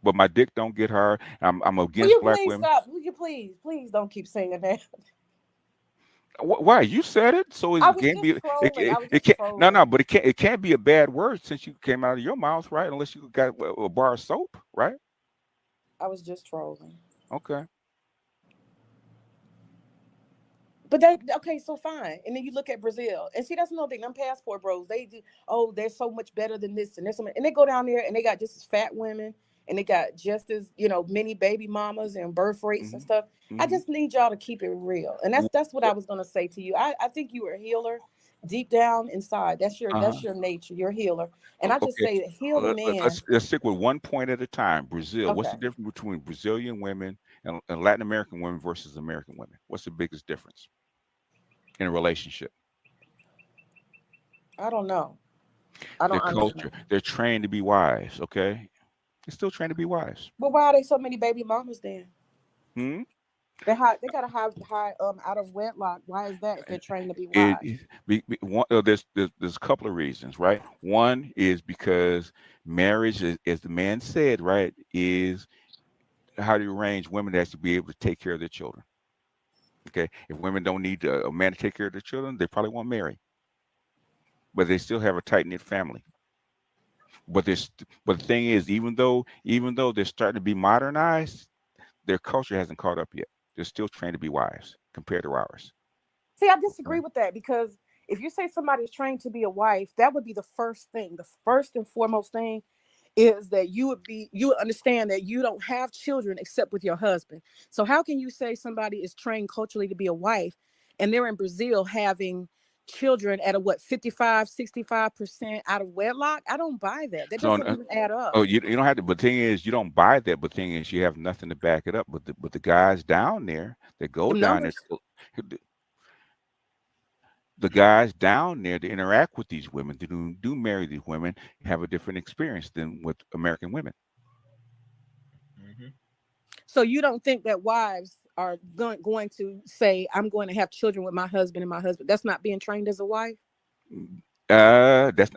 But my dick don't get hard. I'm Will against you black please women. stop? Will you please don't keep saying that? Why you said it? So I it was can't just be. trolling. I was It just can't. trolling. But it can't be a bad word since you came out of your mouth, right? Unless you got a bar of soap, right? I was just trolling. Okay. But okay, so fine. And then you look at Brazil, and see, that's another thing. Them passport bros, they do. Oh, they're so much better than this and this, and they go down there and they got just as fat women, and they got just as many baby mamas and birth rates and stuff. I just need y'all to keep it real, and that's what I was gonna say to you. I think you are a healer, deep down inside. That's your nature. You're a healer, and I just Okay. say that heal the man. Let's stick with one point at a time. Brazil. What's the Okay. difference between Brazilian women and Latin American women versus American women? What's the biggest difference in a relationship? I don't know. I don't Their culture. understand. They're trained to be wives. Okay. They're still trained to be wives. But why are there so many baby mamas then? Hmm. They got a high out of wedlock. Why is that if they're trained to be wives? There's a couple of reasons, right? One is because marriage, as the man said, right, is how to arrange women to actually be able to take care of their children. Okay, if women don't need a man to take care of their children, they probably won't marry, but they still have a tight knit family. But the thing is, even though they're starting to be modernized, their culture hasn't caught up yet. They're still trained to be wives compared to ours. See, I disagree with that, because if you say somebody's trained to be a wife, that would be the first thing. The first and foremost thing is that you would understand that you don't have children except with your husband. So how can you say somebody is trained culturally to be a wife and they're in Brazil having children at a 55-65% out of wedlock? I don't buy that. That So, doesn't even add up. you don't have to. But the thing is, you don't buy that. But the thing is, you have nothing to back it up. But the guys down there that go The down there, numbers. the guys down there to interact with these women, to do marry these women, have a different experience than with American women. So you don't think that wives are going to say, I'm going to have children with my husband and my husband? That's not being trained as a wife? That's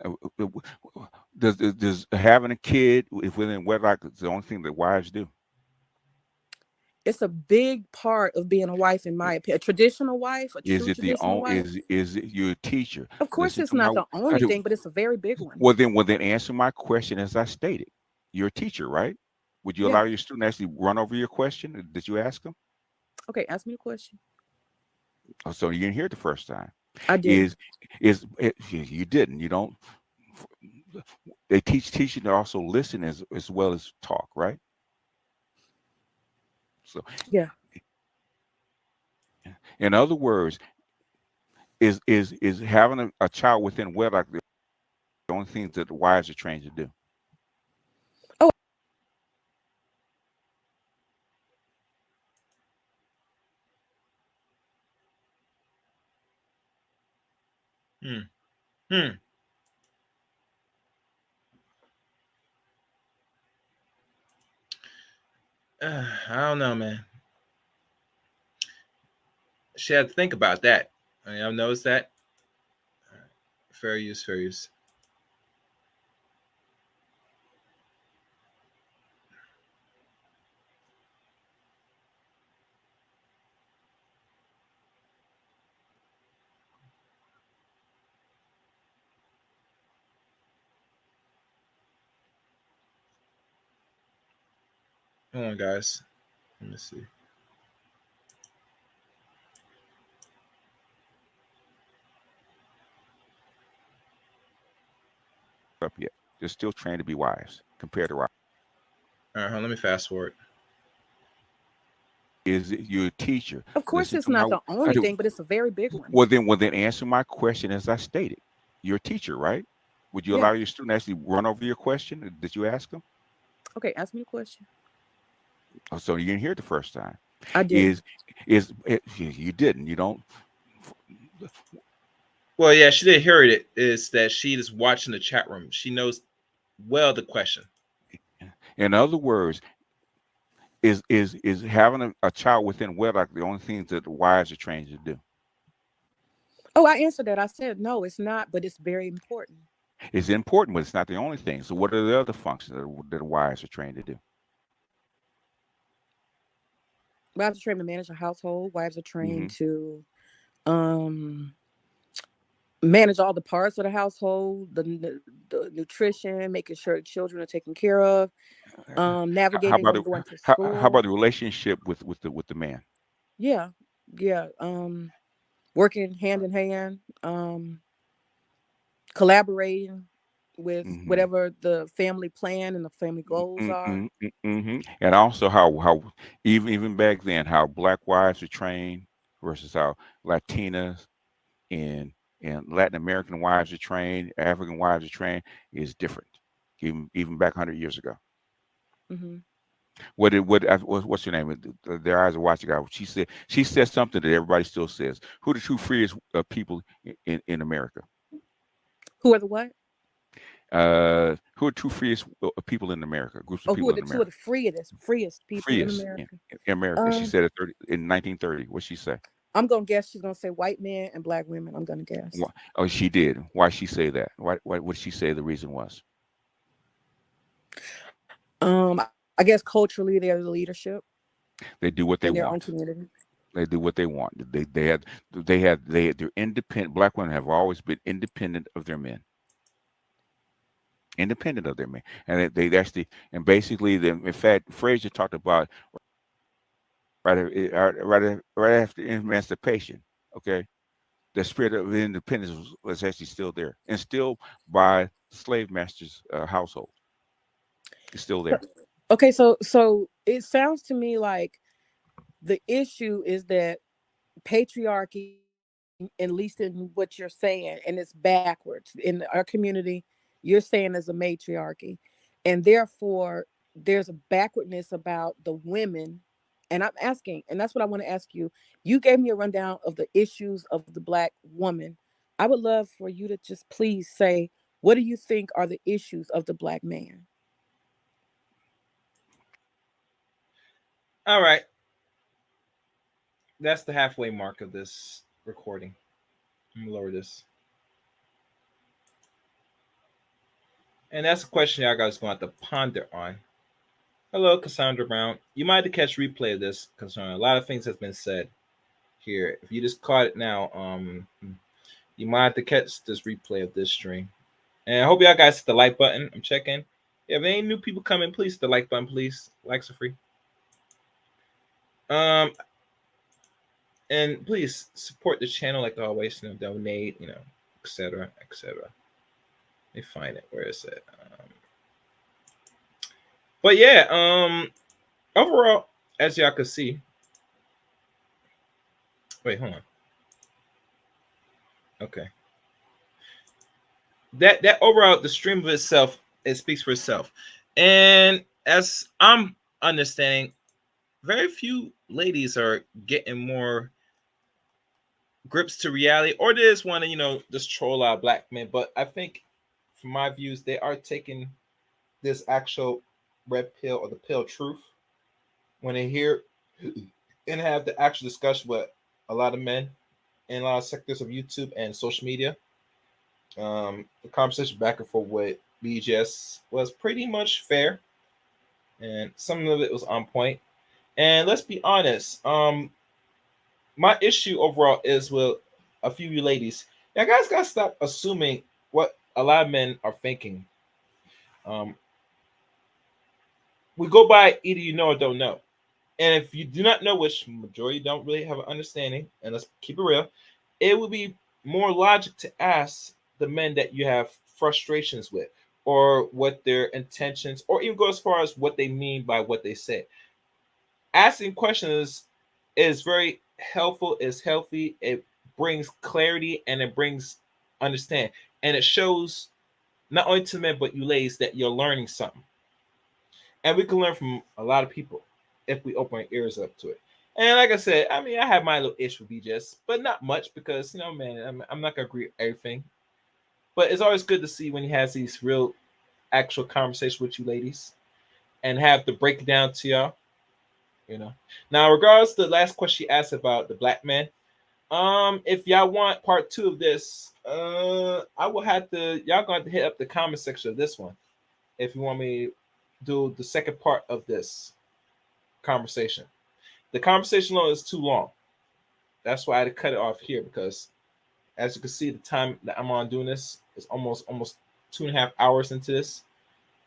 does having a kid if within wedlock is the only thing that wives do. It's a big part of being a wife, in my opinion. A traditional wife, a Is true it the traditional only? wife. Is it your teacher? Of course, Listen it's to my. not the I only do. thing, but it's a very big one. Well, then answer my question as I stated. You're a teacher, right? Would you Yeah. allow your student to actually run over your question? Did you ask them? Okay, ask me the question. Oh, so you didn't hear it the first time. I did. You didn't? You don't. They teach teaching to also listen as well as talk, right? So, Yeah. in other words, is having a child within wedlock the only things that the wives are trained to do? Oh. Hmm. I don't know, man. She had to think about that. I mean, I've noticed that. Fair use, fair use. Hold on, guys. Let me see. Up yet? They're still trained to be wives compared to wives. All right, let me fast forward. Is it your teacher? Of course, Listen it's to my. not the I only do. thing, but it's a very big one. Well, then answer my question as I stated. You're a teacher, right? Would you Yeah. allow your student to actually run over your question? Did you ask them? Okay, ask me the question. Oh, so you didn't hear it the first time. I did. You didn't? You don't. Well, yeah, she did hear it. Is that she is watching the chat room? She knows well the question. In other words, is having a child within wedlock the only things that the wives are trained to do? Oh, I answered that. I said no, it's not, but it's very important. It's important, but it's not the only thing. So, what are the other functions that the wives are trained to do? Wives are trained to manage a household. Wives are trained to manage all the parts of the household, the nutrition, making sure children are taken care of, navigating them going to school. How about the relationship with the man? Yeah. Working hand in hand, collaborating with whatever the family plan and the family goals are. And also how even back then, how black wives are trained versus how Latinas and Latin American wives are trained, African wives are trained is different. Even back 100 years ago. What's your name? Their eyes are watching out. She said something that everybody still says. Who are the two freest people in America? Who are the what? Who are two freest people in America? Groups of people in America. Two of the freest people in America? In America. She said it in 1930. What'd she say? I'm gonna guess she's gonna say white men and black women. I'm gonna guess. Oh, she did. Why she say that? What did she say the reason was? I guess culturally they're the leadership. They do what they want. In their own community. They do what they want. They're independent. Black women have always been independent of their men. Independent of their men. And they actually, and basically, in fact, Fraser talked about right after emancipation, okay, the spirit of independence was actually still there, and still by slave masters' household. It's still there. Okay, so it sounds to me like the issue is that patriarchy, at least in what you're saying, and it's backwards in our community. You're saying there's a matriarchy, and therefore there's a backwardness about the women. And I'm asking, and that's what I want to ask you. You gave me a rundown of the issues of the black woman. I would love for you to just please say, what do you think are the issues of the black man? All right. That's the halfway mark of this recording. I'm gonna lower this. And that's a question y'all guys going to have to ponder on. Hello, Cassandra Brown. You might have to catch replay of this because a lot of things has been said here. If you just caught it now, you might have to catch this replay of this stream. And I hope y'all guys hit the like button. I'm checking. If any new people come in, please hit the like button, please. Likes are free. And please support the channel like always. Donate, etc., etc. Let me find it. Where is it? But yeah, overall, as y'all can see. Wait, hold on. Okay. That overall, the stream of itself, it speaks for itself. And as I'm understanding, very few ladies are getting more grips to reality, or they just want to, just troll out black men. But I think, from my views, they are taking this actual red pill or the pill truth when they hear and have the actual discussion with a lot of men in a lot of sectors of YouTube and social media. The conversation back and forth with BGS was pretty much fair, and some of it was on point. And let's be honest, my issue overall is with a few of you ladies. You guys gotta stop assuming what a lot of men are thinking. We go by either you know or don't know. And if you do not know, which majority don't really have an understanding, and let's keep it real, it would be more logic to ask the men that you have frustrations with, or what their intentions, or even go as far as what they mean by what they say. Asking questions is very helpful, is healthy. It brings clarity and it brings understand. And it shows not only to men, but you ladies that you're learning something. And we can learn from a lot of people if we open our ears up to it. And like I said, I mean, I have my little issue with BGS, but not much because, man, I'm not going to agree with everything. But it's always good to see when he has these real, actual conversations with you ladies and have to break it down to y'all. Now, regardless of the last question you asked about the black man, if y'all want part 2 of this, I will have to, y'all going to hit up the comment section of this one if you want me to do the second part of this conversation. The conversation alone is too long. That's why I had to cut it off here, because as you can see, the time that I'm on doing this is almost 2.5 hours into this,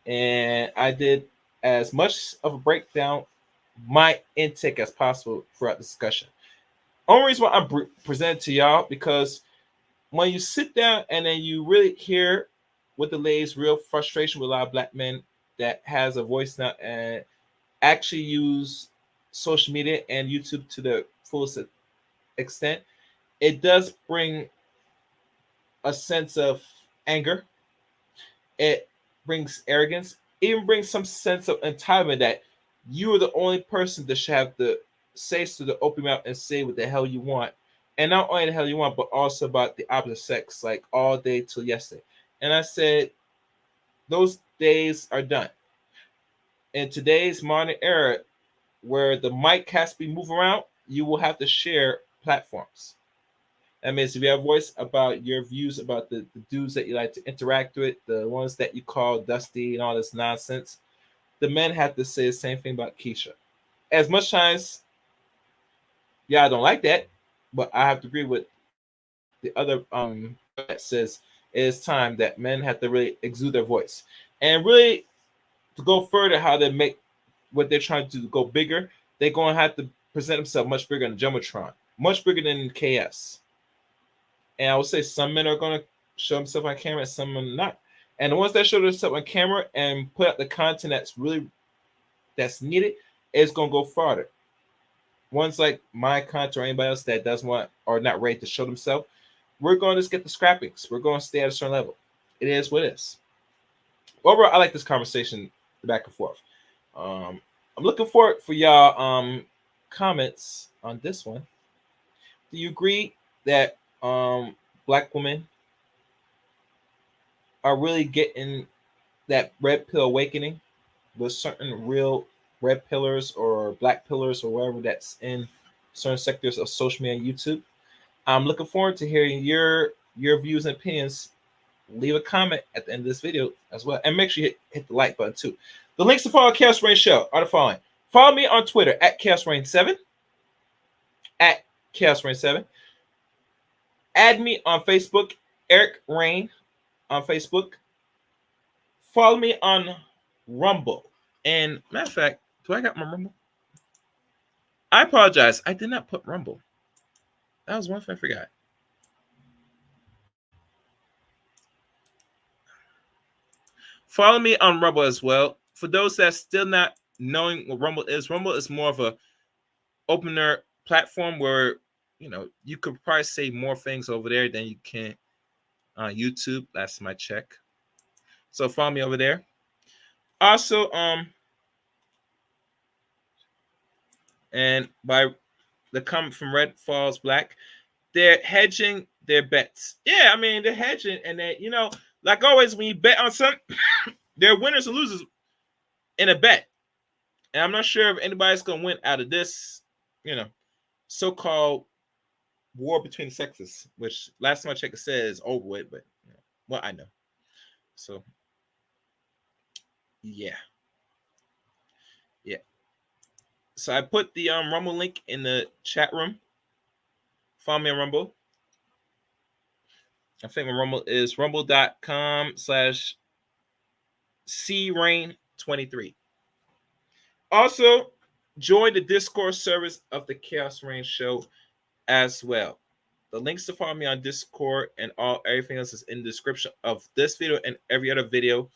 and I did as much of a breakdown my intake as possible throughout the discussion. Only reason why I'm presenting to y'all, because when you sit down and then you really hear with the ladies' real frustration with a lot of black men that has a voice now and actually use social media and YouTube to the fullest extent, it does bring a sense of anger. It brings arrogance, even brings some sense of entitlement that you are the only person that should have the say to open mouth and say what the hell you want. And not only the hell you want, but also about the opposite sex, like all day till yesterday. And I said, those days are done. In today's modern era, where the mic has to be moved around, you will have to share platforms. That means if you have a voice about your views about the dudes that you like to interact with, the ones that you call dusty and all this nonsense, the men have to say the same thing about Keisha. As much times, yeah, I don't like that, but I have to agree with the other that says it is time that men have to really exude their voice. And really, to go further, how they make what they're trying to go bigger, they're going to have to present themselves much bigger than Jumbotron, much bigger than KS. And I would say some men are going to show themselves on camera and some are not. And the ones that show themselves on camera and put out the content that's needed is going to go farther. Ones like my content or anybody else that doesn't want or not ready to show themselves, we're going to just get the scrappings. We're going to stay at a certain level. It is what it is. Overall, I like this conversation back and forth. I'm looking forward for y'all comments on this one. Do you agree that black women are really getting that red pill awakening with certain real red pillars or black pillars or whatever that's in certain sectors of social media and YouTube. I'm looking forward to hearing your views and opinions. Leave a comment at the end of this video as well. And make sure you hit the like button too. The links to follow Chaos Reign Show are the following. Follow me on Twitter at Chaos Reign 7. At Chaos Reign 7. Add me on Facebook, Eric Reign on Facebook. Follow me on Rumble. And matter of fact, do I got my Rumble? I apologize. I did not put Rumble. That was one thing I forgot. Follow me on Rumble as well. For those that's still not knowing what Rumble is more of a opener platform where, you know, you could probably say more things over there than you can on YouTube. That's my check. So follow me over there. Also, and by the comment from Red Falls Black, they're hedging their bets. Yeah, I mean, they're hedging, and they, you know, like always, when you bet on something, there are winners and losers in a bet. And I'm not sure if anybody's going to win out of this, you know, so-called war between the sexes, which last time I checked it says over with, but, you know, well, I know. So, yeah. Yeah. So I put the Rumble link in the chat room. Follow me on Rumble. I think my Rumble is rumble.com/CReign23. Also, join the Discord service of the Chaos Reign Show as well. The links to follow me on Discord and everything else is in the description of this video and every other video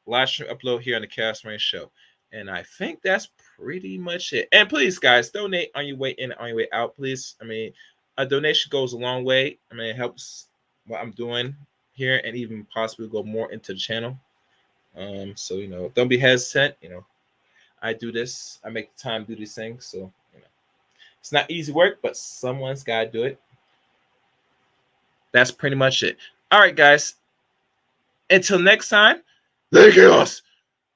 live stream upload here on the Chaos Reign Show. And I think that's pretty much it. And please, guys, donate on your way in, on your way out, please. I mean, a donation goes a long way. I mean, it helps what I'm doing here and even possibly go more into the channel. So, you know, don't be hesitant. You know, I do this. I make the time to do these things. So, you know, it's not easy work, but someone's got to do it. That's pretty much it. All right, guys. Until next time, let it chaos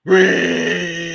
reign.